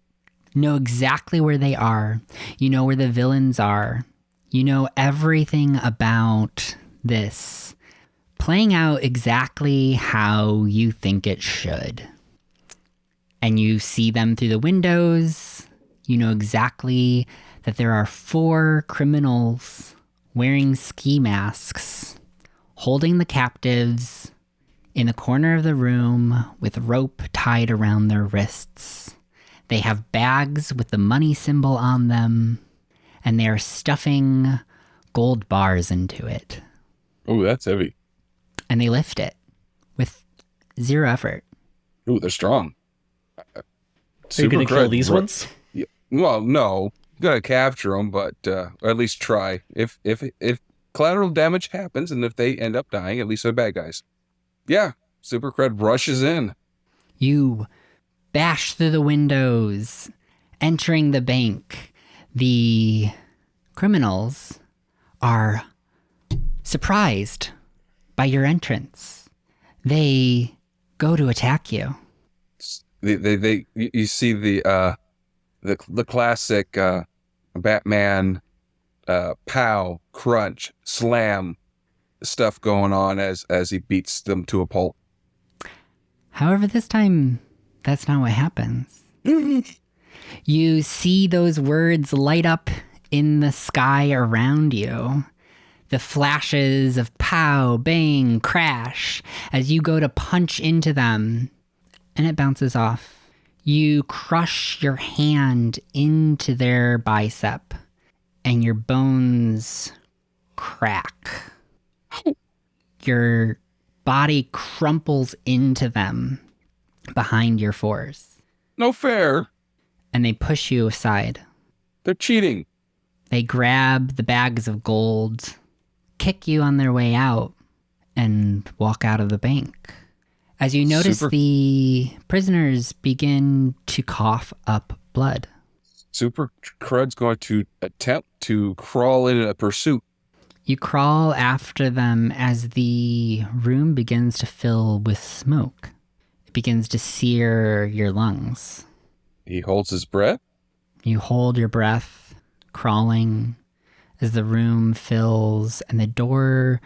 know exactly where they are. You know where the villains are. You know everything about this playing out exactly how you think it should. And you see them through the windows. You know exactly that there are 4 criminals wearing ski masks, holding the captives in the corner of the room with rope tied around their wrists. They have bags with the money symbol on them, and they are stuffing gold bars into it.
Oh, that's heavy.
And they lift it with 0 effort.
Oh, they're strong.
Are you going to kill these ones?
Yeah. Well, no. Gotta capture them, but or at least try. If collateral damage happens, and if they end up dying, at least they're bad guys. Yeah, Super Cred rushes in.
You bash through the windows, entering the bank. The criminals are surprised by your entrance. They go to attack you.
You see the classic Batman pow, crunch, slam stuff going on as he beats them to a pulp.
However, this time, that's not what happens. You see those words light up in the sky around you. The flashes of pow, bang, crash as you go to punch into them, and it bounces off. You crush your hand into their bicep, and your bones crack. Your body crumples into them behind your force.
No fair.
And they push you aside.
They're cheating.
They grab the bags of gold, kick you on their way out, and walk out of the bank. As you notice, the prisoners begin to cough up blood.
Super Crud's going to attempt to crawl in a pursuit.
You crawl after them as the room begins to fill with smoke. It begins to sear your lungs.
He holds his breath.
You hold your breath, crawling as the room fills and the door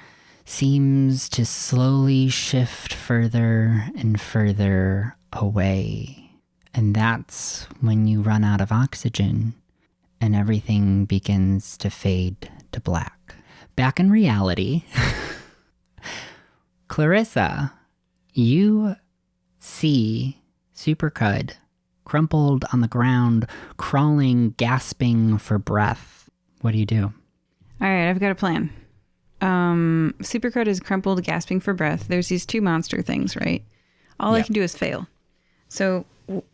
seems to slowly shift further and further away. And that's when you run out of oxygen and everything begins to fade to black. Back in reality, Clarissa, you see Supercud crumpled on the ground, crawling, gasping for breath. What do you do?
All right, I've got a plan. Supercrud is crumpled, gasping for breath. There's these 2 monster things, right? All I can do is fail. So, I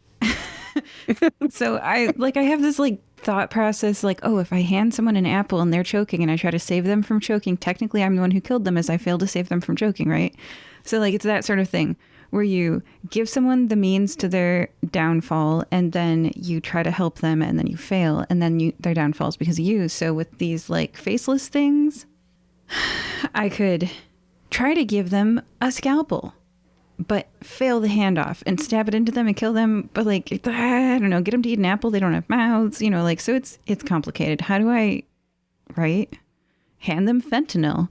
have this thought process, oh, if I hand someone an apple and they're choking and I try to save them from choking, technically I'm the one who killed them as I failed to save them from choking, right? So it's that sort of thing where you give someone the means to their downfall and then you try to help them and then you fail and then their downfall is because of you. So with these faceless things, I could try to give them a scalpel, but fail the handoff and stab it into them and kill them. But I don't know, get them to eat an apple. They don't have mouths, so it's complicated. How do I, right? Hand them fentanyl,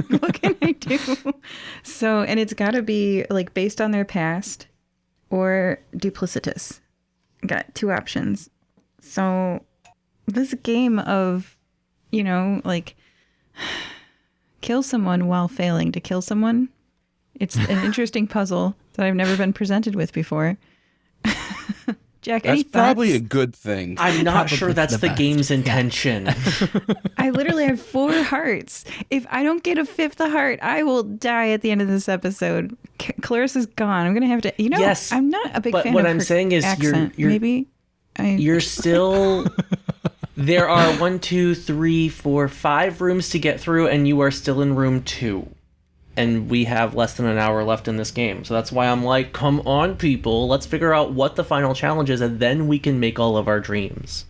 what can I do? So, and it's got to be based on their past or duplicitous. Got 2 options. So this game of, kill someone while failing to kill someone. It's an interesting puzzle that I've never been presented with before. Jack, any
thoughts? That's probably a good thing.
I'm not sure that's the game's intention.
I literally have 4 hearts. If I don't get a 5th heart, I will die at the end of this episode. Clarissa's gone. I'm going to have to,
yes,
I'm not a big fan of
what I'm saying is
accent.
you're
Maybe
you're still There are 1, 2, 3, 4, 5 rooms to get through, and you are still in room 2. And we have less than an hour left in this game. So that's why I'm like, come on, people. Let's figure out what the final challenge is, and then we can make all of our dreams.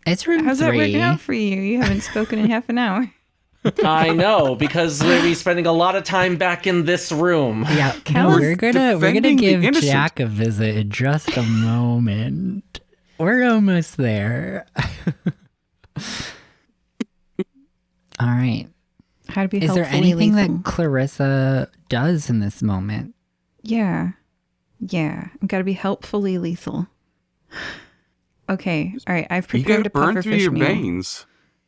It's room
How's
3.
that working out for you? You haven't spoken in half an hour.
I know, because we'll be spending a lot of time back in this room.
Yeah,
Cal is
we're gonna
defending the
give
innocent.
Jack a visit in just a moment. We're almost there. All right.
How to be
Is there
helpfully
anything
lethal.
that Clarissa does in this moment?
Yeah. I've got to be helpfully lethal. Okay. All right. I've
You
prepared
gotta
a
burn through
pufferfish
your
meal.
veins.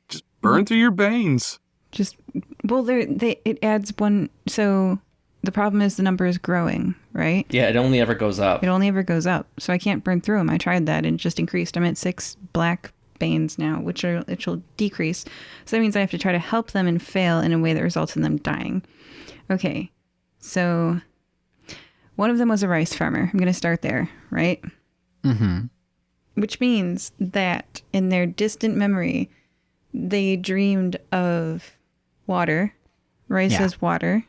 Just burn through your veins.
It adds one. So the problem is the number is growing, right?
Yeah, it only ever goes up.
It only ever goes up. So I can't burn through them. I tried that and it just increased. I'm at 6 black veins now, which will decrease. So that means I have to try to help them and fail in a way that results in them dying. Okay. So one of them was a rice farmer. I'm going to start there, right?
Mm-hmm.
Which means that in their distant memory, they dreamed of water. Rice
Yeah.
as water.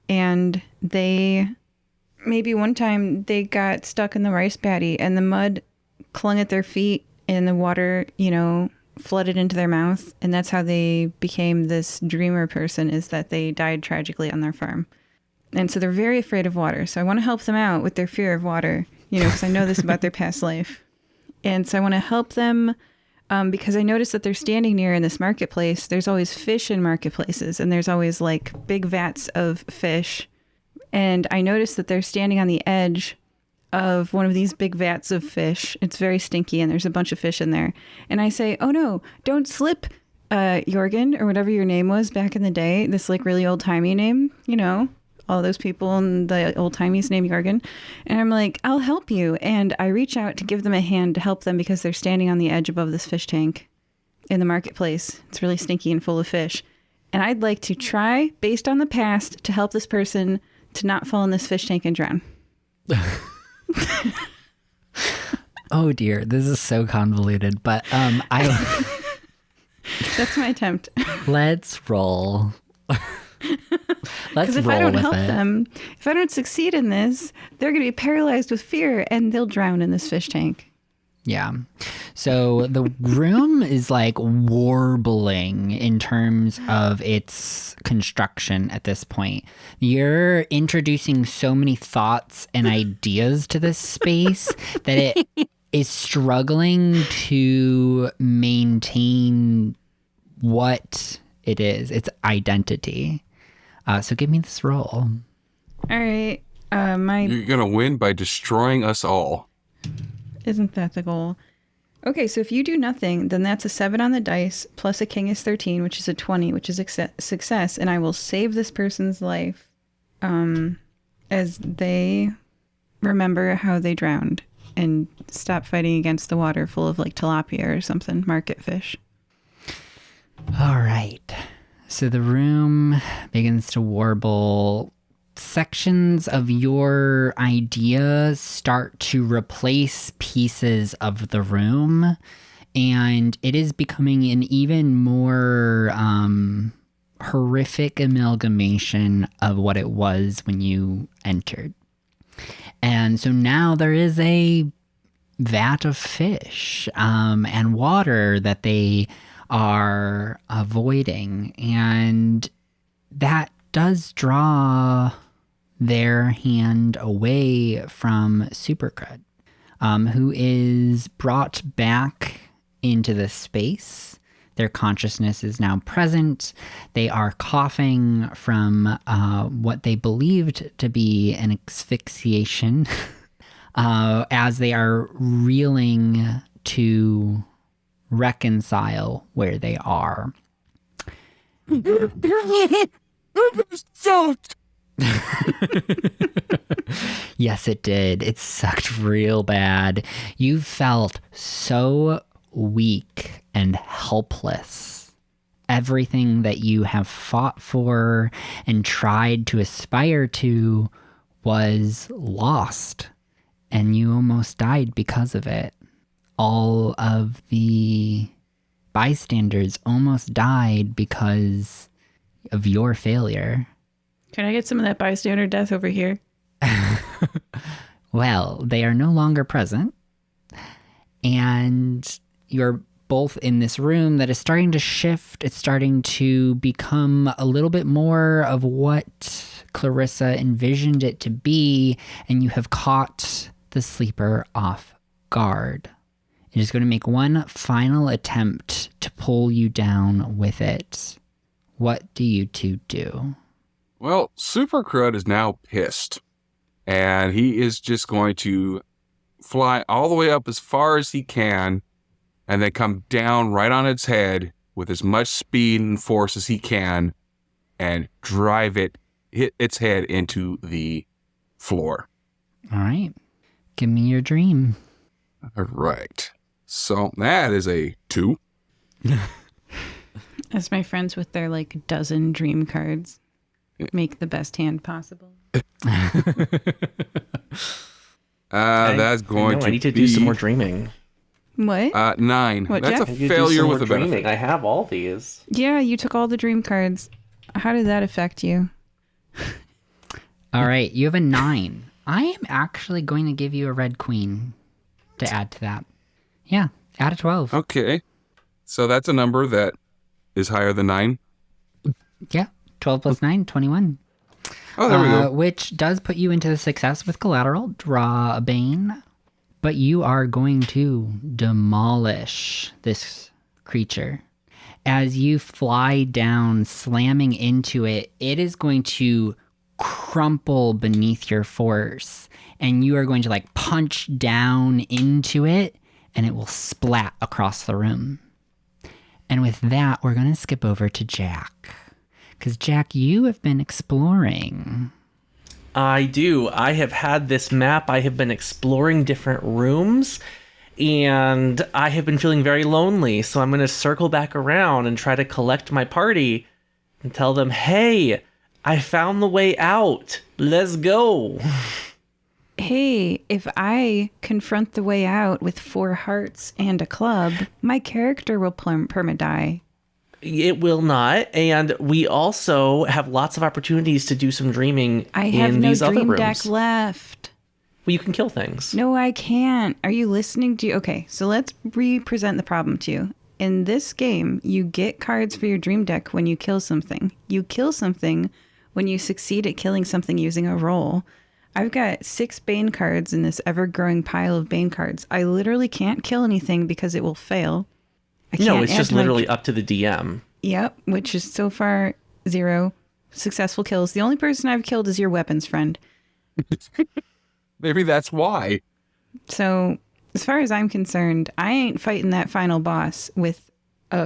And maybe one time they got stuck in the rice paddy and the mud clung at their feet and the water, flooded into their mouth. And that's how they became this dreamer person, is that they died tragically on their farm. And so they're very afraid of water. So I want to help them out with their fear of water, because I know this about their past life. And so I want to help them because I noticed that they're standing near in this marketplace. There's always fish in marketplaces, and there's always like big vats of fish. And I noticed that they're standing on the edge of one of these big vats of fish. It's very stinky, and there's a bunch of fish in there. And I say, oh no, don't slip, Jorgen, or whatever your name was back in the day. This like really old-timey name, all those people in the old-timey's name Jorgen. And I'm like, I'll help you. And I reach out to give them a hand to help them because they're standing on the edge above this fish tank in the marketplace. It's really stinky and full of fish. And I'd like to try, based on the past, to help this person to not fall in this fish tank and drown.
Oh dear, this is so convoluted. But
That's my attempt.
let's roll. Let's
Because if
roll
I don't
with
help
it.
them, if I don't succeed in this, they're going to be paralyzed with fear and they'll drown in this fish tank.
Yeah. So the room is like warbling in terms of its construction at this point. You're introducing so many thoughts and ideas to this space that it is struggling to maintain what it is, its identity. So give me this roll.
All right.
You're gonna win by destroying us all.
Isn't that the goal? Okay, so if you do nothing, then that's a 7 on the dice, plus a king is 13, which is a 20, which is success, and I will save this person's life as they remember how they drowned and stop fighting against the water full of like tilapia or something, market fish.
All right. So the room begins to warble. Sections of your ideas start to replace pieces of the room, and it is becoming an even more horrific amalgamation of what it was when you entered. And so now there is a vat of fish and water that they are avoiding, and that does draw their hand away from Supercrud, who is brought back into the space. Their consciousness is now present. They are coughing from what they believed to be an asphyxiation as they are reeling to reconcile where they are. Yes, it did. It sucked real bad. You felt so weak and helpless. Everything that you have fought for and tried to aspire to was lost, and you almost died because of it. All of the bystanders almost died because of your failure.
Can I get some of that bystander death over here?
Well, they are no longer present. And you're both in this room that is starting to shift. It's starting to become a little bit more of what Clarissa envisioned it to be. And you have caught the sleeper off guard. It is going to make one final attempt to pull you down with it. What do you two do?
Well, Super Crud is now pissed. And he is just going to fly all the way up as far as he can and then come down right on its head with as much speed and force as he can and hit its head into the floor.
All right. Give me your dream.
All right. So that is a 2.
As my friends with their dozen dream cards make the best hand possible.
That's going to
I need to
be
do some more dreaming.
What?
9.
What,
That's
Jack?
a
I need to do
failure
some
with
more
a benefit.
dreaming. I have all these.
Yeah, you took all the dream cards. How did that affect you?
All right. You have a 9. I am actually going to give you a red queen to add to that. Yeah. Add a 12.
Okay. So that's a number that is higher than 9.
Yeah. 12 plus 9, 21.
Oh, there we go.
Which does put you into the success with collateral. Draw a bane. But you are going to demolish this creature. As you fly down, slamming into it, it is going to crumple beneath your force. And you are going to punch down into it, and it will splat across the room. And with that, we're going to skip over to Jack. Because, Jack, you have been exploring.
I do. I have had this map. I have been exploring different rooms, and I have been feeling very lonely. So I'm going to circle back around and try to collect my party and tell them, hey, I found the way out. Let's go.
Hey, if I confront the way out with 4 hearts and a club, my character will perma-die.
It will not. And we also have lots of opportunities to do some dreaming
I have
in
no
these other
dream
rooms.
deck left.
Well, you can kill things.
No, I can't. Are you listening to you? Okay, so let's re-present the problem to you. In this game, you get cards for your dream deck when you kill something. You kill something when you succeed at killing something using a roll. I've got 6 Bane cards in this ever-growing pile of Bane cards. I literally can't kill anything because it will fail.
No, it's just literally up to the DM.
Yep, which is so far 0 successful kills. The only person I've killed is your weapons friend.
Maybe that's why.
So, as far as I'm concerned, I ain't fighting that final boss with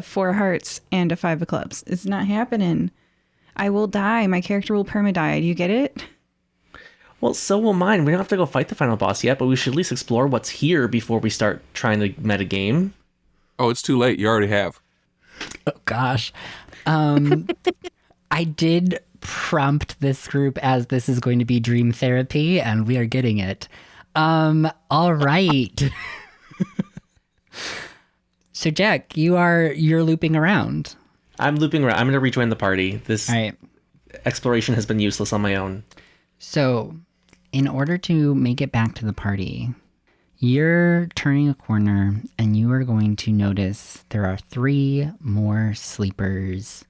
4 hearts and a 5 of clubs. It's not happening. I will die. My character will perma-die. Do you get it?
Well, so will mine. We don't have to go fight the final boss yet, but we should at least explore what's here before we start trying to metagame.
Oh, it's too late. You already have.
Oh, gosh. I did prompt this group as this is going to be dream therapy, and we are getting it. All right. So, Jack, you're looping around.
I'm looping around. I'm going to rejoin the party. This
All right.
exploration has been useless on my own.
So, in order to make it back to the party, you're turning a corner and you are going to notice there are 3 more sleepers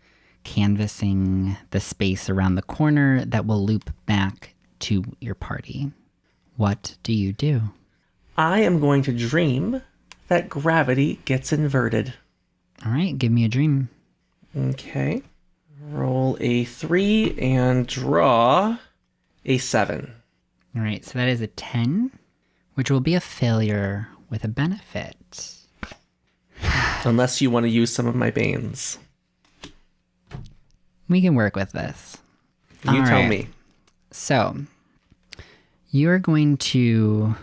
canvassing the space around the corner that will loop back to your party. What do you do?
I am going to dream that gravity gets inverted.
All right, give me a dream.
Okay. Roll a 3 and draw a 7.
All right, so that is a 10, which will be a failure with a benefit.
Unless you want to use some of my banes.
We can work with this.
You
All
tell
right.
me.
So, you're going to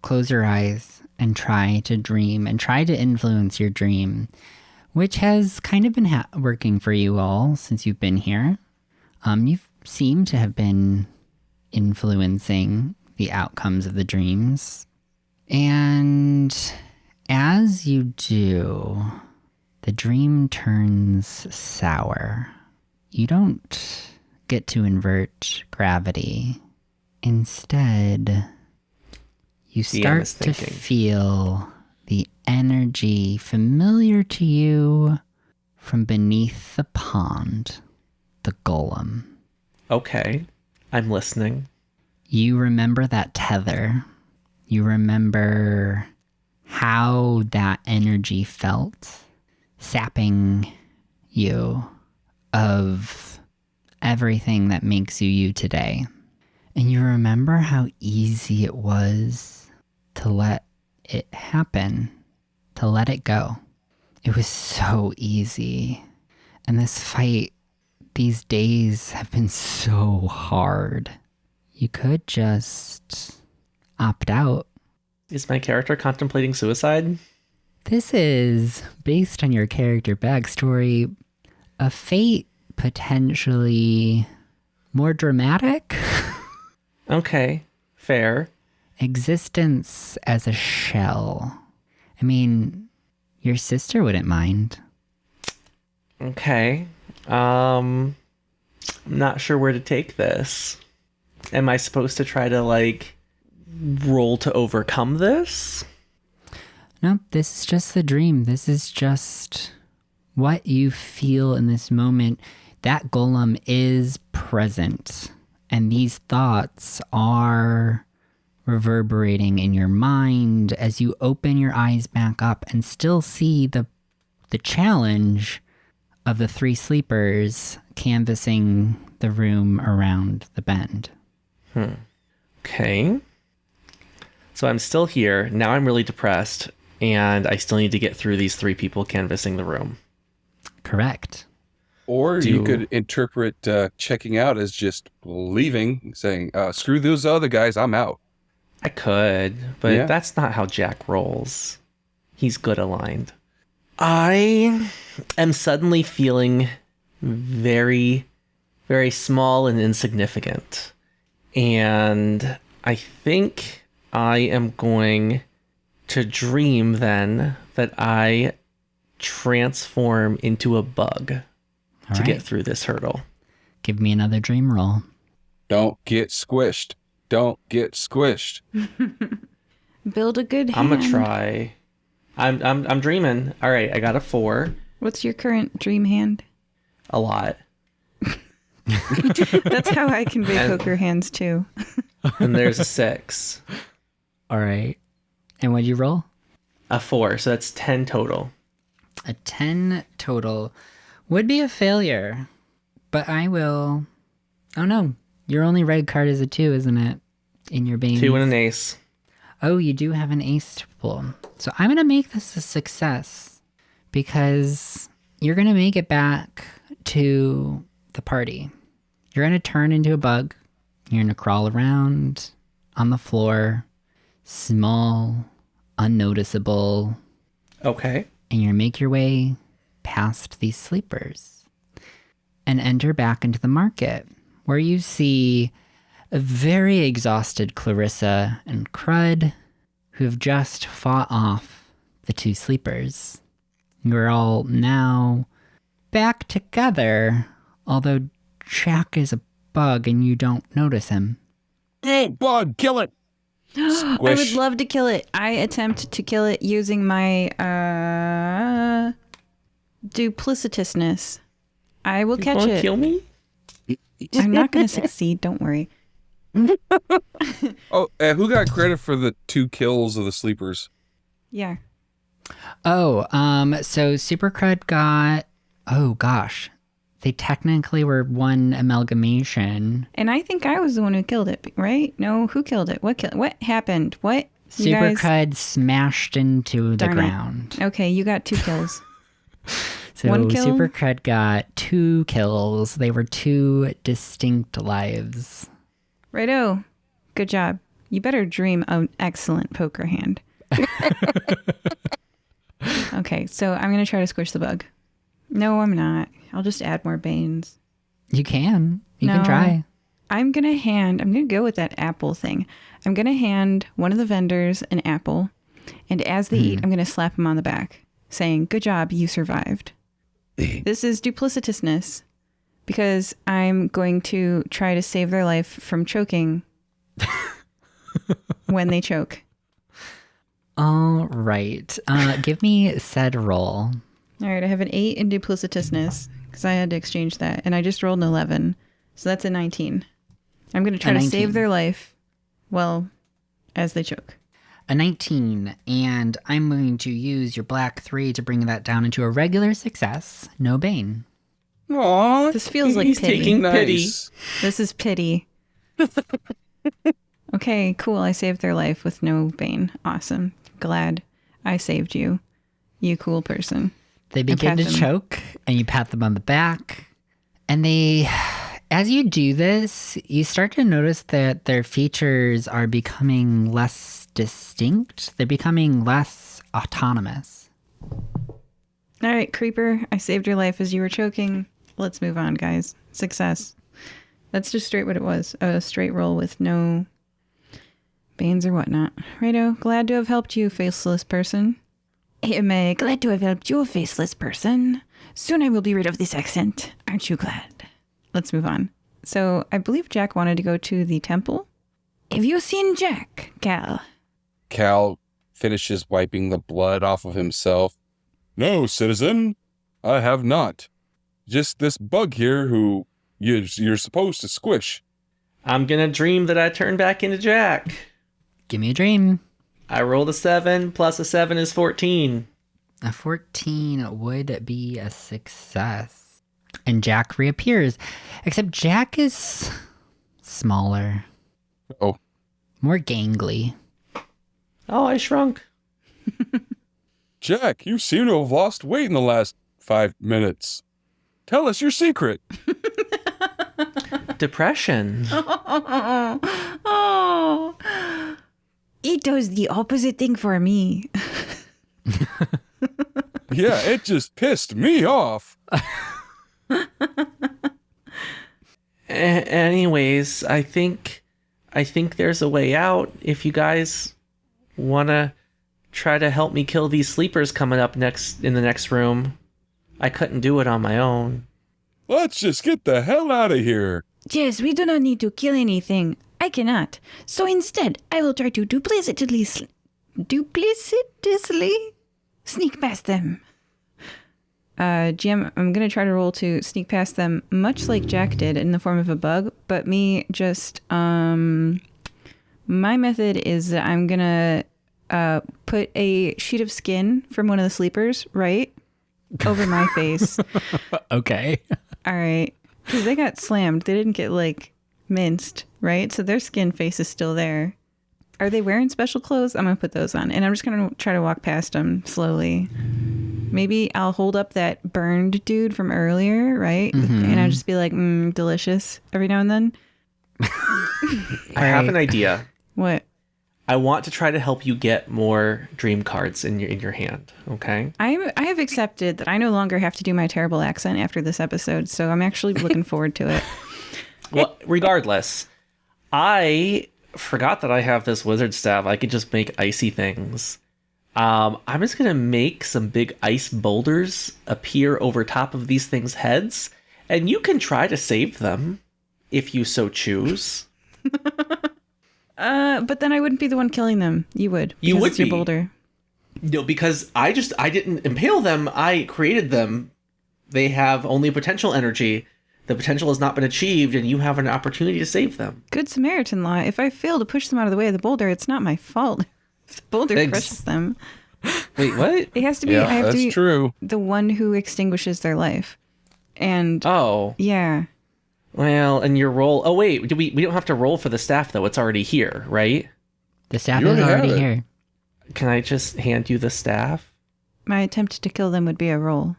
close your eyes and try to dream and try to influence your dream, which has kind of been working for you all since you've been here. You seem to have been influencing the outcomes of the dreams. And as you do, the dream turns sour. You don't get to invert gravity. Instead, you start to feel the energy familiar to you from beneath the pond, the golem.
Okay, I'm listening.
You remember that tether. You remember how that energy felt, sapping you of everything that makes you you today. And you remember how easy it was to let it happen, to let it go. It was so easy. And this fight, these days have been so hard. You could just opt out.
Is my character contemplating suicide?
This is based on your character backstory, a fate potentially more dramatic.
Okay, fair.
Existence as a shell. I mean, your sister wouldn't mind.
Okay. I'm not sure where to take this. Am I supposed to try to, like, roll to overcome this?
No, this is just the dream. This is just what you feel in this moment. That golem is present. And these thoughts are reverberating in your mind as you open your eyes back up and still see the challenge of the three sleepers canvassing the room around the bend.
Okay. So I'm still here. Now I'm really depressed, and I still need to get through these three people canvassing the room.
Correct.
Or you could interpret checking out as just leaving, saying, screw those other guys, I'm out.
I could, but that's not how Jack rolls. He's good aligned. I am suddenly feeling very, very small and insignificant. And I think I am going to dream then that I transform into a bug to get through this hurdle.
Give me another dream roll.
Don't get squished. Don't get squished.
Build a good hand.
I'm gonna try. I'm dreaming. All right, I got a 4.
What's your current dream hand?
A lot.
That's how I convey poker hands too.
And there's a 6.
All right. And what'd you roll?
A 4, so that's 10 total.
A 10 total would be a failure, but I will... Oh no, your only red card is a 2, isn't it? In your Banes.
2 and an ace.
Oh, you do have an ace to pull. So I'm going to make this a success because you're going to make it back to the party. You're going to turn into a bug. You're going to crawl around on the floor, small, unnoticeable.
Okay.
And you make your way past these sleepers and enter back into the market where you see a very exhausted Clarissa and Crud who have just fought off the two sleepers. You're all now back together, although Jack is a bug and you don't notice him.
Oh, bug, kill it.
I would love to kill it. I attempt to kill it using my duplicitousness. I will catch it.
Kill me?
I'm not going to succeed. Don't worry.
Oh, who got credit for the 2 kills of the sleepers?
Yeah.
Oh, so Super Crud got... Oh, gosh. They technically were one amalgamation.
And I think I was the one who killed it, right? No, who killed it? What happened? What?
Super Crud smashed into the ground.
Okay, you got 2 kills.
So
1 kill?
Super Crud got 2 kills. They were 2 distinct lives.
Righto. Good job. You better dream an excellent poker hand. Okay, so I'm going to try to squish the bug. No, I'm not. I'll just add more Banes.
You can. You can try.
I'm going to go with that apple thing. I'm going to hand one of the vendors an apple. And as they eat, I'm going to slap him on the back saying, good job, you survived. This is duplicitousness because I'm going to try to save their life from choking when they choke.
All right. Give me said roll.
All right, I have an 8 in duplicitousness because I had to exchange that. And I just rolled an 11. So that's a 19. I'm going to try to save their life, well, as they choke.
A 19. And I'm going to use your black 3 to bring that down into a regular success. No bane.
Aww.
This feels like
He's
pity.
taking pity.
Nice.
This is pity. Okay, cool. I saved their life with no bane. Awesome. Glad I saved you. You cool person.
They begin to choke, and you pat them on the back. And as you do this, you start to notice that their features are becoming less distinct. They're becoming less autonomous.
All right, Creeper, I saved your life as you were choking. Let's move on, guys. Success. That's just straight what it was. A straight roll with no banes or whatnot. Righto, glad to have helped you, faceless person. Am I glad to have helped you, faceless person? Soon I will be rid of this accent. Aren't you glad? Let's move on. So I believe Jack wanted to go to the temple. Have you seen Jack, Cal?
Cal finishes wiping the blood off of himself. No, citizen, I have not. Just this bug here who you're supposed to squish.
I'm gonna dream that I turn back into Jack.
Give me a dream.
I rolled a 7, plus a 7 is 14.
A 14 would be a success. And Jack reappears. Except Jack is smaller.
Oh.
More gangly.
Oh, I shrunk.
Jack, you seem to have lost weight in the last 5 minutes. Tell us your secret.
Depression.
Oh, it does the opposite thing for me.
Yeah, it just pissed me off.
Anyways, I think there's a way out. If you guys wanna try to help me kill these sleepers coming up next in the next room, I couldn't do it on my own.
Let's just get the hell out of here.
Yes, we do not need to kill anything. I cannot. So instead, I will try to duplicitously sneak past them. GM, I'm going to try to roll to sneak past them, much like Jack did in the form of a bug, but me just, my method is that I'm going to put a sheet of skin from one of the sleepers, right, over my face.
Okay.
All right. Because they got slammed. They didn't get, like, minced, right? So their skin face is still there. Are they wearing special clothes? I'm going to put those on. And I'm just going to try to walk past them slowly. Maybe I'll hold up that burned dude from earlier, right? Mm-hmm. And I'll just be like, delicious every now and then.
I have an idea.
What?
I want to try to help you get more dream cards in your hand, okay?
I have accepted that I no longer have to do my terrible accent after this episode, so I'm actually looking forward to it.
Well, regardless, I forgot that I have this wizard staff. I could just make icy things. I'm just going to make some big ice boulders appear over top of these things' heads, and you can try to save them if you so choose.
But then I wouldn't be the one killing them. You would.
You would
it's your
be.
boulder.
No, because I didn't impale them. I created them. They have only potential energy. The potential has not been achieved, and you have an opportunity to save them.
Good Samaritan law. If I fail to push them out of the way of the boulder, it's not my fault. If the boulder crushes them.
Wait, what?
It has to be.
Yeah,
I have to
that's
be
true.
the one who extinguishes their life. And yeah.
Well, and your roll. Oh wait, we don't have to roll for the staff though. It's already here, right?
The staff
You
is
already
already
have it.
here.
Can I just hand you the staff?
My attempt to kill them would be a roll.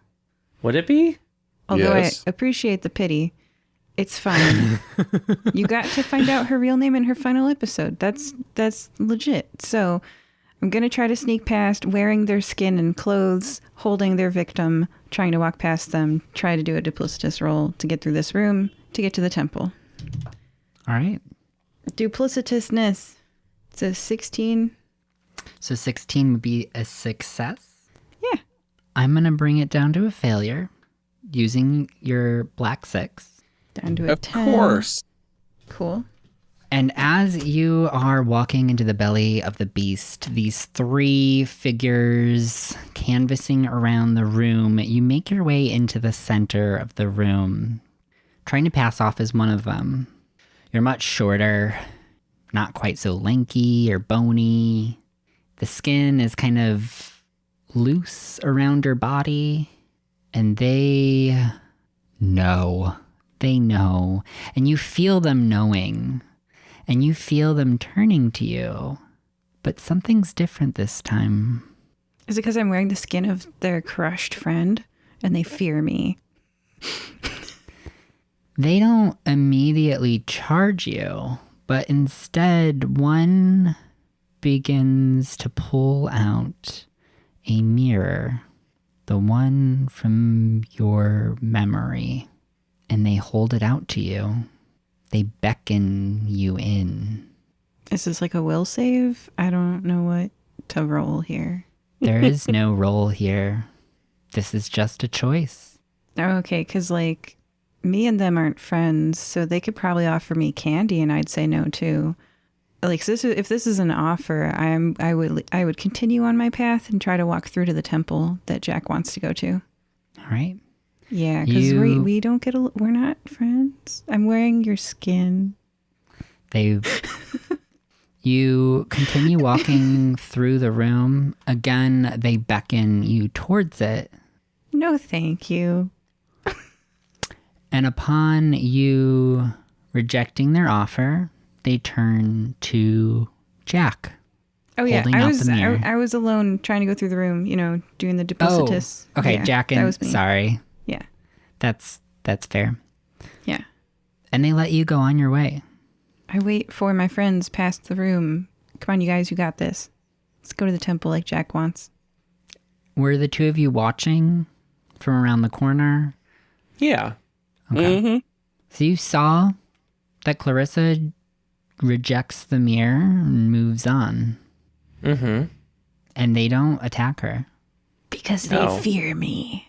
Would it be?
Although
Yes.
I appreciate the pity. It's fine. You got to find out her real name in her final episode. That's legit. So I'm going to try to sneak past wearing their skin and clothes, holding their victim, trying to walk past them, try to do a duplicitous roll to get through this room, to get to the temple.
All right.
Duplicitousness. It's a 16.
So 16 would be a success.
Yeah.
I'm going to bring it down to a failure using your black 6.
Down to a
Of
10.
course.
Cool.
And as you are walking into the belly of the beast, these 3 figures canvassing around the room, you make your way into the center of the room, trying to pass off as one of them. You're much shorter, not quite so lanky or bony. The skin is kind of loose around your body, and they know. They know. And you feel them knowing. And you feel them turning to you. But something's different this time.
Is it because I'm wearing the skin of their crushed friend and they fear me?
They don't immediately charge you, but instead one begins to pull out a mirror, the one from your memory, and they hold it out to you. They beckon you in.
Is this like a will save? I don't know what to roll here.
There is no role here. This is just a choice.
Oh, okay, because like me and them aren't friends, so they could probably offer me candy and I'd say no too. Like if this is an offer, I would continue on my path and try to walk through to the temple that Jack wants to go to.
All right.
Yeah, because we don't get we're not friends. I'm wearing your skin.
You continue walking through the room. Again, they beckon you towards it.
No, thank you.
And upon you rejecting their offer, they turn to Jack.
Oh yeah,
holding out the mirror.
I was alone trying to go through the room, doing the duplicitous.
Oh, okay,
yeah,
Jack and
that was me.
sorry.
Yeah.
That's fair.
Yeah.
And they let you go on your way.
I wait for my friends past the room. Come on, you guys, you got this. Let's go to the temple like Jack wants.
Were the 2 of you watching from around the corner?
Yeah.
Okay.
Mm-hmm.
So you saw that Clarissa rejects the mirror and moves on.
Mm-hmm.
And they don't attack her.
Because they fear me.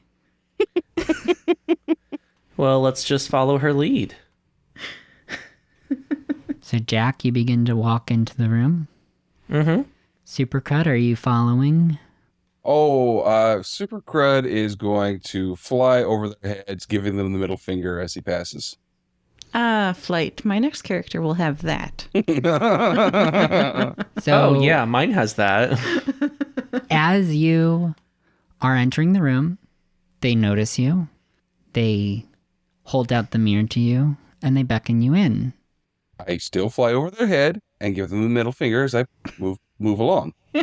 Well, let's just follow her lead.
So Jack, you begin to walk into the room.
Mm-hmm.
Super Crud, are you following?
Super Crud is going to fly over their heads, giving them the middle finger as he passes.
Flight. My next character will have that.
So
yeah, mine has that.
as you are entering the room, they notice you. They hold out the mirror to you, and they beckon you in.
I still fly over their head and give them the middle finger as I move along.
All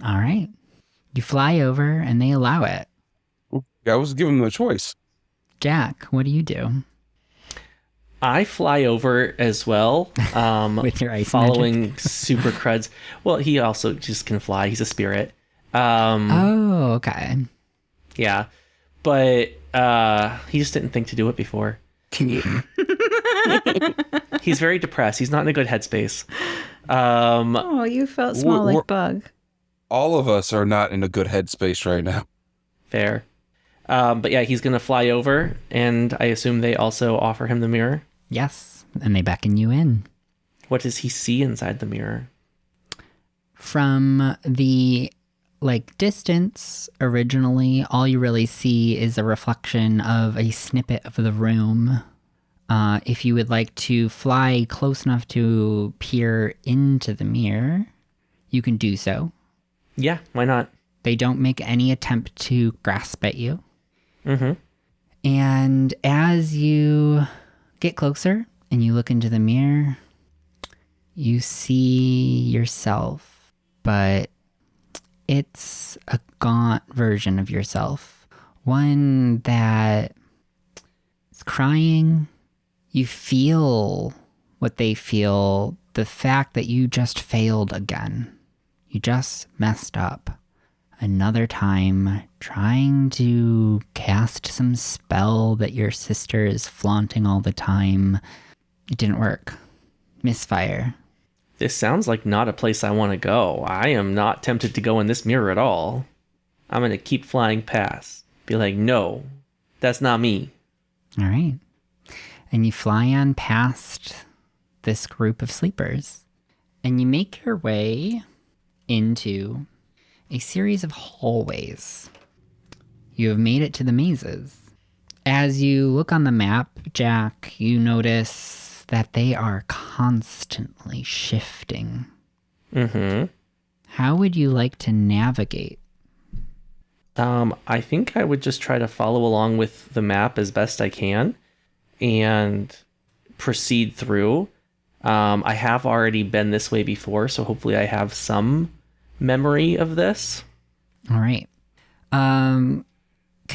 right. You fly over, and they allow it.
I was giving them a choice.
Jack, what do you do?
I fly over as well.
With your ice
following Super Crud's. Well, he also just can fly. He's a spirit.
Oh, okay.
Yeah. But he just didn't think to do it before. He's very depressed. He's not in a good headspace.
Oh, you felt small like Bug.
All of us are not in a good headspace right now.
Fair. But yeah, he's going to fly over, and I assume they also offer him the mirror.
Yes, and they beckon you in.
What does he see inside the mirror?
From the distance, originally, all you really see is a reflection of a snippet of the room. If you would like to fly close enough to peer into the mirror, you can do so.
Yeah, why not?
They don't make any attempt to grasp at you.
Mm-hmm.
And as you get closer and you look into the mirror, you see yourself, but it's a gaunt version of yourself. One that is crying. You feel what they feel, the fact that you just failed again. You just messed up. Another time trying to cast some spell that your sister is flaunting all the time. It didn't work. Misfire.
This sounds like not a place I want to go. I am not tempted to go in this mirror at all. I'm going to keep flying past. Be like, no, that's not me.
All right. And you fly on past this group of sleepers. And you make your way into a series of hallways. You have made it to the mazes. As you look on the map, Jack, you notice that they are constantly shifting.
Mm-hmm.
How would you like to navigate?
I think I would just try to follow along with the map as best I can and proceed through. I have already been this way before, so hopefully I have some memory of this.
All right. Can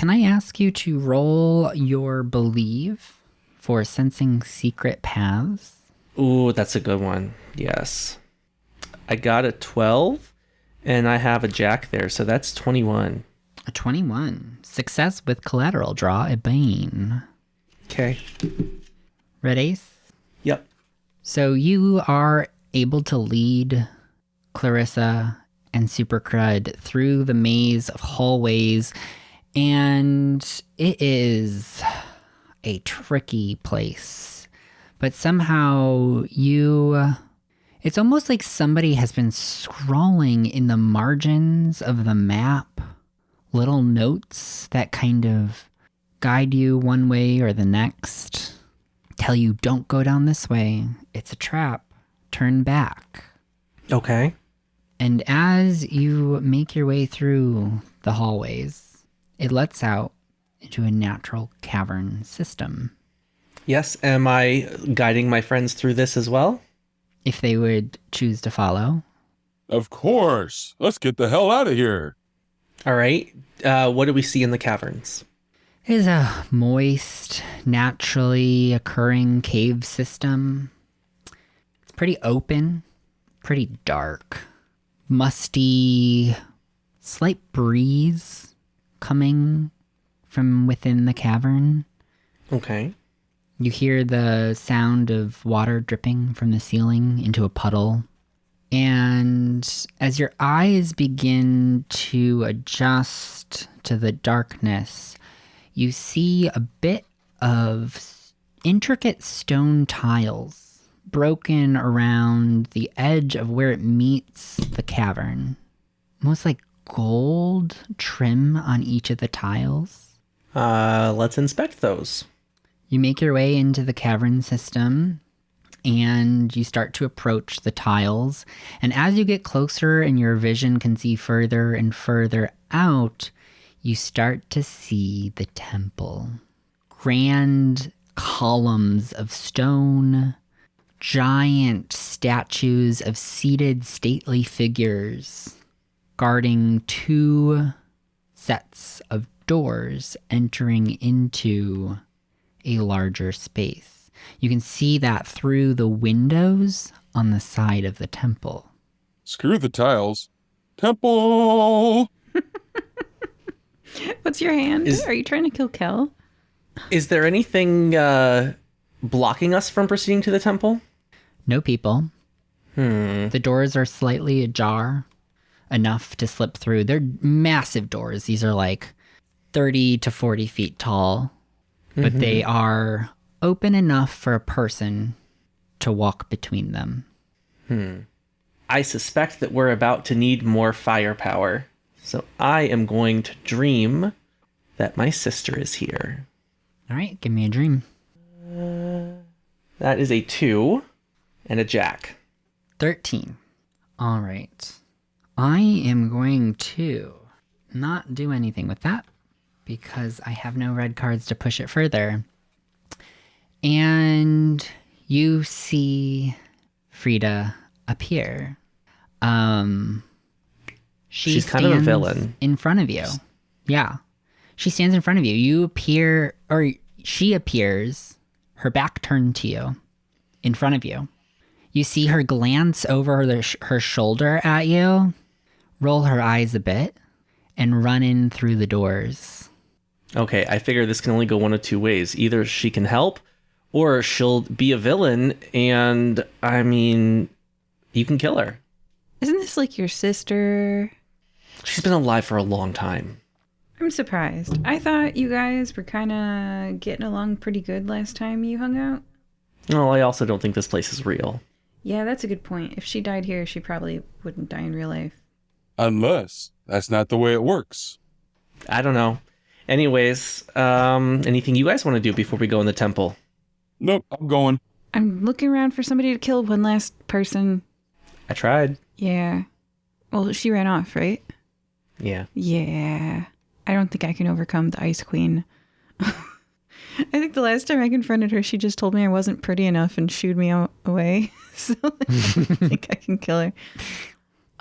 I ask you to roll your believe for sensing secret paths?
Ooh, that's a good one. Yes. I got a 12, and I have a jack there, so that's 21.
A 21. Success with collateral. Draw a bane.
Okay.
Red ace?
Yep.
So you are able to lead Clarissa and Super Crud through the maze of hallways, and it is a tricky place. But somehow it's almost like somebody has been scrawling in the margins of the map little notes that kind of guide you one way or the next. Tell you, don't go down this way. It's a trap. Turn back.
Okay.
And as you make your way through the hallways, it lets out into a natural cavern system.
Yes, am I guiding my friends through this as well?
If they would choose to follow.
Of course. Let's get the hell out of here.
All right. What do we see in the caverns?
It is a moist, naturally occurring cave system. It's pretty open, pretty dark. Musty, slight breeze coming from within the cavern.
Okay.
You hear the sound of water dripping from the ceiling into a puddle. And as your eyes begin to adjust to the darkness, you see a bit of intricate stone tiles broken around the edge of where it meets the cavern. Almost like gold trim on each of the tiles.
Let's inspect those.
You make your way into the cavern system and you start to approach the tiles. And as you get closer and your vision can see further and further out, you start to see the temple. Grand columns of stone, giant statues of seated stately figures guarding two sets of doors entering into a larger space. You can see that through the windows on the side of the temple.
Screw the tiles. Temple!
What's your hand? Are you trying to kill Kel?
Is there anything blocking us from proceeding to the temple?
No people. The doors are slightly ajar, enough to slip through. They're massive doors. These are like 30 to 40 feet tall, but they are open enough for a person to walk between them.
I suspect that we're about to need more firepower, so I am going to dream that my sister is here.
All right, give me a dream.
That is a 2 and a jack.
13. All right. I am going to not do anything with that because I have no red cards to push it further. And you see Frida appear.
She's kind of a villain.
In front of you. Yeah. She stands in front of you. You appear, or she appears, her back turned to you, in front of you. You see her glance over her shoulder at you, roll her eyes a bit, and run in through the doors.
Okay, I figure this can only go one of two ways. Either she can help, or she'll be a villain, and, I mean, you can kill her.
Isn't this like your sister?
She's been alive for a long time.
I'm surprised. I thought you guys were kind of getting along pretty good last time you hung out.
Well, I also don't think this place is real.
Yeah, that's a good point. If she died here, she probably wouldn't die in real life.
Unless that's not the way it works.
I don't know. Anyways, anything you guys want to do before we go in the temple?
Nope, I'm going.
I'm looking around for somebody to kill one last person.
I tried.
Yeah. Well, she ran off, right?
Yeah.
Yeah. I don't think I can overcome the Ice Queen. I think the last time I confronted her, she just told me I wasn't pretty enough and shooed me away. So I don't think I can kill her.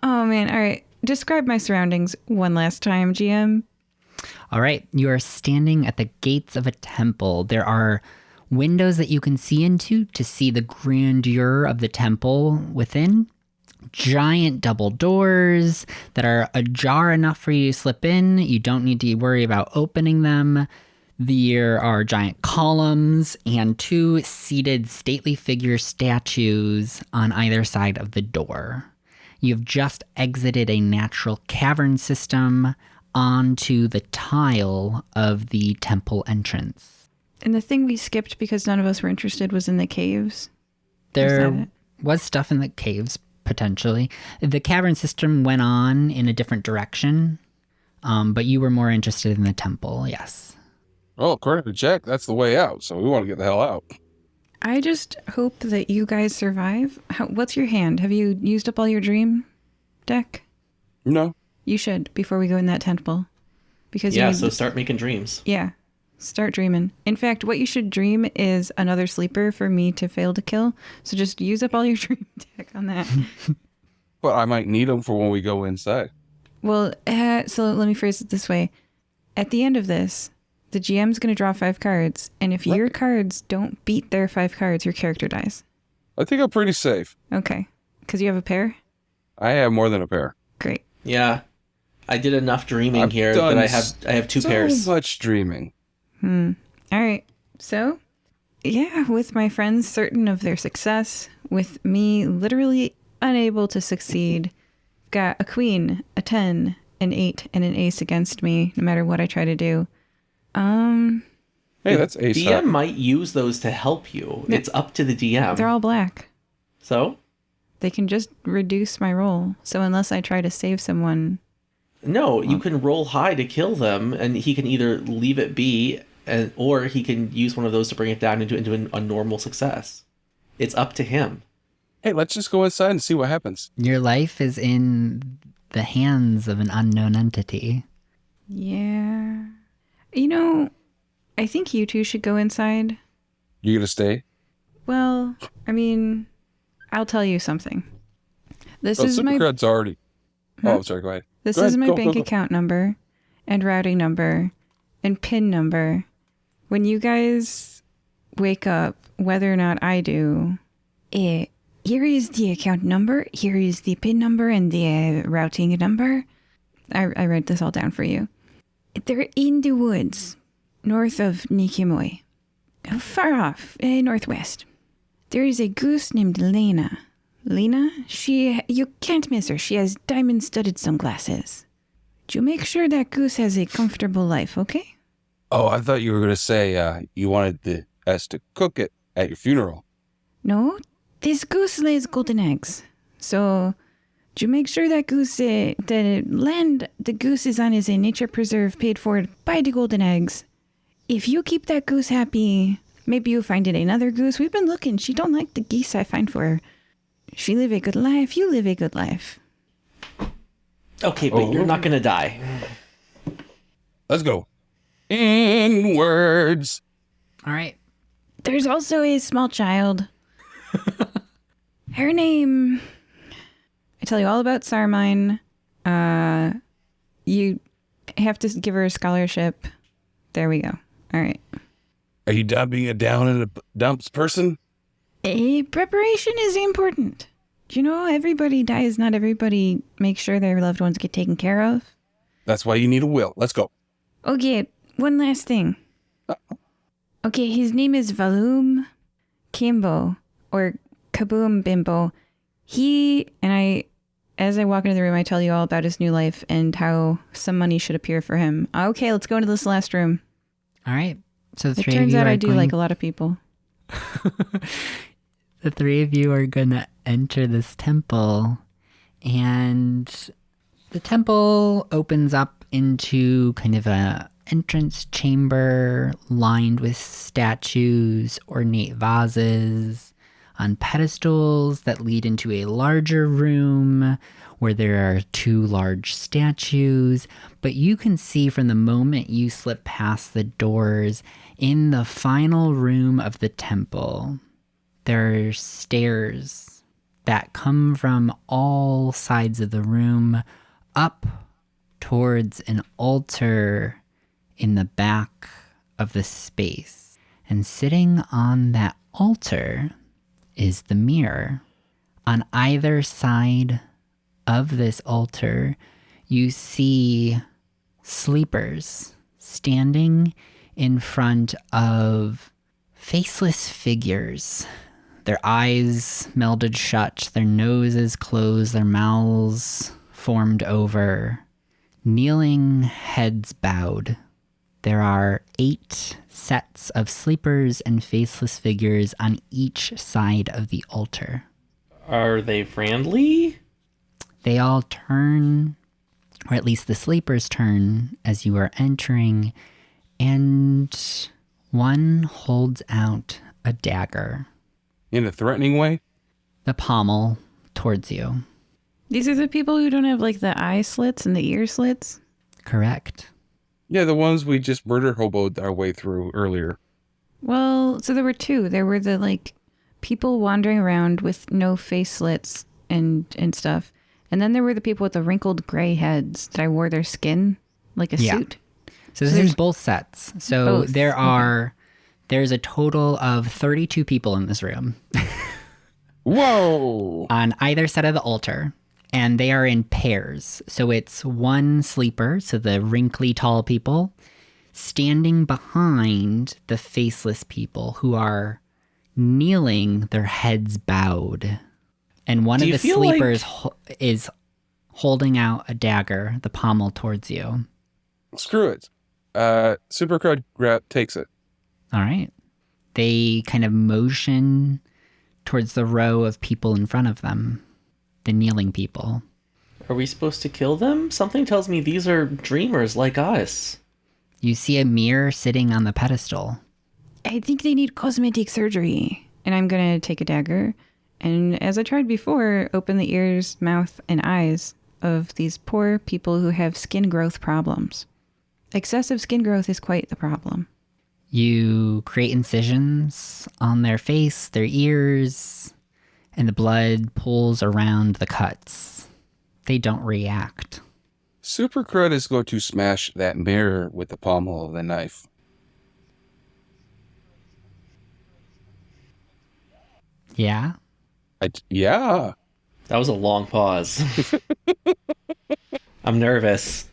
Oh, man. All right. Describe my surroundings one last time, GM.
All right, you are standing at the gates of a temple. There are windows that you can see into to see the grandeur of the temple within. Giant double doors that are ajar enough for you to slip in. You don't need to worry about opening them. There are giant columns and 2 seated stately figure statues on either side of the door. You've just exited a natural cavern system onto the tile of the temple entrance.
And the thing we skipped because none of us were interested was in the caves.
There was stuff in the caves, potentially. The cavern system went on in a different direction, but you were more interested in the temple, yes.
Well, according to Jack, that's the way out, so we want to get the hell out.
I just hope that you guys survive. What's your hand? Have you used up all your dream deck?
No.
You should, before we go in that temple. Because
so start making dreams.
Yeah, start dreaming. In fact, what you should dream is another sleeper for me to fail to kill. So just use up all your dream deck on that.
But I might need them for when we go inside.
Well, so let me phrase it this way. At the end of this, the GM's going to draw 5 cards. And if your cards don't beat their 5 cards, your character dies.
I think I'm pretty safe.
Okay. Because you have a pair?
I have more than a pair.
Great.
Yeah. I did enough dreaming here that I have 2 pairs.
So much dreaming.
All right. So, yeah, with my friends certain of their success, with me literally unable to succeed, got a queen, a 10, an 8, and an ace against me, no matter what I try to do.
Hey, that's ace
DM
high.
might use those to help you. It's up to the DM.
They're all black.
So?
They can just reduce my roll. So unless I try to save someone...
No, you can roll high to kill them, and he can either leave it be, or he can use one of those to bring it down into a normal success. It's up to him.
Hey, let's just go inside and see what happens.
Your life is in the hands of an unknown entity.
Yeah. You know, I think you two should go inside.
You gonna stay?
Well, I mean, I'll tell you something. This is
Super
my...
Crud's already... Oh, I'm sorry, go ahead.
This
Go
is
ahead,
my
go,
bank
go, go.
account number and routing number and PIN number. When you guys wake up, whether or not I do, here is the account number, here is the PIN number and the routing number. I write this all down for you. They're in the woods, north of Nikimoy, far off, northwest. There is a goose named Lena. Lena, you can't miss her. She has diamond-studded sunglasses. You make sure that goose has a comfortable life, okay?
Oh, I thought you were gonna say you wanted us to cook it at your funeral.
No, this goose lays golden eggs. So, you make sure that goose, the land the goose is on is a nature preserve paid for by the golden eggs. If you keep that goose happy, maybe you find it another goose. We've been looking. She don't like the geese I find for her. She live a good life. You live a good life.
Okay, but you're not going to die.
Let's go. Inwards.
All right.
There's also a small child. Her name... I tell you all about Sarmine. You have to give her a scholarship. There we go. All right.
Are you done being a down in the dumps person?
A preparation is important. You know, everybody dies. Not everybody makes sure their loved ones get taken care of.
That's why you need a will. Let's go.
Okay, one last thing. Okay, his name is Valum Kimbo, or Kaboom Bimbo. He, and As I walk into the room, I tell you all about his new life and how some money should appear for him. Okay, let's go into this last room.
All right. So the
It
three of
turns
you
out
are
I do
going...
like a lot of people.
The three of you are gonna enter this temple, and the temple opens up into kind of a entrance chamber lined with statues, ornate vases on pedestals that lead into a larger room where there are two large statues. But you can see from the moment you slip past the doors, in the final room of the temple, there are stairs that come from all sides of the room up towards an altar in the back of the space. And sitting on that altar is the mirror. On either side of this altar, you see sleepers standing in front of faceless figures. Their eyes melded shut, their noses closed, their mouths formed over, kneeling, heads bowed. There are 8 sets of sleepers and faceless figures on each side of the altar.
Are they friendly?
They all turn, or at least the sleepers turn, as you are entering, and one holds out a dagger,
In a threatening way?
the pommel, towards you.
These are the people who don't have like the eye slits and the ear slits?
Correct.
Yeah, the ones we just murder hoboed our way through earlier.
Well, so there were 2. There were the like people wandering around with no face slits and stuff. And then there were the people with the wrinkled gray heads that I wore their skin like a
Yeah.
suit.
So this is both sets. So
Both,
there's a total of 32 people in this room
Whoa!
on either side of the altar, and they are in pairs. So it's one sleeper, so the wrinkly tall people, standing behind the faceless people who are kneeling, their heads bowed. And one
Do
of
you
the
feel
sleepers is holding out a dagger, the pommel, towards you.
Screw it. Super Crud takes it.
All right. They kind of motion towards the row of people in front of them, the kneeling people.
Are we supposed to kill them? Something tells me these are dreamers like us.
You see a mirror sitting on the pedestal.
I think they need cosmetic surgery. And I'm going to take a dagger. And as I tried before, open the ears, mouth, and eyes of these poor people who have skin growth problems. Excessive skin growth is quite the problem.
You create incisions on their face, their ears, and the blood pools around the cuts. They don't react.
Super Crud is going to smash that mirror with the pommel of the knife.
Yeah?
Yeah.
That was a long pause. I'm nervous.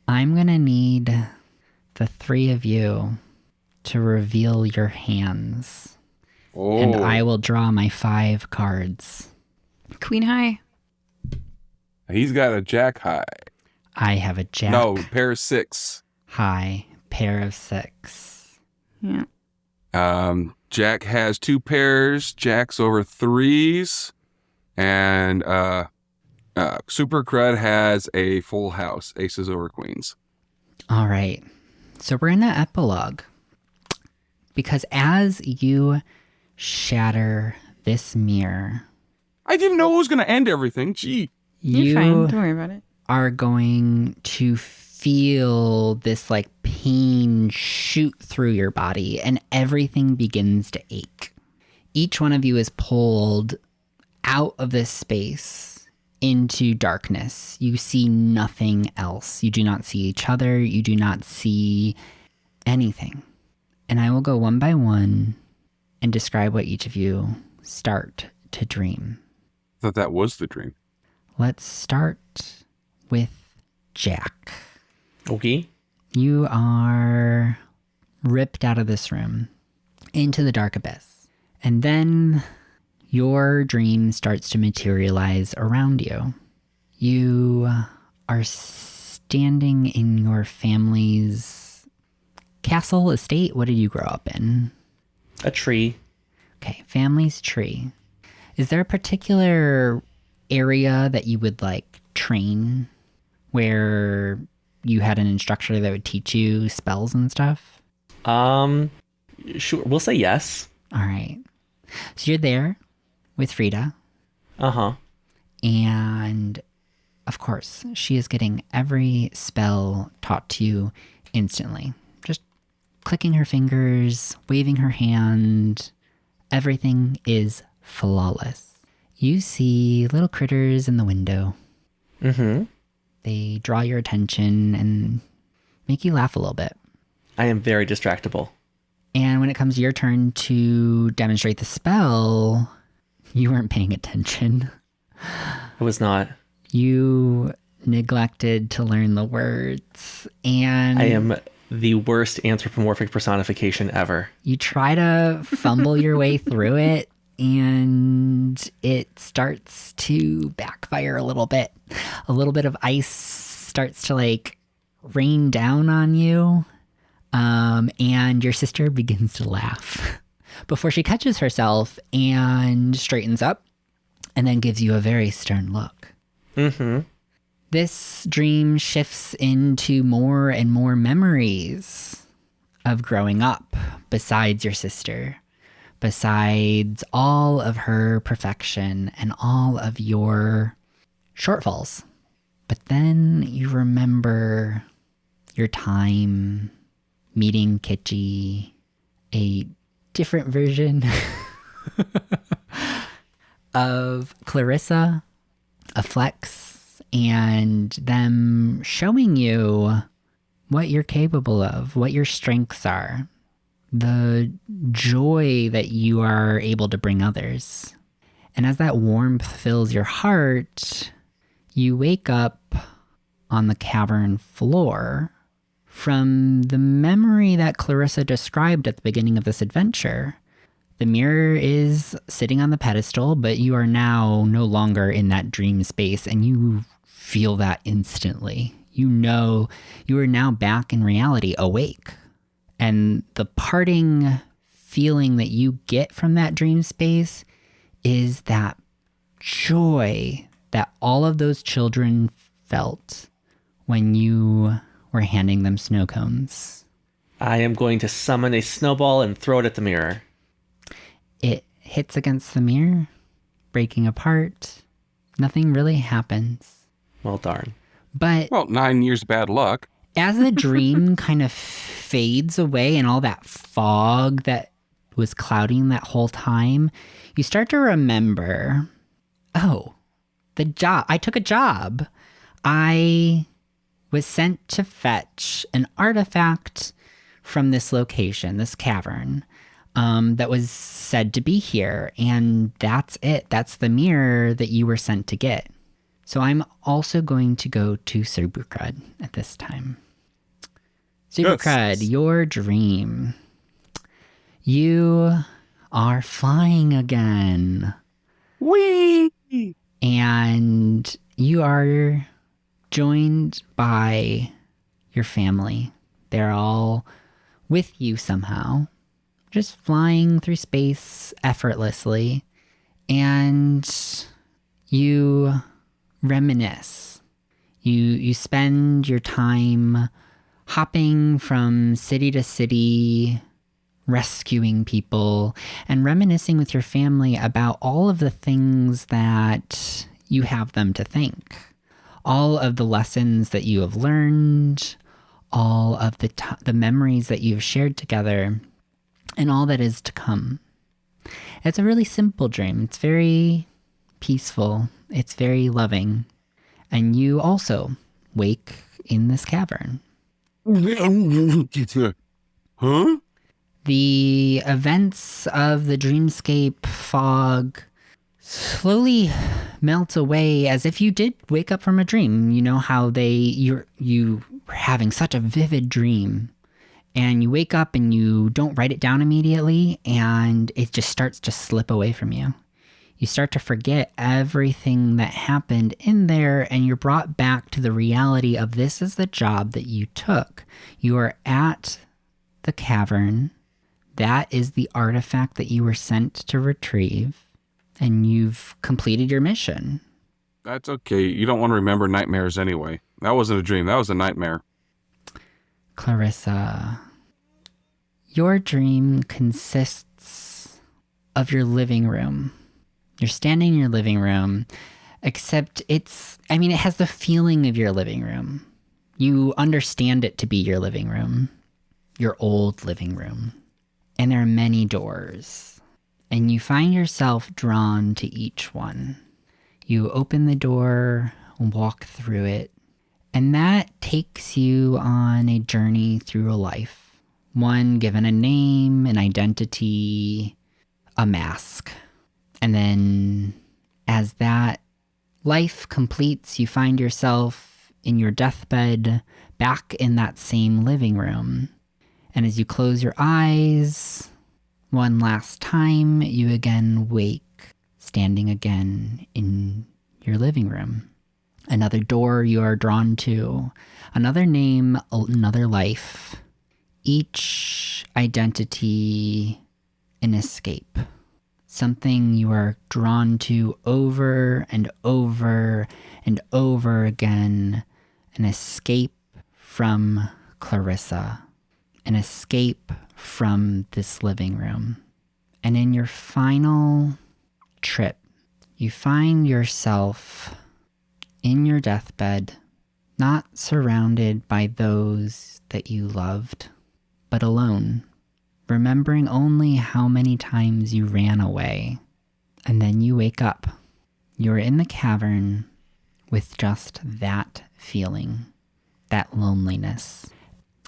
I'm gonna need the 3 of you to reveal your hands.
Oh.
And I will draw my 5 cards.
Queen high.
He's got a jack high.
I have a jack
No, pair of 6.
high, pair of 6.
Yeah.
Jack has 2 pairs. Jack's over 3s. And Super Crud has a full house. Aces over queens.
All right. So we're in an epilogue. Because as you shatter this mirror,
I didn't know it was going to end everything. Gee.
You're fine. Don't worry about it.
are going to feel this like pain shoot through your body and everything begins to ache. Each one of you is pulled out of this space into darkness. You see nothing else. You do not see each other. You do not see anything. And I will go one by one and describe what each of you start to dream.
I thought that was the dream.
Let's start with Jack.
Okay.
You are ripped out of this room into the dark abyss. And then your dream starts to materialize around you. You are standing in your family's castle, estate. What did you grow up in?
A tree.
Okay, family's tree. Is there a particular area that you would like train where you had an instructor that would teach you spells and stuff?
Sure. We'll say yes.
All right. So you're there with Frida.
Uh-huh.
And of course, she is getting every spell taught to you instantly. Just clicking her fingers, waving her hand. Everything is flawless. You see little critters in the window.
Mm-hmm.
They draw your attention and make you laugh a little bit.
I am very distractible.
And when it comes your turn to demonstrate the spell, you weren't paying attention.
I was not.
You neglected to learn the words, and
I am the worst anthropomorphic personification ever.
you try to fumble your way through it, and it starts to backfire a little bit. A little bit of ice starts to like rain down on you, and your sister begins to laugh before she catches herself and straightens up and then gives you a very stern look.
Mm-hmm.
This dream shifts into more and more memories of growing up besides your sister, besides all of her perfection and all of your shortfalls. But then you remember your time meeting Kitschy, a different version of Clarissa, a Flex, and them showing you what you're capable of, what your strengths are, the joy that you are able to bring others. And as that warmth fills your heart, you wake up on the cavern floor from the memory that Clarissa described at the beginning of this adventure. The mirror is sitting on the pedestal, but you are now no longer in that dream space, and you feel that instantly. You know you are now back in reality, awake. And the parting feeling that you get from that dream space is that joy that all of those children felt when you were handing them snow cones.
I am going to summon a snowball and throw it at the mirror.
It hits against the mirror, breaking apart. Nothing really happens.
Well, darn.
But
Well, 9 years bad luck.
as the dream kind of fades away and all that fog that was clouding that whole time, you start to remember, oh, the job. I took a job. I was sent to fetch an artifact from this location, this cavern, that was said to be here. And that's it. That's the mirror that you were sent to get. So I'm also going to go to Cerbucrud at this time. Cerbucrud,
Yes.
your dream. You are flying again.
Whee!
And you are joined by your family. They're all with you somehow, just flying through space effortlessly. And you reminisce. You spend your time hopping from city to city, rescuing people, and reminiscing with your family about all of the things that you have them to thank. All of the lessons that you have learned, all of the memories that you've shared together, and all that is to come. It's a really simple dream. It's very peaceful. It's very loving. And you also wake in this cavern.
Huh?
The events of the dreamscape fog slowly melt away as if you did wake up from a dream. You know how you were having such a vivid dream, and you wake up and you don't write it down immediately, and it just starts to slip away from you. You start to forget everything that happened in there, and you're brought back to the reality of this is the job that you took. You are at the cavern. That is the artifact that you were sent to retrieve, and you've completed your mission.
That's okay. You don't want to remember nightmares anyway. That wasn't a dream. That was a nightmare.
Clarissa, your dream consists of your living room. You're standing in your living room, except it has the feeling of your living room. You understand it to be your living room, your old living room. And there are many doors, and you find yourself drawn to each one. You open the door, walk through it, and that takes you on a journey through a life. One given a name, an identity, a mask. And then as that life completes, you find yourself in your deathbed, back in that same living room. And as you close your eyes, one last time, you again wake, standing again in your living room. Another door you are drawn to, another name, another life. Each identity, an escape. Something you are drawn to over and over and over again. An escape from Clarissa. An escape from this living room. And in your final trip, you find yourself in your deathbed, not surrounded by those that you loved, but alone, remembering only how many times you ran away. And then you wake up. You're in the cavern with just that feeling, that loneliness.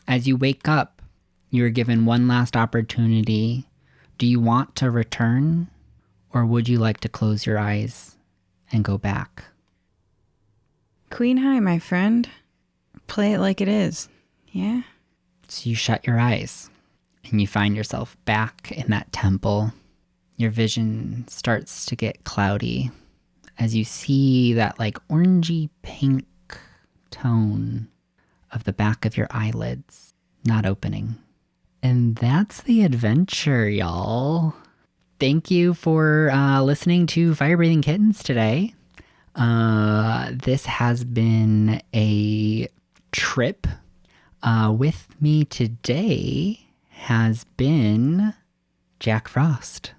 As you wake up, you're given one last opportunity. Do you want to return, or would you like to close your eyes and go back?
Queen High, my friend. Play it like it is. Yeah?
So you shut your eyes, and you find yourself back in that temple. Your vision starts to get cloudy as you see that orangey pink tone of the back of your eyelids not opening. And that's the adventure, y'all. Thank you for listening to Fire Breathing Kittens today. This has been a trip. With me today has been Jack Frost.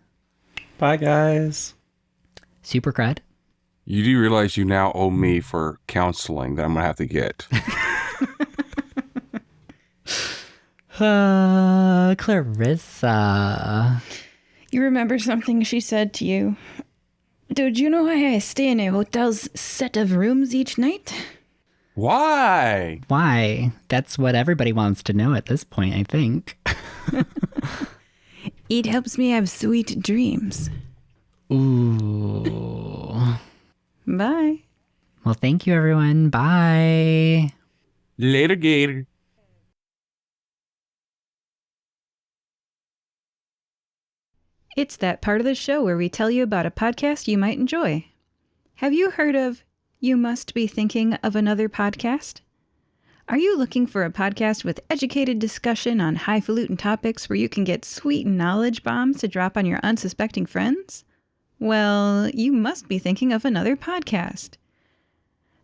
Bye, guys.
Super Crud.
You do realize you now owe me for counseling that I'm going to have to get.
Clarissa.
You remember something she said to you? Did you know I stay in a hotel's set of rooms each night?
Why?
Why? That's what everybody wants to know at this point, I think.
It helps me have sweet dreams.
Ooh.
Bye.
Well, thank you, everyone. Bye.
Later, Gator.
It's that part of the show where we tell you about a podcast you might enjoy. Have you heard of You Must Be Thinking of Another Podcast? Are you looking for a podcast with educated discussion on highfalutin topics where you can get sweet knowledge bombs to drop on your unsuspecting friends? Well, you must be thinking of another podcast.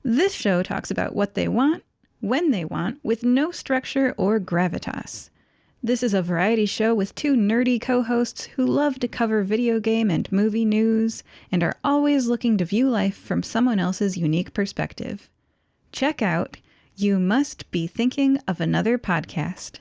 This show talks about what they want, when they want, with no structure or gravitas. This is a variety show with two nerdy co-hosts who love to cover video game and movie news and are always looking to view life from someone else's unique perspective. Check out You Must Be Thinking of Another Podcast.